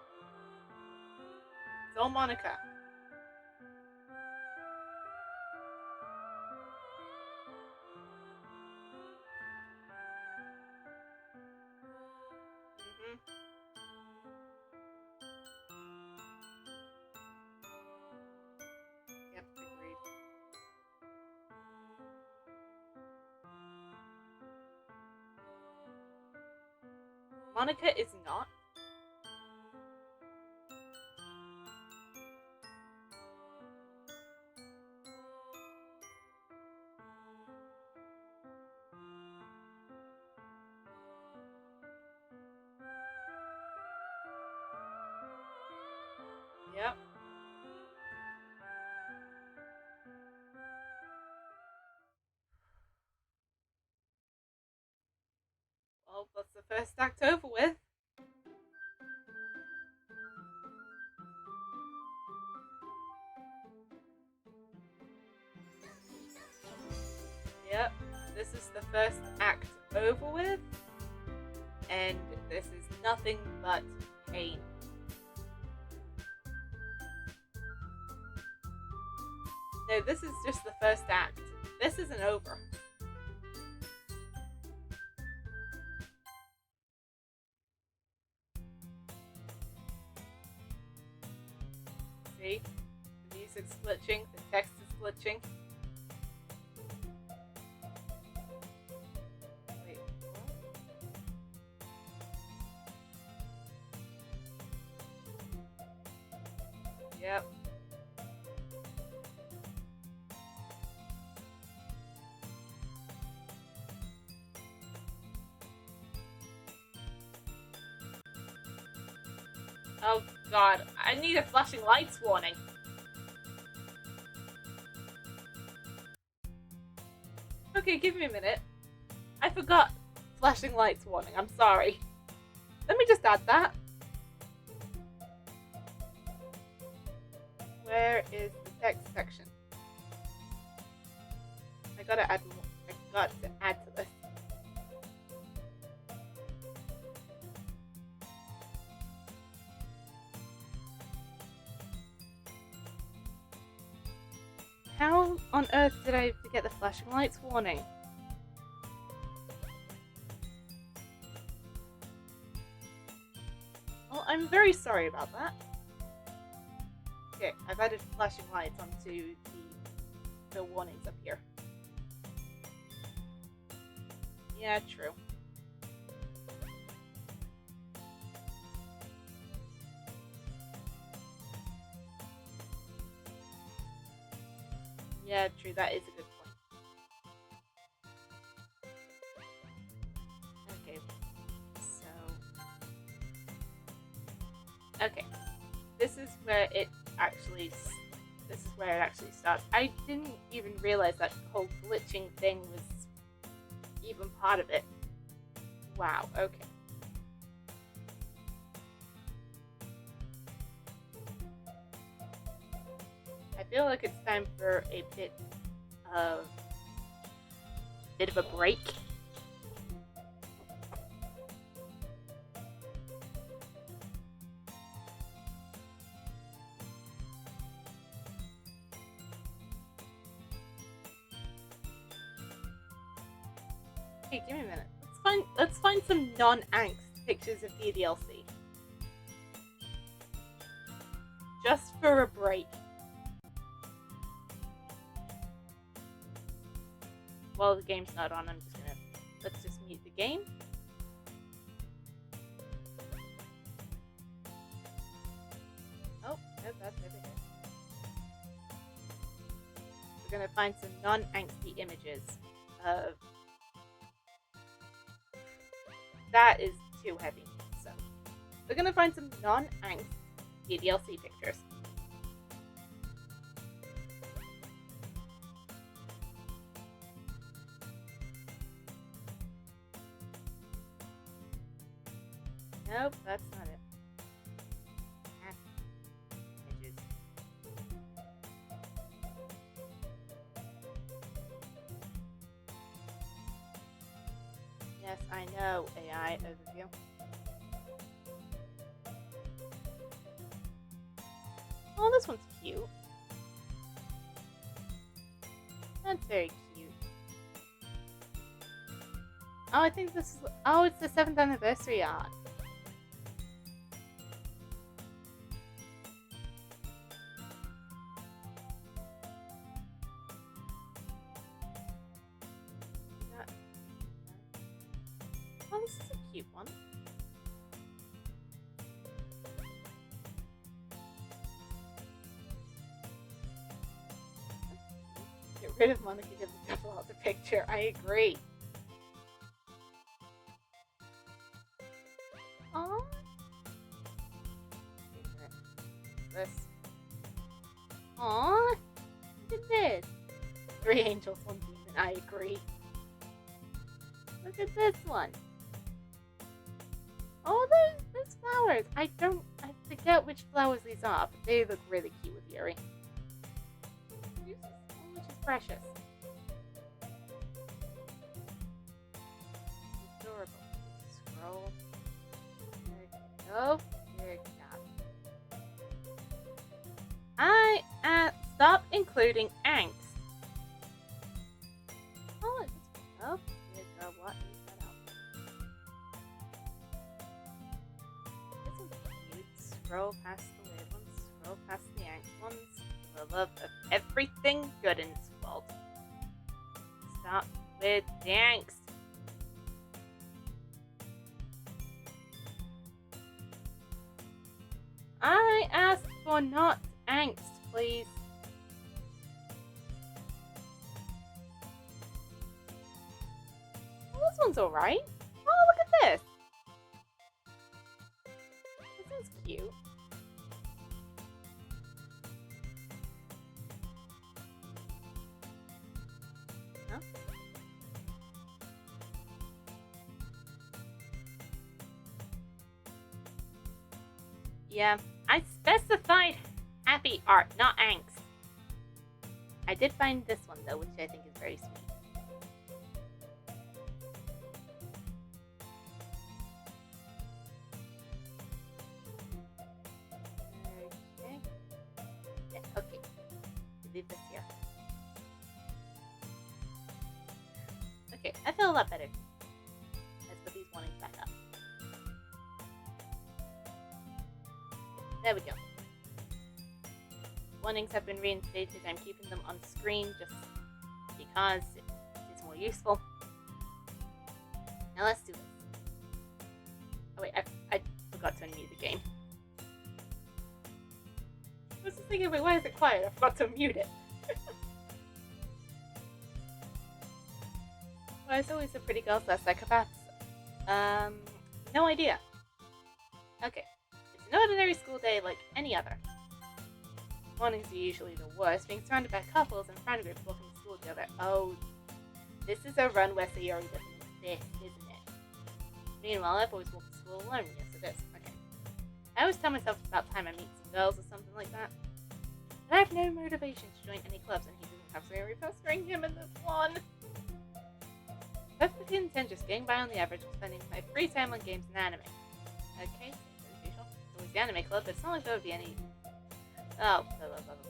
It's all Monica. Yep, agreed. Monica is not. Yep. Well, that's the first act over with. Yep, this is the first act over with, and this is nothing but pain. No, this is just the first act. This isn't over. See? The music's glitching, the text is glitching. Wait, what? Yep. Oh god, I need a flashing lights warning. Okay, give me a minute. I forgot flashing lights warning, I'm sorry. Let me just add that. Where is the text section? I got to add more. I got to add to this. How on earth did I forget the flashing lights warning? Well, I'm very sorry about that. Okay, I've added flashing lights onto the auto warnings up here. Yeah, true. Yeah, true. That is a good point. Okay. Okay. This is where it actually starts. I didn't even realize that whole glitching thing was even part of it. Wow. Okay. I feel like it's time for a bit of a break. Hey, give me a minute. Let's find some non-angst pictures of DDLC. Just for a break. While the game's not on, let's just mute the game. Oh, nope, that's over here. We're gonna find some non-angsty images of... That is too heavy, so we're gonna find some non-angst DDLC pictures. Nope, that's not it. Images. Yes, I know, AI overview. Oh, this one's cute. That's very cute. Oh, I think this is... Oh, it's the 7th anniversary art. Oh, this is a cute one. Get rid of Monica gives the devil out the picture. I agree. Aww. This. Aww. Look at this. 3 angels, 1 demon. I agree. Look at this one. Oh, there's flowers. I forget which flowers these are, but they look really cute with Yuri. Which is precious. Adorable. Scroll. There you go. There you go. Stop including angst. Oh, there you go. What is that out? This one's cute. Scroll past the weird ones. Scroll past the angst ones. For the love of everything good in this world. Stop with the angst. I asked for not angst, please. Well, this one's alright. Oh, look at this. This one's cute. Huh? Yeah, I specified happy art, not angst. I did find this one though, which I think is very sweet. Okay. Yeah, okay. Leave this here. Okay, I feel a lot better. Let's put these warnings back up. There we go. warnings have been reinstated. I'm keeping them on screen just because it's more useful. Now let's do this. Oh wait, I forgot to unmute the game. I was just thinking, wait, why is it quiet? I forgot to mute it. Why is always the pretty girls that psychopaths? No idea. Okay, it's an ordinary school day like any other. Mornings are usually the worst, being surrounded by couples and friend groups walking to school together. Oh, this is a run where Sayori doesn't exist, isn't it? Meanwhile, I've always walked to school alone. Yes, it is. Okay. I always tell myself it's about time I meet some girls or something like that. But I have no motivation to join any clubs, and he doesn't have Sayori pestering him in this one. Perfectly content just getting by on the average while spending my free time on games and anime. Okay, as usual. It's always the anime club, but it's not like there would be any... Oh,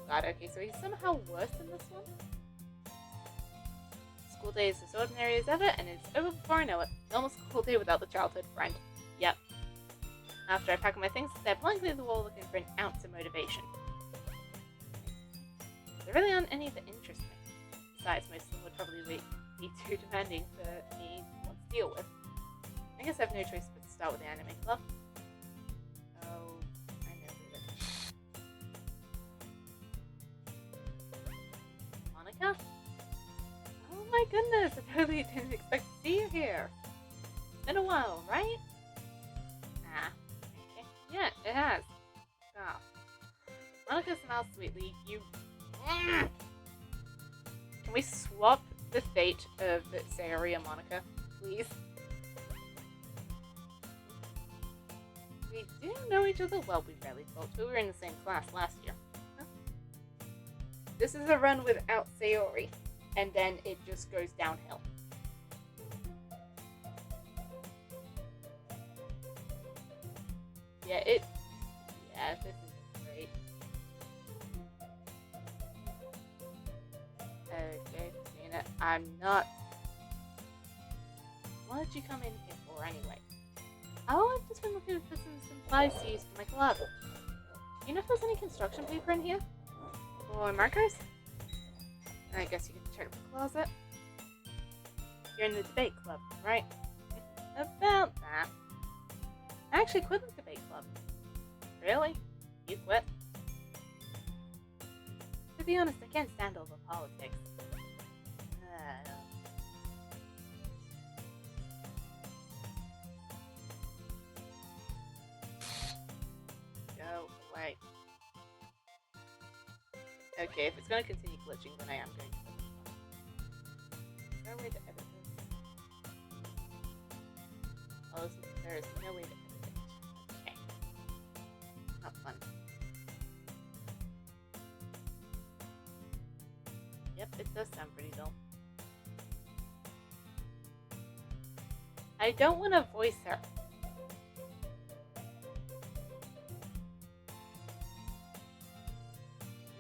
God. Okay, so he's somehow worse than this one? School day is as ordinary as ever, and it's over before I know it. Normal school day without the childhood friend. Yep. After I pack up my things, I stare blankly at the wall looking for an ounce of motivation. There really aren't any that interest me. Besides, most of them would probably be too demanding for me to deal with. I guess I have no choice but to start with the anime club. Oh, I know who this is. Monika? Oh my goodness, I totally didn't expect to see you here. It's been a while, right? Ah, okay. Yeah, it has. Oh. Monika smiles sweetly. Can we swap the fate of Sayori and Monika, please? We do know each other well. We barely talked, but we were in the same class last year. Huh? This is a run without Sayori, and then it just goes downhill. Yeah, this is great. Okay, Gina, I'm not... What did you come in here for anyway? Oh, I've just been looking for some supplies to use for my club. Do you know if there's any construction paper in here? Or markers? I guess you can check the closet. You're in the debate club, right? About that. I actually quit the debate club. Really? You quit? To be honest, I can't stand all the politics. Go away. Okay, if it's going to continue glitching, then I am going to finish it. No way to edit this. Oh, there is no way to edit it. Okay. Not fun. Yep, it does sound pretty dull. I don't want to voice her.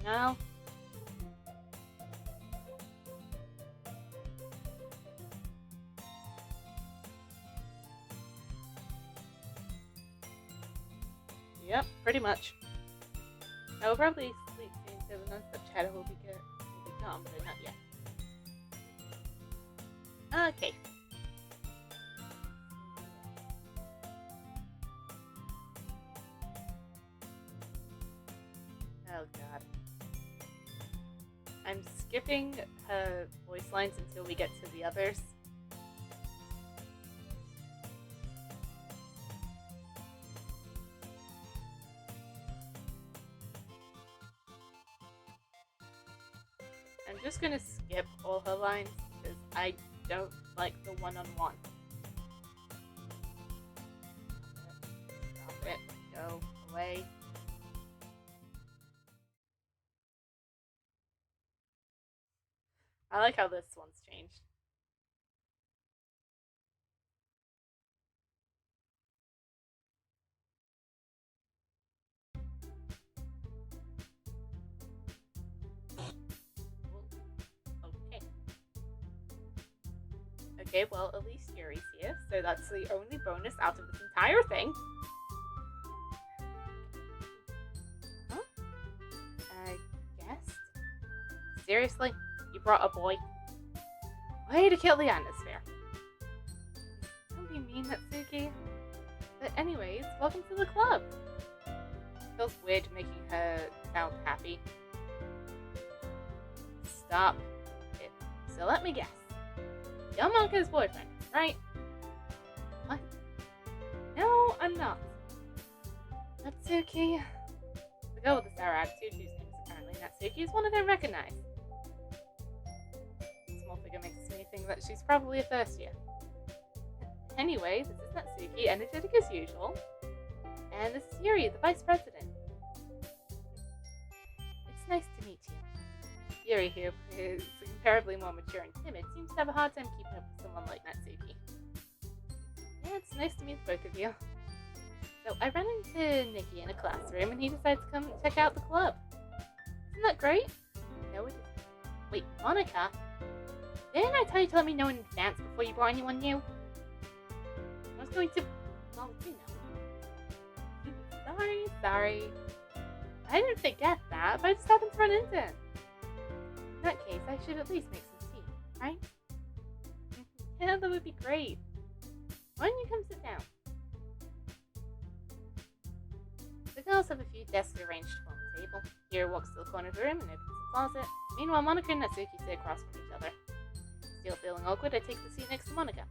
No. Yep, pretty much. I will probably sleep soon, so the non-stop chatter will be calm, but not yet. Okay. Oh god. I'm skipping her voice lines until we get to the others. I'm just gonna skip all her lines because I don't like the one-on-one. Stop it. Go away. I like how this one's changed. Okay. Okay, well, at least Yuri's here, so that's the only bonus out of this entire thing. Huh? seriously? You brought a boy? Way to kill the atmosphere. Don't be mean, Natsuki. But anyways, welcome to the club. Feels weird making her sound happy. Stop it. So let me guess. You're Monka's boyfriend, right? What? No, I'm not. Natsuki. The girl with the sour attitude, whose name is apparently Natsuki, is one I don't recognize. The small figure makes me think that she's probably a first year. Anyway, this is Natsuki, energetic as usual. And this is Yuri, the vice president. It's nice to meet you. Yuri, who is comparably more mature and timid, seems to have a hard time keeping up with someone like Natsuki. Yeah, it's nice to meet both of you. So I ran into Nikki in a classroom and he decided to come check out the club. Isn't that great? No, it isn't. Wait, Monika? Didn't I tell you to let me know in advance before you brought anyone new? I was going to... well, you know. Sorry. I didn't forget that, but I just happened to run into it. In that case, I should at least make some tea, right? Yeah, that would be great. Why don't you come sit down? The girls have a few desks arranged to form a table. Yuri walks to the corner of the room and opens the closet. Meanwhile, Monika and Natsuki sit across from each other. Still feeling awkward, I take the seat next to Monika.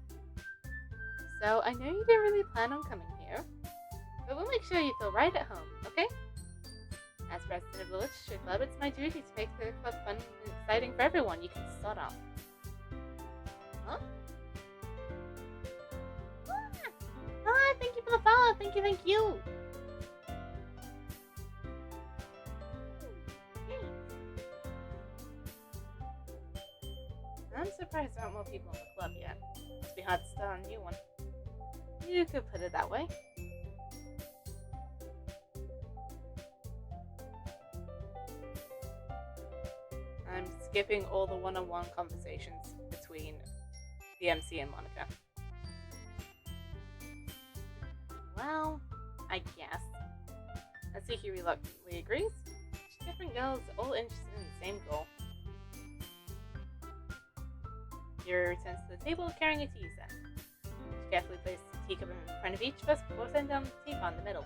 So, I know you didn't really plan on coming here, but we'll make sure you feel right at home, okay? As president of the Literature Club, it's my duty to make the club fun and exciting for everyone. You can start off. Huh? Ah, thank you for the follow. Thank you. I'm surprised there aren't more people in the club yet. Must be hard to start a new one. You could put it that way. I'm skipping all the one-on-one conversations between the MC and Monika. Well, I guess. Natsuki reluctantly agrees. Different girls, all interested in the same goal. Yuri returns to the table carrying a tea set. She carefully places a teacup in front of each of us before setting down the teapot in the middle.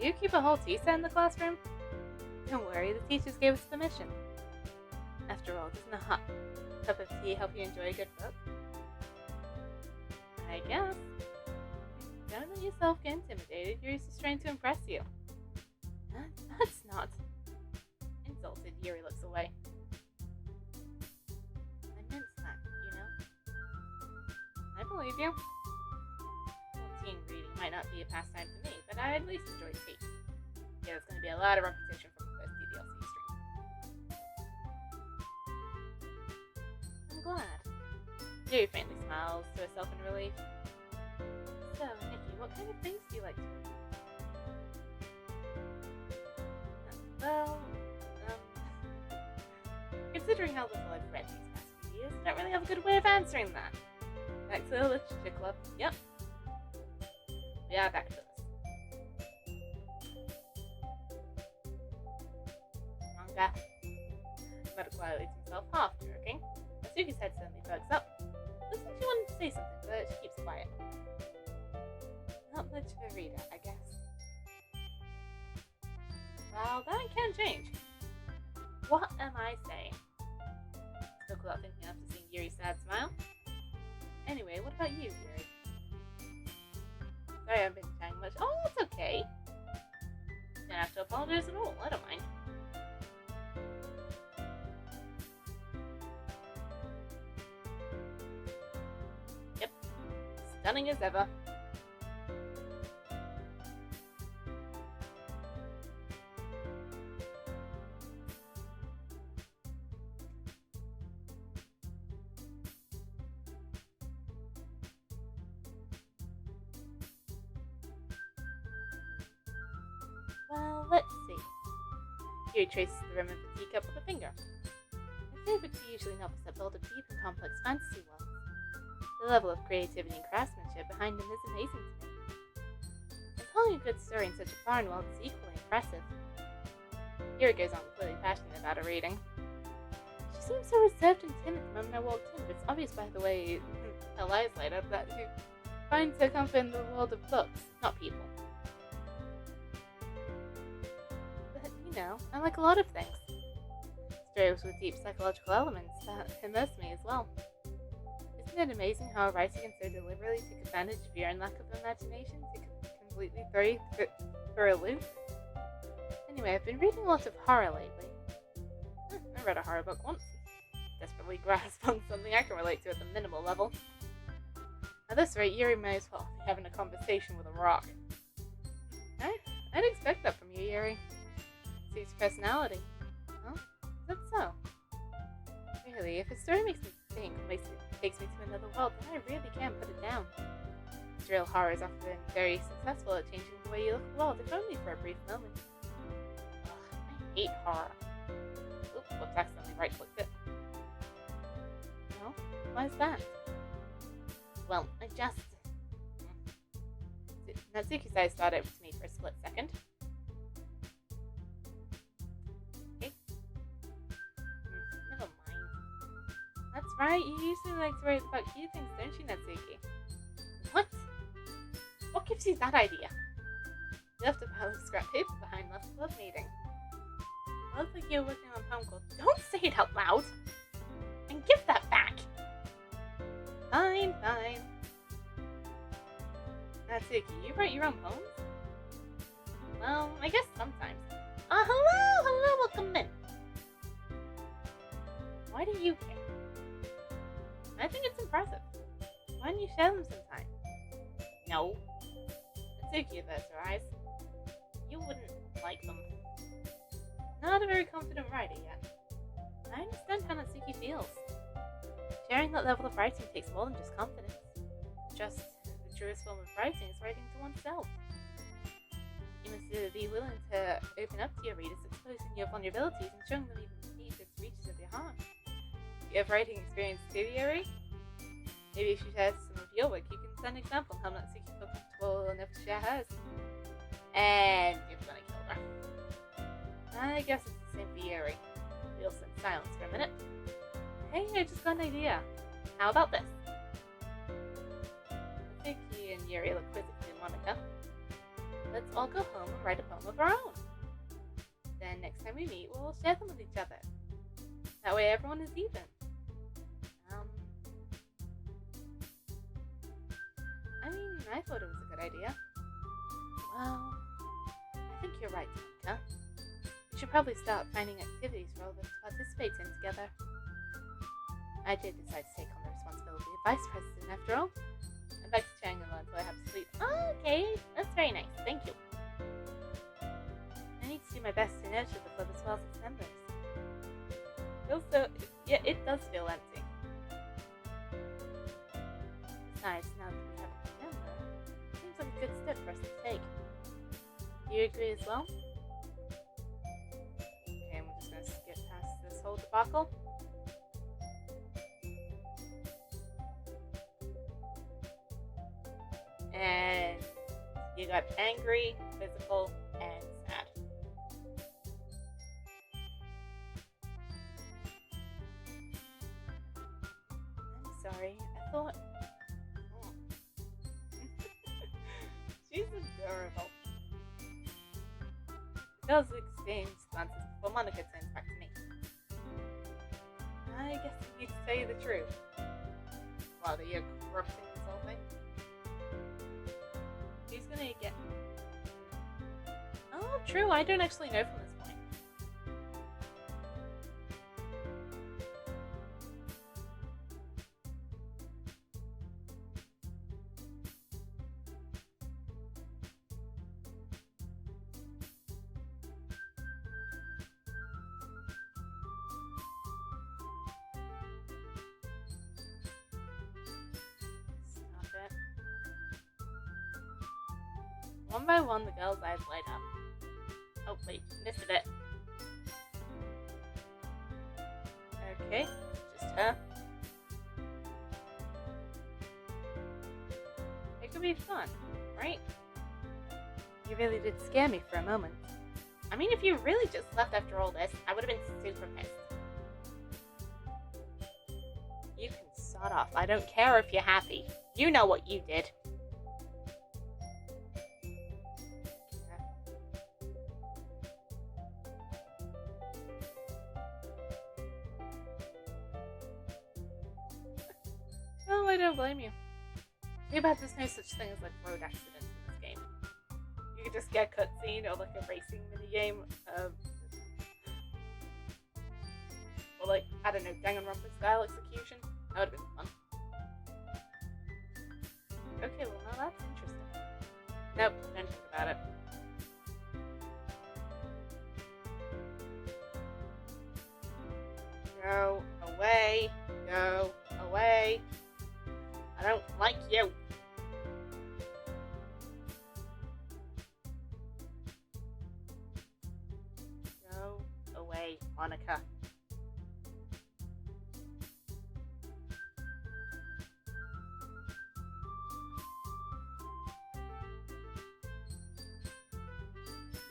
You keep a whole tea set in the classroom? Don't worry, the teachers gave us permission. After all, doesn't a hot cup of tea help you enjoy a good book? I guess. Don't let yourself get intimidated. Yuri's just trying to impress you. That's not. Insulted, Yuri looks away. I meant that, you know? I believe you. Well, teen reading might not be a pastime for me, but I at least enjoy tea. Yeah, there's going to be a lot of repetition from the first DDLC stream. I'm glad. Yuri faintly smiles to herself in relief. So, Nikki, what kind of things do you like to read? Well, considering how little I've read these past few years, I don't really have a good way of answering that. Back to the Literature Club. Yep. We are back to this. Manga. He muttered quietly to himself, half joking. Natsuki's head suddenly perks up. Looks like she wanted to say something, but she keeps quiet. Not much of a reader, I guess. Well, that can change. What am I saying? Spoke without thinking after seeing Yuri's sad smile. Anyway, what about you, Yuri? Sorry I haven't been chatting much. Oh, that's okay. You don't have to apologize at all. I don't mind. Yep. Stunning as ever. Well, let's see. Yuri traces the rim of the teacup with a finger. My favorite are usually novels that build up deep and complex fantasy worlds. The level of creativity and craftsmanship behind them is amazing to me. And telling a good story in such a foreign world is equally impressive. Yuri goes on, clearly passionate about her reading. seemed so reserved and timid the moment I walked in, but it's obvious by the way her eyes light up that she finds her comfort in the world of books, not people. But, I like a lot of things. Stories with deep psychological elements that immerse me as well. Isn't it amazing how a writer can so deliberately take advantage of your own lack of imagination to completely throw you for a loop? Anyway, I've been reading a lot of horror lately. I read a horror book once. Desperately grasp on something I can relate to at the minimal level. At this rate, Yuri may as well be having a conversation with a rock. I'd expect that from you, Yuri. Suits your personality. Huh? Is that so? Really, if a story makes me think, takes me to another world, then I really can't put it down. Surreal horror is often very successful at changing the way you look at the world, if only for a brief moment. Ugh, I hate horror. Oops, accidentally right-clicked it. No? Why is that? Well, I just... Natsuki's eyes thought it was me for a split second. Okay. Never mind. That's right, you usually like to write about cute things, don't you, Natsuki? What? What gives you that idea? You left a pile of scrap paper behind last club meeting. I look like you're working on a poem called Don't Say It Out Loud! And give that back! Fine. Natsuki, you write your own poems? Well, I guess sometimes. Hello, welcome in. Why do you care? I think it's impressive. Why don't you share them sometime? No. Natsuki averts her eyes. You wouldn't like them. Not a very confident writer yet. I understand how Natsuki feels. Sharing that level of writing takes more than just confidence. Just the truest form of writing is writing to oneself. You must be willing to open up to your readers, exposing your vulnerabilities and showing them even the deepest reaches of your heart. You have writing experience too, Yuri? Maybe if you share some of your work, you can set an example on how Natsuki feels comfortable enough to share hers. And you're gonna kill her. I guess it's the same for Yuri. We'll sit in silence for a minute. Hey, I just got an idea. How about this? Natsuki and Yuri look quizzically at Monika. Let's all go home and write a poem of our own. Then next time we meet, we'll share them with each other. That way everyone is even. I thought it was a good idea. Well, I think you're right, Monika. We should probably start finding activities for all of us to participate in together. I did decide to take on the responsibility of vice president after all. I'm back to chatting alone until I have to sleep. Oh, okay, that's very nice, thank you. I need to do my best to nurture the club as well as its members. It does feel empty. Besides, now that we have a member, it seems like a good step for us to take. Do you agree as well? Okay, we're just going to skip past this whole debacle. And you got angry, physical, and sad. I'm sorry, I thought... She's adorable. The girls exchange glances before Monika turns back to me. I guess I need to tell you the truth. Wow, that you're corrupting this whole thing. Who's gonna get... Oh, true, I don't actually know from this point. Stop it. One by one, the girl's eyes light up. Oh, wait, missed a bit. Okay, just her. It could be fun, right? You really did scare me for a moment. I mean, if you really just left after all this, I would have been super pissed. cut off. I don't care if you're happy. You know what you did. Oh, I don't blame you. Too bad there's no such thing as like road accidents in this game. You could just get a cutscene or like a racing minigame. Or like, I don't know, Danganronpa style execution. That would have been fun. Okay, well now that's interesting. Nope, don't think about it. Go away. Go away. I don't like you. Go away, Monica.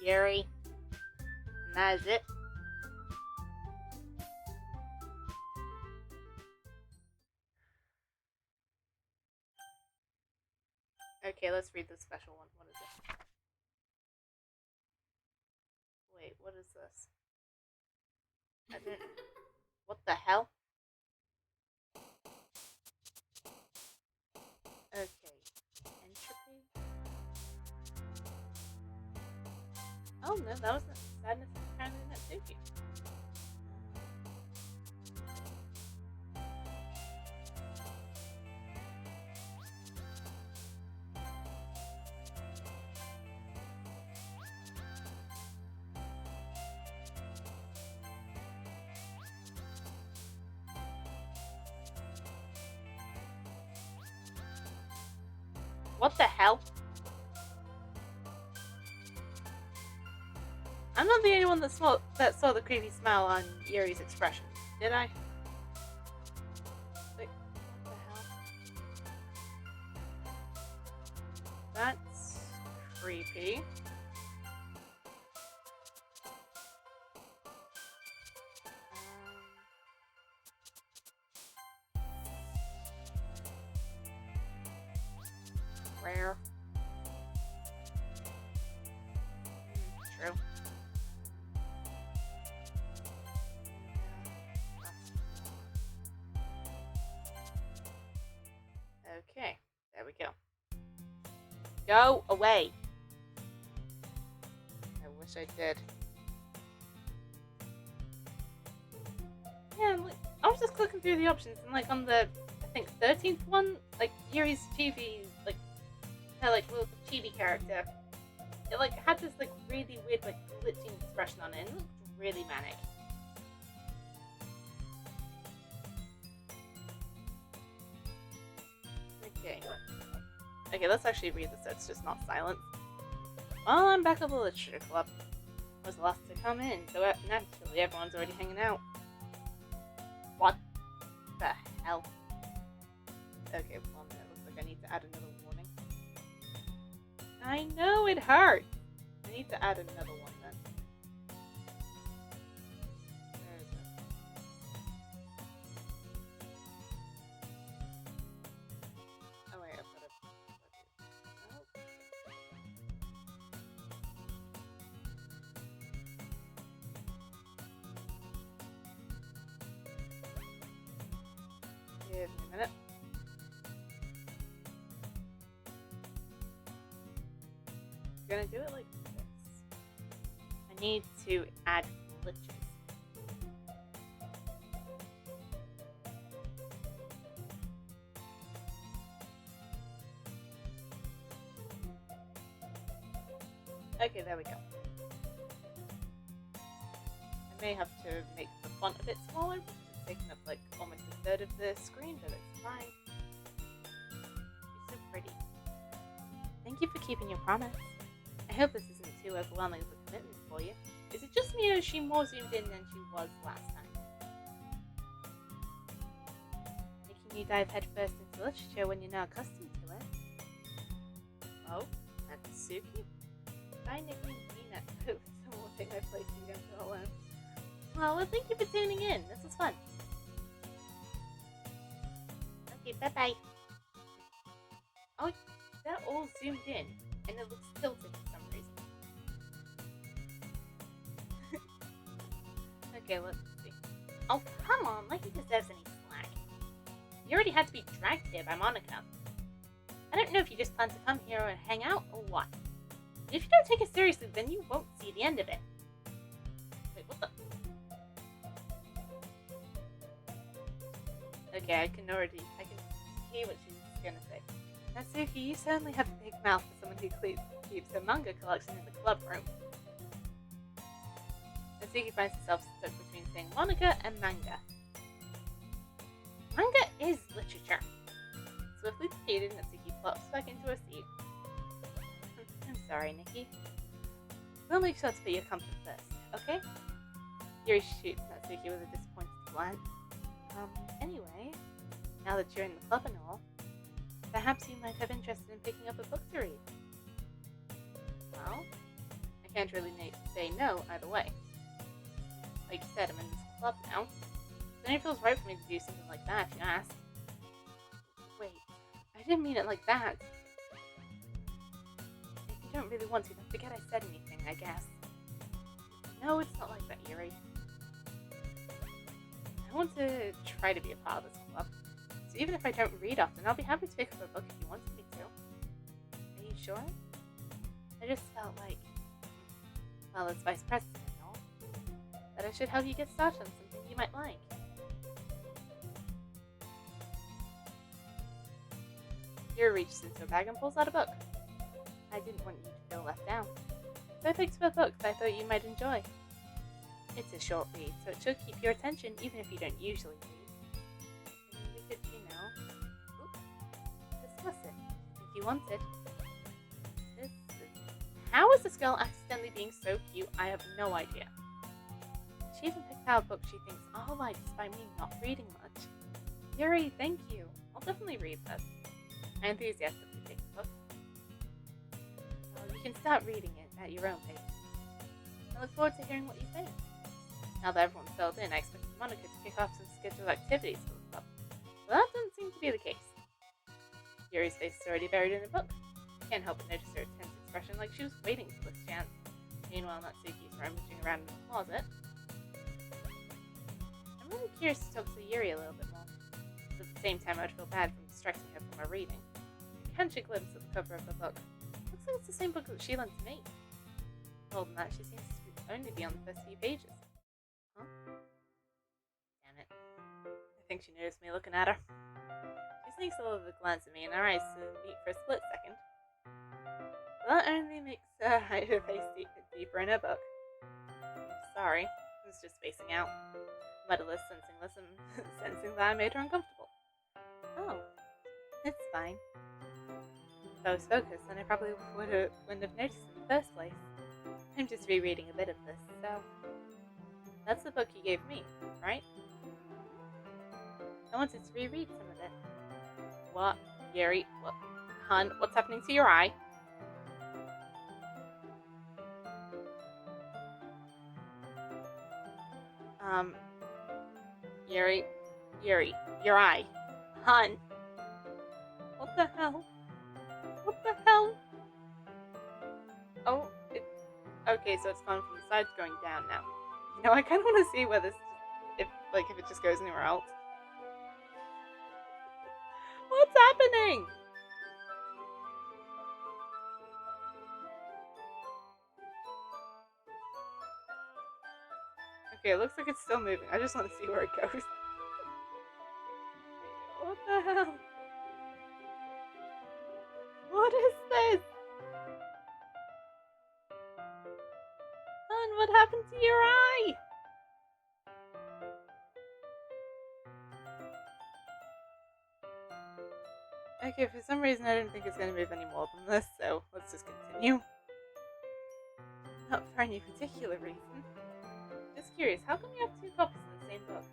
Yuri. And that is it. Okay, let's read the special one. What is it? Wait, what is this? I didn't... What the hell? Okay. Entropy? Oh no, that wasn't Sadness and Apparently Natsuki. What the hell? I'm not the only one that saw the creepy smile on Yuri's expression, did I? Wait, what the hell? That's creepy. Rare. True. Okay, there we go. Go away. I wish I did. Yeah, like, I was just clicking through the options and like on the, I think 13th one, like Yuri's chibi, like her like little chibi character, it like had this like really weird like glitching expression on it and it looked really manic. Okay, let's actually read this so it's just not silence. Well, I'm back at the Literature Club. I was the last to come in, so naturally everyone's already hanging out. What the hell? Okay, 1 minute. Looks like I need to add another warning. I know it hurts! I need to add another one then. Where is it? Oh wait, I've got it. Oh. Give me a minute. I'm gonna do it like this. I need to add glitches. Okay, there we go. I may have to make the font a bit smaller. It's taking up like almost a third of the screen, but it's fine. You're so pretty. Thank you for keeping your promise. I hope this isn't too overwhelming of a commitment for you. Is it just me or is she more zoomed in than she was last time? Making you dive headfirst into literature when you're not accustomed to it. Oh, Natsuki? Bye, nickname Nina. Someone will take my place and you don't feel alone. Well, thank you for tuning in. This was fun. Okay, bye-bye. Oh, that all zoomed in, and it looks tilted for some reason. Okay, let's see. Oh, come on, like he deserves any slack. You already had to be dragged here by Monica. I don't know if you just plan to come here and hang out, or what. If you don't take it seriously, then you won't see the end of it. Wait, what the? Okay, I can hear what she's gonna say. Natsuki, you certainly have a big mouth for someone who keeps her manga collection in the club room. Natsuki finds herself stuck between saying Monica and manga. Manga is literature. Swiftly defeated, Natsuki flops back into her seat. I'm sorry, Nikki. We'll make sure to put your comfort first, okay? Yuri shoots Natsuki with a disappointed glance. Anyway, now that you're in the club and all, perhaps you might have interest in picking up a book to read. Well, I can't really say no either way. Like you said, I'm in this club now. So it feels right for me to do something like that, if you ask. Wait, I didn't mean it like that. If you don't really want to, then forget I said anything, I guess. No, it's not like that, Yuri. I want to try to be a part of this club. So even if I don't read often, I'll be happy to pick up a book if you wanted me to. Are you sure? I just felt like, well, as vice president and all, that I should help you get started on something you might like. Yuri reaches into a bag and pulls out a book. I didn't want you to feel left out, so I picked up a book that I thought you might enjoy. It's a short read, so it should keep your attention even if you don't usually read. We could, discuss it if you wanted. How is this girl accidentally being so cute? I have no idea. She even picked out a book she thinks I'll like despite me not reading much. Yuri, thank you. I'll definitely read this. I enthusiastically take the book. Well, you can start reading it at your own pace. I look forward to hearing what you think. Now that everyone's settled in, I expected Monica to kick off some scheduled activities for the club. But that doesn't seem to be the case. Yuri's face is already buried in the book. I can't help but notice her tense expression, like she was waiting for this chance. Meanwhile, Natsuki's rummaging around in the closet. I'm really curious to talk to Yuri a little bit more. But at the same time, I'd feel bad from distracting her from her reading. I catch a glimpse at the cover of the book. Looks like it's the same book that she lent to me. More than that, she seems to only be on the first few pages. Huh? Damn it. I think she noticed me looking at her. She sneaks a little glance at me and our eyes meet for a split second. That only makes her hide her face deeper in her book. Sorry, I was just spacing out. Mutterless, sensing that I made her uncomfortable. Oh, it's fine. If I was focused, then I probably wouldn't have noticed in the first place. I'm just rereading a bit of this, so... That's the book you gave me, right? I wanted to reread some of it. What? Yuri? What? Hun, what's happening to your eye? Yuri, your eye. Hun. What the hell? What the hell? Oh, okay, so it's gone from the sides going down now. You know, I kind of want to see where this, if it just goes anywhere else. What's happening? Okay, it looks like it's still moving. I just want to see where it goes. What the hell? What is this? Hun, what happened to your eye? Okay, for some reason I didn't think it's going to move any more than this, so let's just continue. Not for any particular reason. Just curious, how come you have two copies of the same book?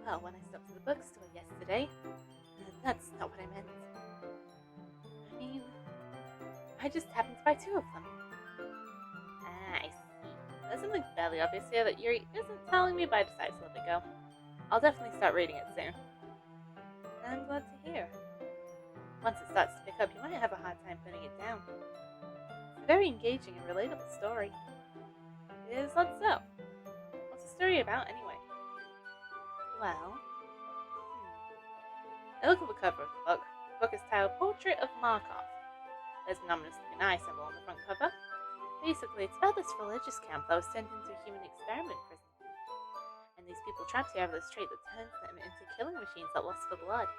Well, when I stopped at the bookstore yesterday, that's not what I meant. I mean, I just happened to buy two of them. Ah, I see. There's something fairly obvious here that Yuri isn't telling me, but I decided to let it go. I'll definitely start reading it soon. I'm glad to hear. Once it starts to pick up, you might have a hard time putting it down. It's a very engaging and relatable story. Is that so? What's the story about, anyway? Well, I look at the cover of the book. The book is titled Portrait of Markov. There's an ominous-looking eye symbol on the front cover. Basically, it's about this religious camp that was turned into a human experiment prison. And these people trapped here have this trait that turns them into killing machines that lust for blood.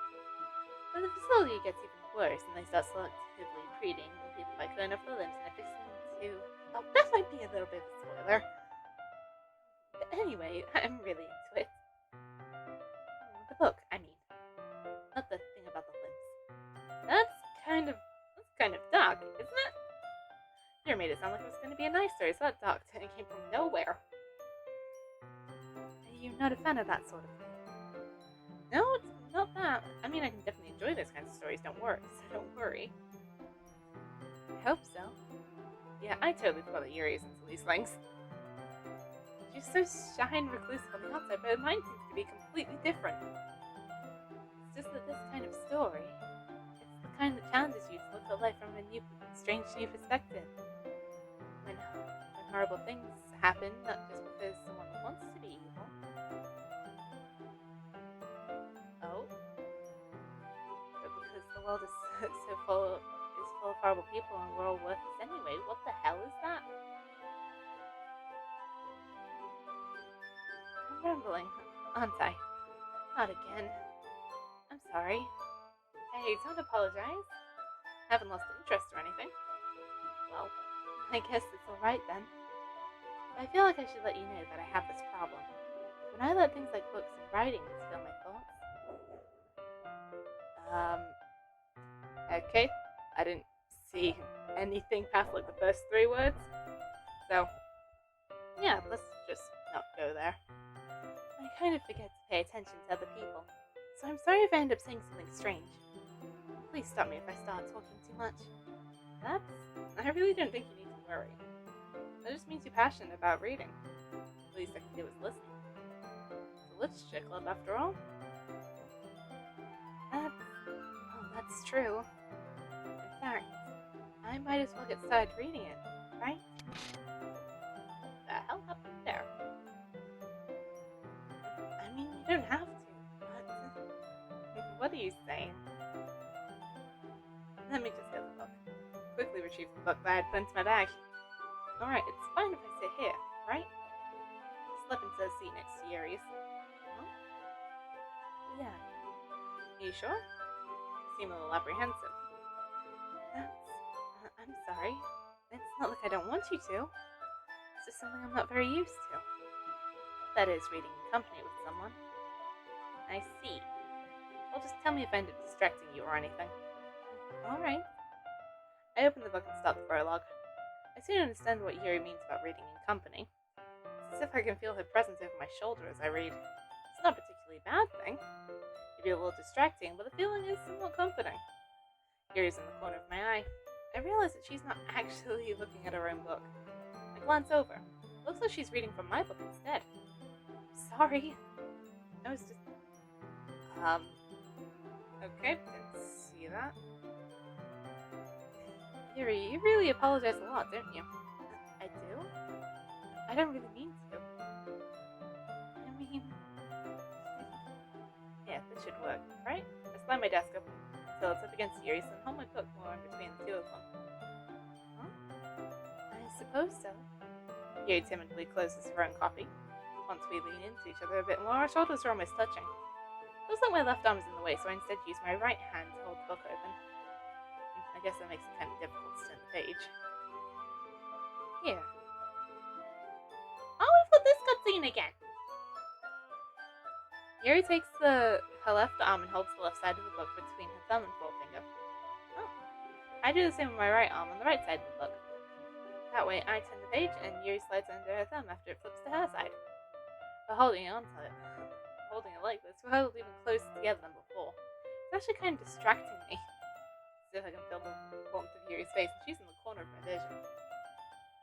But the facility gets even worse, and they start selectively breeding people by cutting off their limbs and affixing them to... Oh, that might be a little bit of a spoiler. But anyway, I'm really into it. The book, I mean. Not the thing about the limbs. That's kind of dark, isn't it? You made it sound like it was going to be a nice story. It's not dark, and it came from nowhere. Are you not a fan of that sort of thing? No, it's not that. I mean, I can definitely enjoy those kinds of stories, don't worry. I hope so. Yeah, I totally forgot that Yuri is into these things. She's so shy and reclusive on the outside, but mine seems to be completely different. It's just that this kind of story, it's the kind that challenges you to look at life from a strange new perspective. When horrible things happen, not just because someone wants to be evil. Oh. But because the world is so full of horrible people and we're all worthless anyway. What the hell is that? I'm rambling, aren't I? Not again. I'm sorry. Hey, don't apologize. I haven't lost interest or anything. Well, I guess it's alright then. I feel like I should let you know that I have this problem. When I let things like books and writings fill my thoughts... Okay. I didn't see anything past like the first 3 words. So, yeah, let's just not go there. I kind of forget to pay attention to other people. So I'm sorry if I end up saying something strange. Please stop me if I start talking too much. I really don't think you need to worry. That just means you're passionate about reading. The least I can do is listen. It's a literature club, after all. That's true. In fact, I might as well get started reading it, right? What the hell happened there? I mean, you don't have to, but... What are you saying? Let me just get the book. Quickly retrieve the book that I had put into my bag. Alright, it's fine if I sit here, right? Slip into the seat next to Yuri's. Huh? Yeah. Are you sure? You seem a little apprehensive. I'm sorry. It's not like I don't want you to. It's just something I'm not very used to. That is, reading in company with someone. I see. Well, just tell me if I end up distracting you or anything. Alright. I open the book and start the prologue. I soon understand what Yuri means about reading in company. It's as if I can feel her presence over my shoulder as I read. It's not a particularly bad thing. It can be a little distracting, but the feeling is somewhat comforting. Yuri's in the corner of my eye. I realize that she's not actually looking at her own book. I glance over. It looks like she's reading from my book instead. Sorry. I was just... Okay, didn't see that. Yuri, you really apologize a lot, don't you? I do? I don't really mean to. I mean... Yeah, this should work, right? I slam my desk open until it's up against Yuri's and hold my book more in between the two of them. Huh? I suppose so. Yuri timidly closes her own copy. Once we lean into each other a bit more, our shoulders are almost touching. It looks like my left arm is in the way, so I instead use my right hand to hold the book open. I guess that makes it kind of difficult to turn the page. Here. Oh, we've got this cutscene again! Yuri takes her left arm and holds the left side of the book between her thumb and forefinger. Oh. I do the same with my right arm on the right side of the book. That way, I turn the page and Yuri slides under her thumb after it flips to her side. But holding it like this, we're held even closer together than before. It's actually kind of distracting me. See if I can feel the warmth of Yuri's face, and she's in the corner of my vision.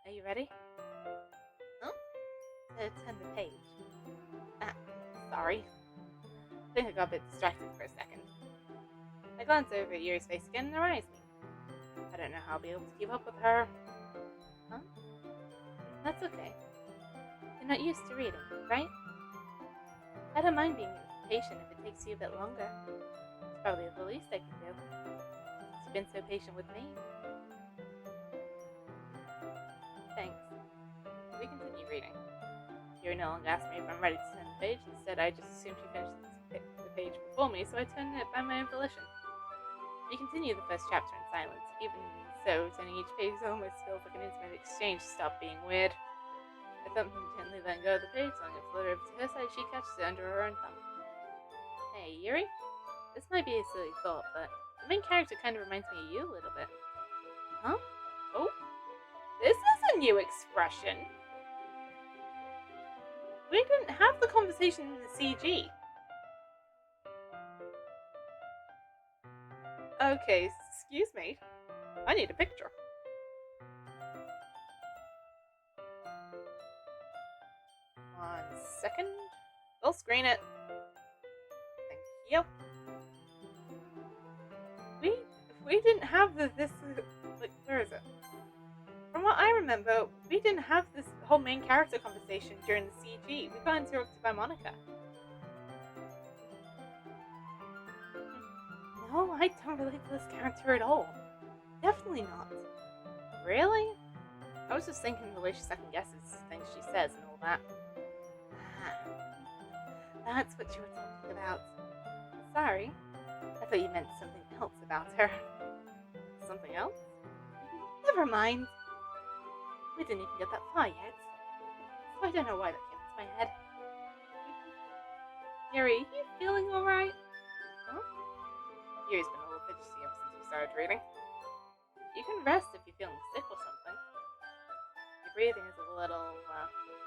Are you ready? Huh? Turn the page. Sorry. I think I got a bit distracted for a second. I glance over at Yuri's face again and her eyes meet. I don't know how I'll be able to keep up with her. Huh? That's okay. You're not used to reading, right? I don't mind being patient if it takes you a bit longer. It's probably the least I can do. You've been so patient with me. Thanks. We continue reading. Yuri no longer asks me if I'm ready to turn the page. Instead, I just assume she finished the page before me, so I turn it by my own volition. We continue the first chapter in silence. Even so, turning each page almost feels like an intimate exchange to stop being weird. I thump him gently, then go to the page, letting it float over to her side. She catches it under her own thumb. Hey, Yuri? This might be a silly thought, but the main character kind of reminds me of you a little bit. Huh? Oh? This is a new expression. We didn't have the conversation in the CG. Okay, excuse me. I need a picture. One second. We'll screen it. Thank you. We didn't have this like, where is it? From what I remember, we didn't have this whole main character conversation during the CG. We got interrupted by Monika. No, I don't relate to this character at all. Definitely not. Really? I was just thinking the way she second guesses things she says and all that. That's what you were talking about. Sorry. I thought you meant something else about her. Something else? Never mind. We didn't even get that far yet. So I don't know why that came into my head. Yuri, you feeling alright? Huh? Yuri's been a little fidgety ever since we started reading. You can rest if you're feeling sick or something. Your breathing is a little,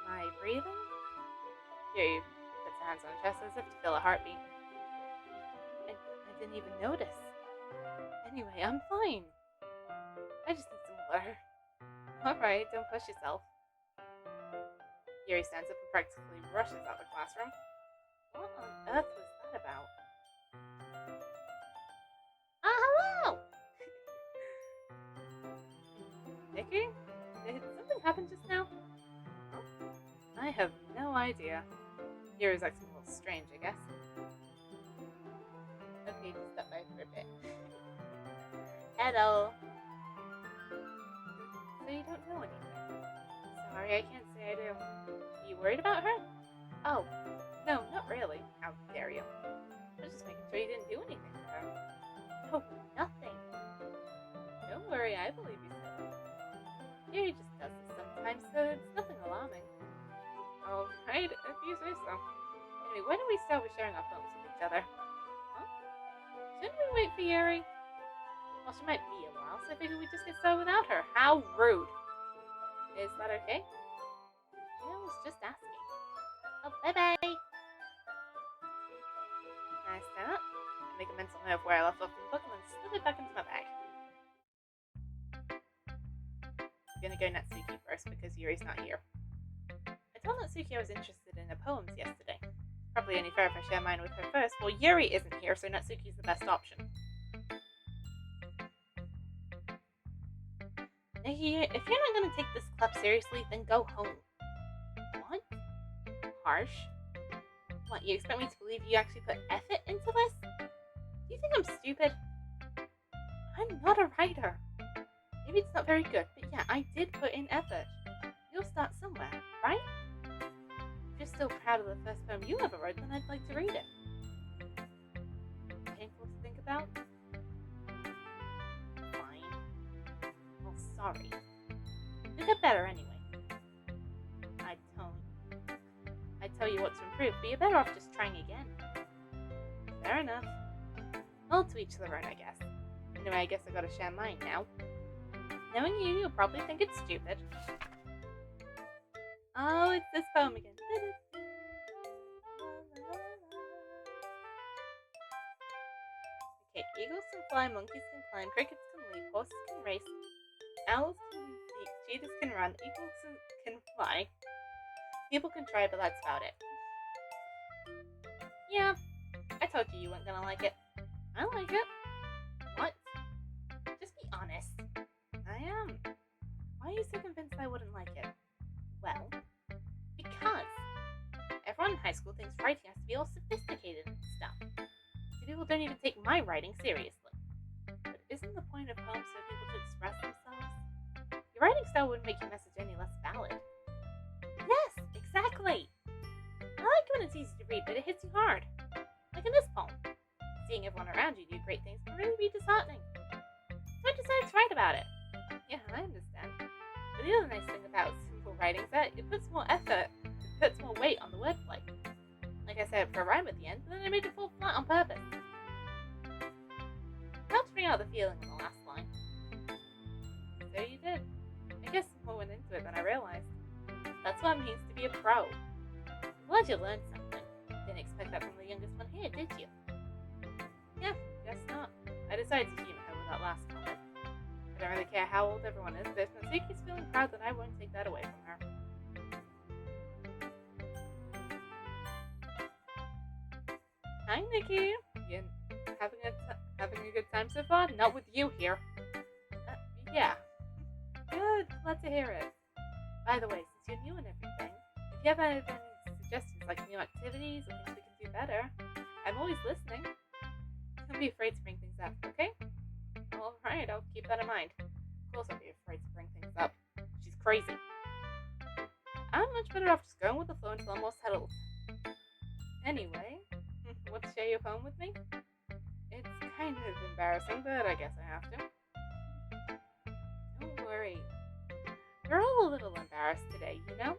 my breathing? Yuri puts her hands on her chest as if to feel a heartbeat. I didn't even notice. Anyway, I'm fine. I just need some water. Alright, don't push yourself. Yuri stands up and practically rushes out the classroom. What on earth was that about? Hello! Nikki? Did something happen just now? Huh? I have no idea. Yuri's acting a little strange, I guess. Okay, just step by for a bit. Hello. So you don't know anything? Sorry, I can't say I do. Are you worried about her? Oh, no, not really. How dare you? I was just making sure you didn't do anything to her. No, nothing. Don't worry, I believe you said. Yuri just does this sometimes, so it's nothing alarming. Alright, if you say so. Anyway, when do we start with sharing our films with each other? Huh? Shouldn't we wait for Yuri? Well, she might be a while, so I figured we'd just get started without her. How rude. Is that okay? Yeah, I was just asking. Oh, bye-bye. I stand up, I make a mental note of where I left off in the book, and then slip it back into my bag. I'm gonna go Natsuki first, because Yuri's not here. I told Natsuki I was interested in her poems yesterday. Probably only fair if I share mine with her first. Well, Yuri isn't here, so Natsuki's the best option. Nikki, if you're not going to take this club seriously, then go home. What? Harsh? What, you expect me to believe you actually put effort into this? Do you think I'm stupid? I'm not a writer. Maybe it's not very good, but yeah, I did put in effort. You'll start somewhere, right? If you're still proud of the first poem you ever wrote, then I'd like to read it. Painful to think about? Sorry. You'll get better anyway. I'd tell you what to improve, but you're better off just trying again. Fair enough. Well, to each their own, I guess. Anyway, I guess I gotta share mine now. Knowing you, you'll probably think it's stupid. Oh, it's this poem again. Okay, eagles can fly, monkeys can climb, crickets can leap, horses can race, owls can seek, cheetahs can run, eagles can fly. People can try, but that's about it. Yeah, I told you weren't gonna like it. I like it. are you so convinced I wouldn't like it? Well, because everyone in high school thinks writing has to be all sophisticated and stuff. So people don't even take my writing seriously. But isn't the point of poems for people to express themselves? Your writing style wouldn't make your message any less valid. Yes, exactly! I like when it's easy to read, but it hits you hard. Like in this poem. Seeing everyone around you do great things can really be disheartening. So I decided to write about it. Yeah, I understand. But the other nice thing about simple writing is that it puts more effort, it puts more weight on the wordplay. Like I said, for a rhyme at the end, but then I made it fall flat on purpose. Helped bring out the feeling in the last line. So you did. I guess more went into it than I realized. That's what it means to be a pro. Glad you learned something. Didn't expect that from the youngest one here, did you? Yeah, guess not. I decided to humor her with that last comment. I don't really care how old everyone is, but if Natsuki's feeling proud, then I won't take that away from her. Hi, Nikki. You having a good time so far? Not with you here. Yeah. Good. Glad to hear it. By the way, since you're new and everything, if you have any suggestions like new activities or things we can do better, I'm always listening. Don't be afraid to bring things up, okay? Alright, I'll keep that in mind. Of course I'll be afraid to bring things up. She's crazy. I'm much better off just going with the flow until I'm more settled. Anyway, want to share your poem with me? It's kind of embarrassing, but I guess I have to. Don't worry. We're all a little embarrassed today, you know?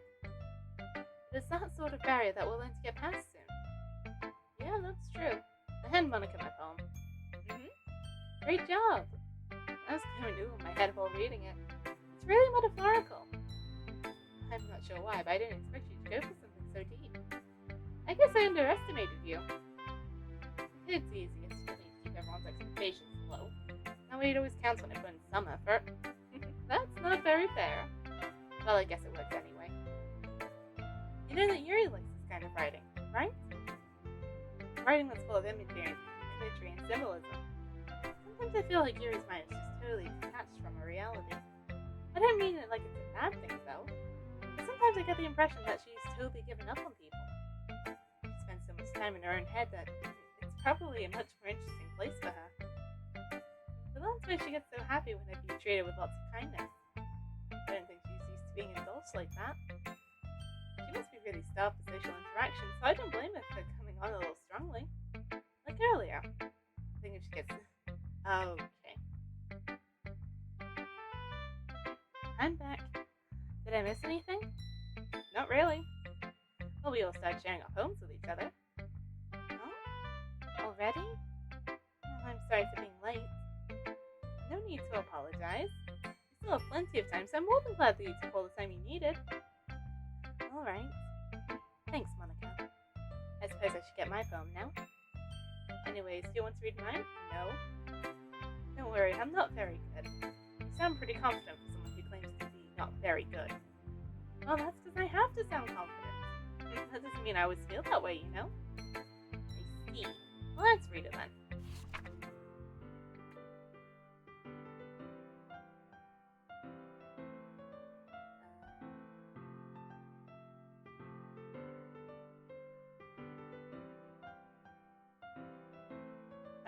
But it's that sort of barrier that we'll learn to get past soon. Yeah, that's true. I hand Monica my poem. Great job! I was kind of new in my head while reading it. It's really metaphorical. I'm not sure why, but I didn't expect you to go for something so deep. I guess I underestimated you. It's easiest for me to keep everyone's expectations low. That way it always counts when I put in some effort. That's not very fair. Well, I guess it works anyway. You know that Yuri likes this kind of writing, right? Writing that's full of imagery and symbolism. Sometimes I feel like Yuri's mind is just totally detached from her reality. I don't mean it like it's a bad thing, though. But sometimes I get the impression that she's totally given up on people. She spends so much time in her own head that it's probably a much more interesting place for her. But that's why she gets so happy when they're being treated with lots of kindness. I don't think she's used to being indulged like that. She must be really starved for social interaction, so I don't blame her for coming on a little strongly. Like earlier. I think if she gets... Okay. I'm back. Did I miss anything? Not really. Well, we all started sharing our poems with each other. Oh? Already? Oh, I'm sorry for being late. No need to apologize. You still have plenty of time, so I'm more than glad that you took all the time you needed. Alright. Thanks, Monica. I suppose I should get my poem now. Anyways, do you want to read mine? No. Don't worry, I'm not very good. You sound pretty confident for someone who claims to be not very good. Well, that's because I have to sound confident. That doesn't mean I always feel that way, you know? I see. Well, let's read it then.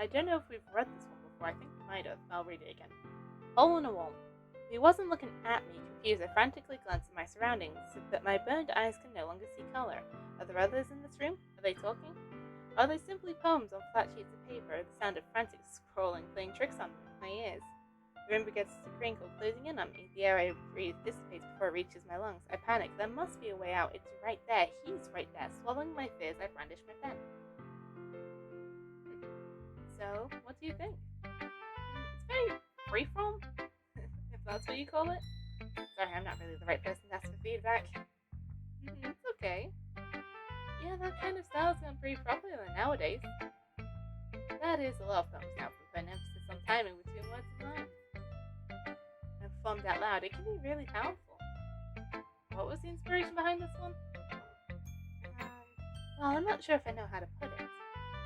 I don't know if we've read this one before. I think we might have. I'll read it again. Hole in a wall. He wasn't looking at me, confused. I frantically glanced at my surroundings, but my burned eyes can no longer see color. Are there others in this room? Are they talking? Are they simply poems on flat sheets of paper? The sound of frantic scrolling playing tricks on my ears. The room begins to crinkle, closing in on me. The air I breathe dissipates before it reaches my lungs. I panic. There must be a way out. It's right there. He's right there. Swallowing my fears, I brandish my pen. So, what do you think? It's very freeform, if that's what you call it. Sorry, I'm not really the right person to ask for feedback. It's okay. Yeah, that kind of style's gone pretty popular nowadays. That is a lot of poems now from putting emphasis on timing between words and lines. And performed out loud, it can be really powerful. What was the inspiration behind this one? Well, I'm not sure if I know how to put it.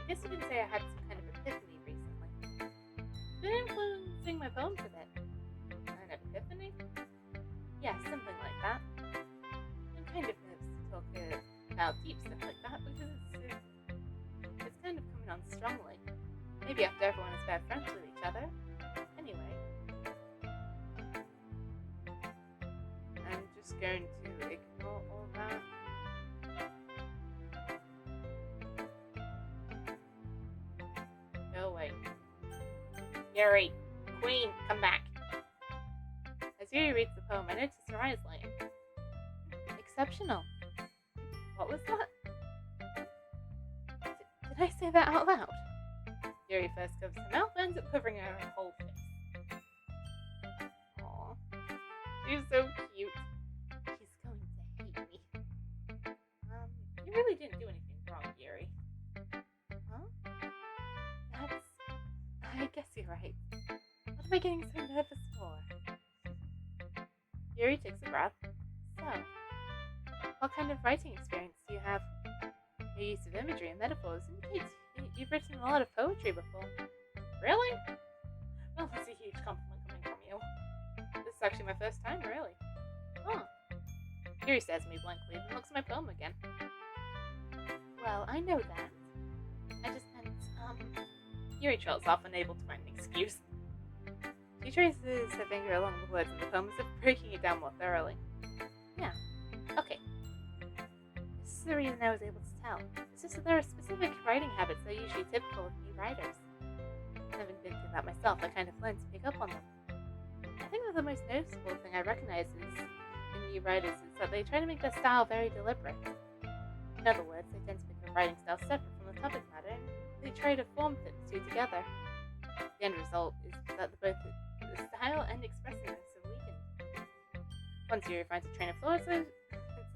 I guess you could say I had some kind of epiphany recently. It's been influencing my poems a bit. An epiphany? easy after everyone is bad friends with each other. Anyway, I'm just going to ignore all that. Go away. Yuri, Queen, come back. As Yuri reads the poem, I notice her eyes lighten. Exceptional. What was that? Did I say that out loud? Yuri first covers her mouth, ends up covering her whole face. Aww. She's so cute. He's going to hate me. You really didn't do anything wrong, Yuri. Huh? I guess you're right. What am I getting so nervous for? Yuri takes a breath. So, what kind of writing experience do you have? Your use of imagery and metaphors indicates you've written a lot of poetry before. Really? Well, that's a huge compliment coming from you. This is actually my first time, really. Huh. Yuri stares at me blankly, then looks at my poem again. Well, I know that. I just meant, Yuri trots off, unable to find an excuse. She traces her finger along the words in the poem as if breaking it down more thoroughly. Yeah. Okay. This is the reason I was able to tell. It's just that there are specific writing habits that are usually typical of new writers. Having been through that myself, I kind of learned to pick up on them. I think that the most noticeable thing I recognize in new writers is that they try to make their style very deliberate. In other words, they tend to pick a writing style separate from the topic matter, and they try to form the two together. The end result is that both the style and expressiveness are weakened. Once Yuri finds a train of thought, it's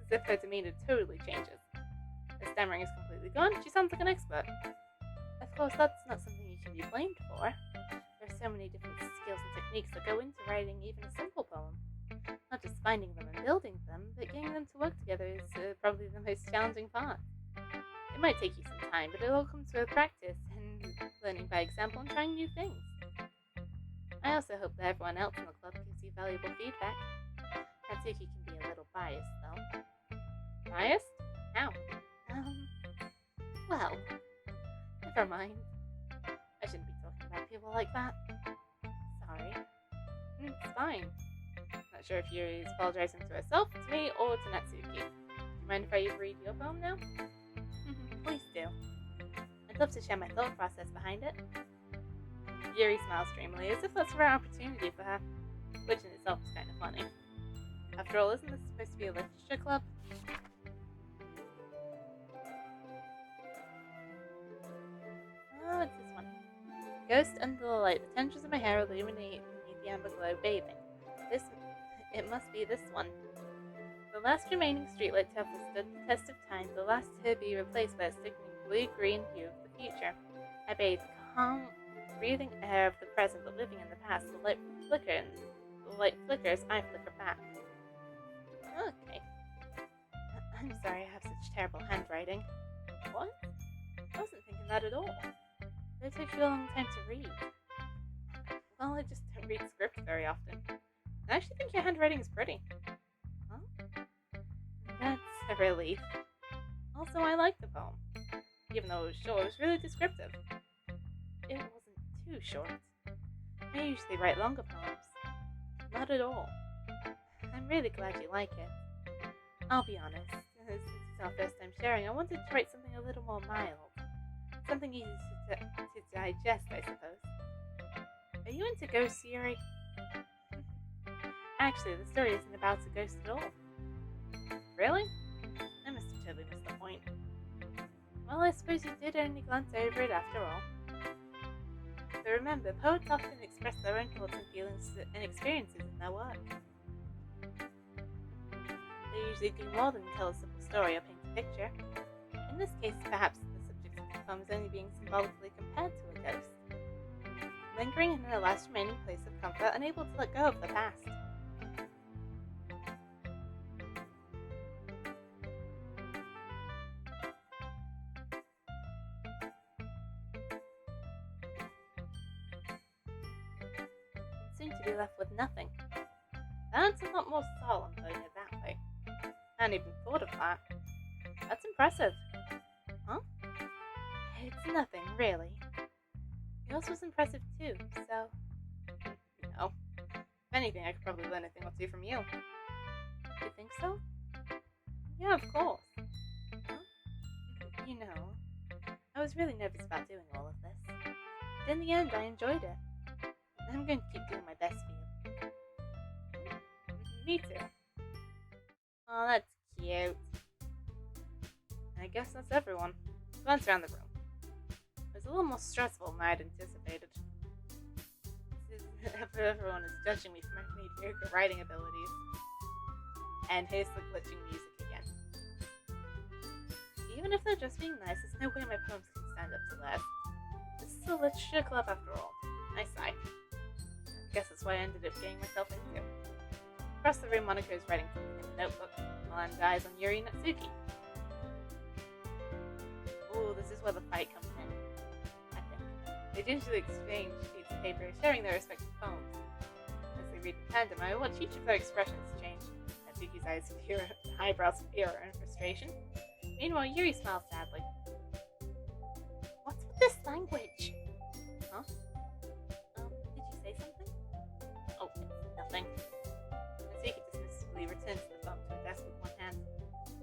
as if her demeanor totally changes. Her stammering is completely gone, she sounds like an expert. Of course, that's not something you can be blamed for. There are so many different skills and techniques that go into writing even a simple poem. Not just finding them and building them, but getting them to work together is probably the most challenging part. It might take you some time, but it all comes with practice and learning by example and trying new things. I also hope that everyone else in the club gives you valuable feedback. Natsuki can be a little biased, though. Biased? How? Well, never mind. I shouldn't be talking about people like that. Sorry. It's fine. Not sure if Yuri is apologizing to herself, to me, or to Natsuki. Do you mind if I read your poem now? Please do. I'd love to share my thought process behind it. Yuri smiles dreamily, as if that's a rare opportunity for her, which in itself is kind of funny. After all, isn't this supposed to be a literature club? Oh, it's this one. Ghost under the light, the tendrils of my hair illuminate beneath the amber glow, bathing. It must be this one. The last remaining streetlight to have withstood the test of time, the last to be replaced by a sickening blue-green hue of the future. I bathe calm, breathing air of the present, but living in the past. The light flickers, I flicker back. Okay. I'm sorry I have such terrible handwriting. What? I wasn't thinking that at all. It takes you a long time to read. Well, I just don't read script very often. I actually think your handwriting is pretty. Huh? That's a relief. Also, I like the poem. Even though it was short, it was really descriptive. It wasn't too short. I usually write longer poems. Not at all. I'm really glad you like it. I'll be honest, since it's our first time sharing, I wanted to write something a little more mild. Something easy to digest, I suppose. Are you into ghosts, Yuri? Actually, the story isn't about a ghost at all. Really? I must have totally missed the point. Well, I suppose you did only glance over it after all. But remember, poets often express their own thoughts and feelings and experiences in their work. They usually do more than tell a simple story or paint a picture. In this case, perhaps the subject of the poem is only being symbolically compared to a ghost. Lingering in a last remaining place of comfort, unable to let go of the past. Soon to be left with nothing. That's a lot more solemn putting it that way. I hadn't even thought of that. That's impressive. Huh? It's nothing, really. Yours was impressive too, so, if anything, I could probably learn a thing or two from you. You think so? Yeah, of course. Well, I was really nervous about doing all of this. But in the end, I enjoyed it. And I'm going to keep doing my best for you. Me too. Oh, that's cute. I guess that's everyone. Glance around the room. It was a little more stressful than I'd anticipated. Everyone is judging me for my mediocre writing abilities. And here's the glitching music again. Even if they're just being nice, there's no way my poems can stand up to that. This is a literature club after all. I sigh. I guess that's why I ended up getting myself into. Across the room, Monica is writing something in a notebook, while Anne's eyes on Yuri and Natsuki. Ooh, this is where the fight comes in, I think. They gingerly exchange sheets of paper, sharing their respective poems. As they read in tandem, I watch each of their expressions change. Natsuki's eyebrows fear and frustration. Meanwhile, Yuri smiles sadly. What's with this language? Huh? Did you say something? Oh, it's nothing. Natsuki dismissively returns the phone to her desk with one hand.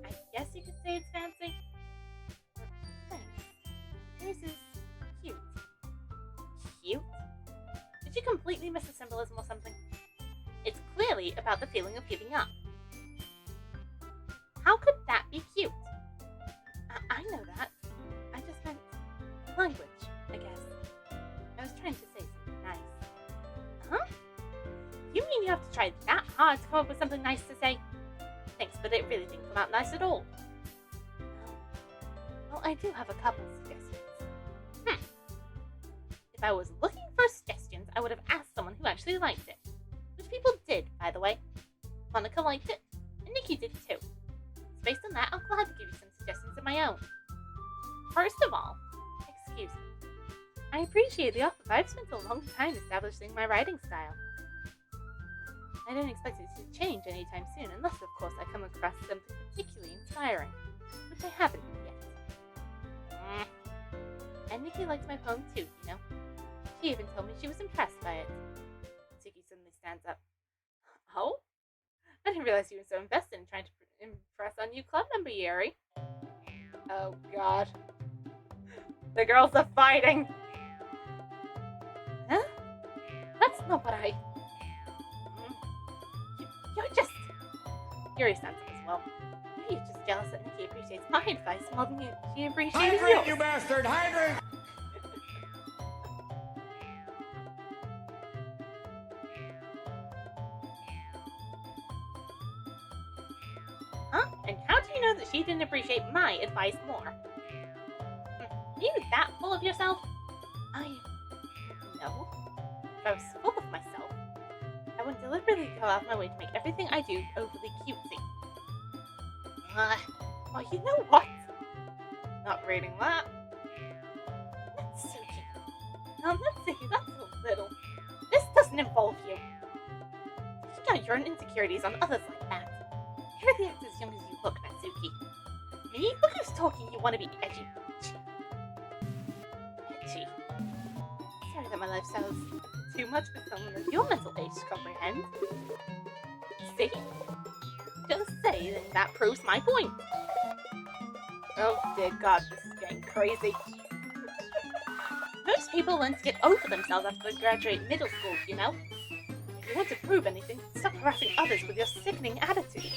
I guess you could say it's fancy. Thanks. Yours is cute. Cute? Did you completely miss the symbolism or something? It's clearly about the feeling of giving up. How could that be cute? I know that. I just meant language, I guess. I was trying to say something nice. Huh? You mean you have to try that hard to come up with something nice to say? Thanks, but it really didn't come out nice at all. Well, I do have a couple suggestions. If I was looking for suggestions, I would have asked someone who actually liked it. Which people did, by the way. Monica liked it, and Nikki did too. So based on that, I'll gladly give you some suggestions of my own. First of all, excuse me. I appreciate the offer, but I've spent a long time establishing my writing style. I don't expect it to change anytime soon, unless, of course, I come across something particularly inspiring, which I haven't yet. And Nikki liked my poem too, She even told me she was impressed by it. Natsuki suddenly stands up. Oh? I didn't realize you were so invested in trying to impress our new club member, Yuri. Oh, God. The girls are fighting! Huh? That's not what I... You're just... Yuri stands up as well. Maybe you're just jealous that Nikki appreciates my advice more than she appreciates yours. Hydrate, you bastard! Hydrate! Huh? And how do you know that she didn't appreciate my advice more? Are you that full of yourself? No. If I was full of myself, I would deliberately go out of my way to make everything I do overly cutesy. Oh, you know what? Not reading that. Natsuki. Natsuki, that's a little. This doesn't involve you. Taking out your own insecurities on others like that. You really act as young as you look, Natsuki. Me? Look who's talking, you want to be edgy. Edgy? Sorry that my lifestyle is too much for someone of your mental age to comprehend. See? Just saying that proves my point. Oh dear God, this is getting crazy. Most people learn to get over themselves after they graduate middle school, If you want to prove anything, stop harassing others with your sickening attitude.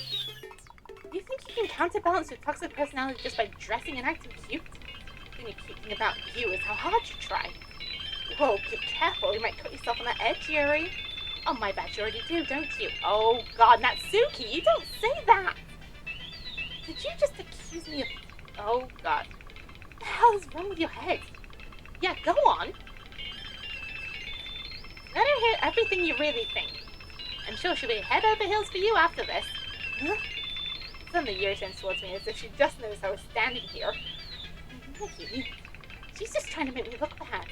Do you think you can counterbalance your toxic personality just by dressing and acting cute? The only cute thing about you is how hard you try. Whoa, be careful, you might cut yourself on the edge, Yuri. Oh, my bad, you already do, don't you? Oh, God, Natsuki, you don't say that! Did you just accuse me of... Oh, God. What the hell is wrong with your head? Yeah, go on. Let her hear everything you really think. I'm sure she'll be head over heels for you after this. Huh? Suddenly Yuri turns towards me as if she just knows I was standing here. Nikki, she's just trying to make me look bad.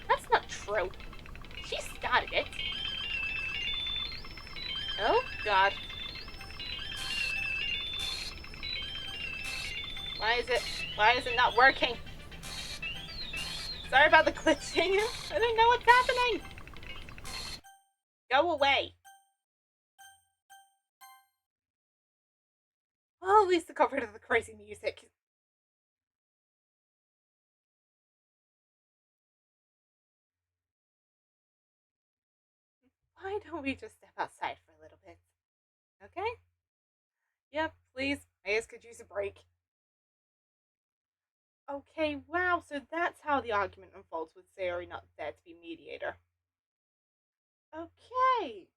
That's not true. She started it. Oh, God. Why is it not working? Sorry about the glitching. I don't know what's happening. Go away. Well, at least I got rid of the crazy music. Why don't we just step outside for a little bit? Okay? Yep, please. My ears could use a break. Okay, wow, so that's how the argument unfolds with Sayori not there to be mediator. Okay.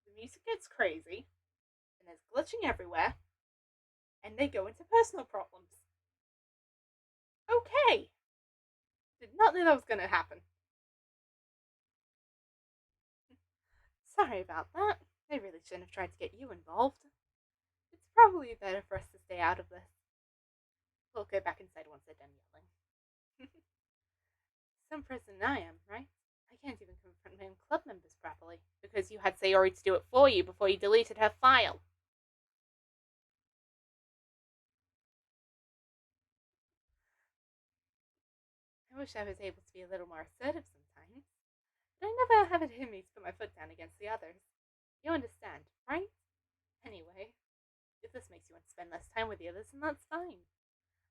The music gets crazy, and there's glitching everywhere, and they go into personal problems. Okay. Did not know that was going to happen. Sorry about that. I really shouldn't have tried to get you involved. It's probably better for us to stay out of this. We'll go back inside once they're done yelling. Some person I am, right? I can't even confront my own club members properly because you had Sayori to do it for you before you deleted her file. I wish I was able to be a little more assertive sometimes, but I never have it in me to put my foot down against the others. You understand, right? Anyway, if this makes you want to spend less time with the others, then that's fine.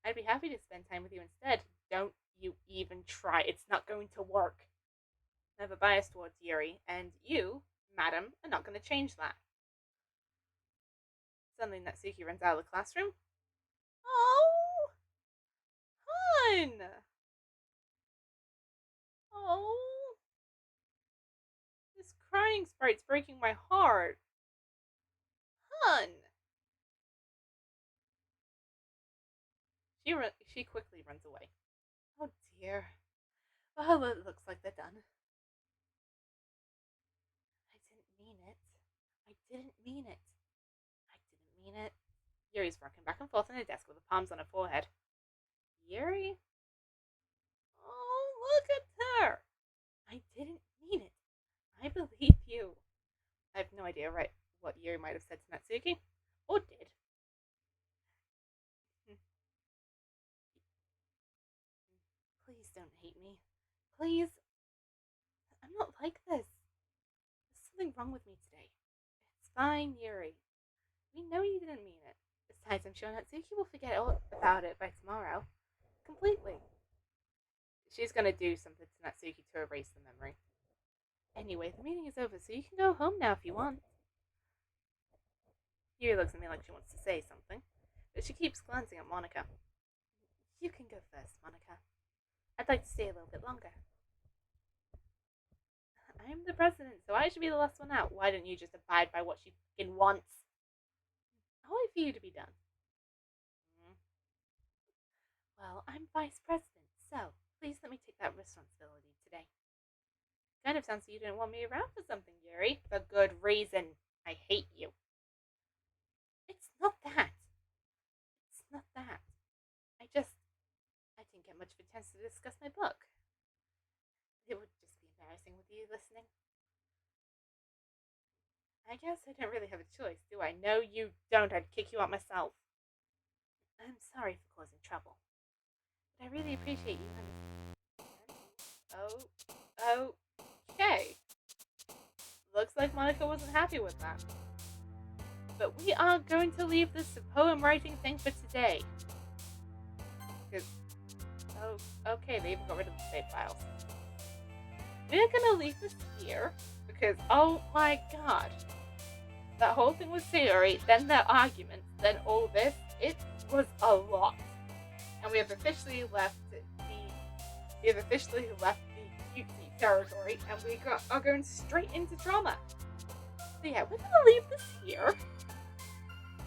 I'd be happy to spend time with you instead. Don't you even try. It's not going to work. I have a bias towards Yuri, and you, madam, are not going to change that. Suddenly Natsuki runs out of the classroom. Oh, hun! Oh, this crying sprite's breaking my heart. Hun! She quickly runs away. Oh dear. Well, it looks like they're done. I didn't mean it. I didn't mean it. I didn't mean it. Yuri's rocking back and forth on her desk with the palms on her forehead. Yuri? Oh, look at her! I didn't mean it. I believe you. I have no idea what Yuri might have said to Natsuki. Or did. Please don't hate me. Please. I'm not like this. There's something wrong with me today. It's fine, Yuri. We know you didn't mean it. Besides, I'm sure Natsuki will forget all about it by tomorrow. Completely. She's gonna do something to Natsuki to erase the memory. Anyway, the meeting is over, so you can go home now if you want. Yuri looks at me like she wants to say something, but she keeps glancing at Monika. You can go first, Monika. I'd like to stay a little bit longer. I'm the president, so I should be the last one out. Why don't you just abide by what she fucking wants? I'll wait for you to be done. Mm. Well, I'm vice president, so please let me take that responsibility today. Kind of sounds like you didn't want me around for something, Yuri. For good reason. I hate you. It's not that. It's not that. I didn't get much of a chance to discuss my book. It would just be embarrassing with you listening. I guess I don't really have a choice, do I? No, you don't. I'd kick you out myself. I'm sorry for causing trouble, but I really appreciate you understanding. Oh, okay. Looks like Monika wasn't happy with that. But we are going to leave this poem writing thing for today. Because, oh, okay, they even got rid of the save files. We're gonna leave this here because, oh my god, that whole thing with Sayori, then their arguments, then all this, it was a lot. And we have officially left the cutesy territory, and we are going straight into drama. So yeah, we're gonna leave this here,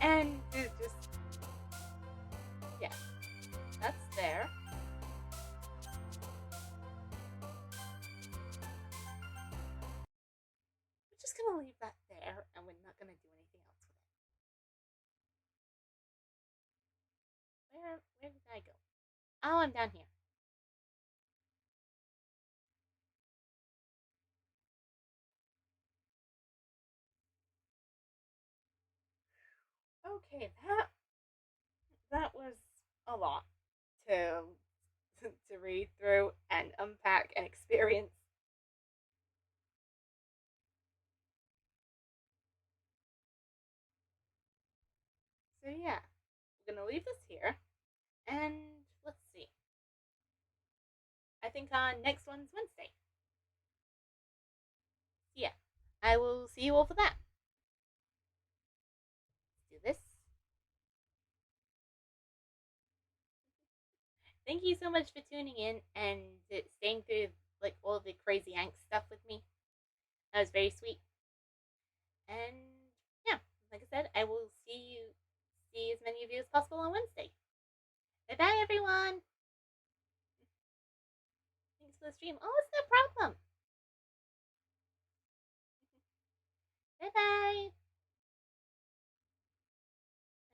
and just yeah, that's there. We're just gonna leave that there, and we're not gonna do anything else with it. Where did I go? Oh, I'm down here. Okay, that was a lot to to read through and unpack and experience. So yeah, we're gonna leave this here, and let's see. I think our next one's Wednesday. So yeah, I will see you all for that. Let's do this. Thank you so much for tuning in and staying through like all the crazy angst stuff with me. That was very sweet. And yeah, like I said, I will see as many of you as possible on Wednesday. Bye bye, everyone. Thanks for the stream. Oh, it's no problem. Bye bye.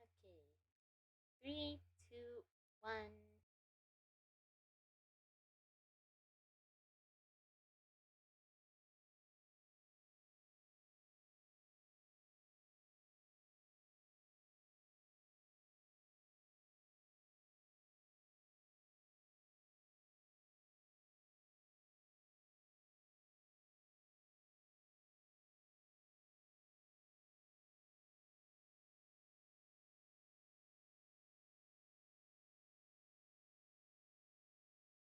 Okay. 3, 2, 1.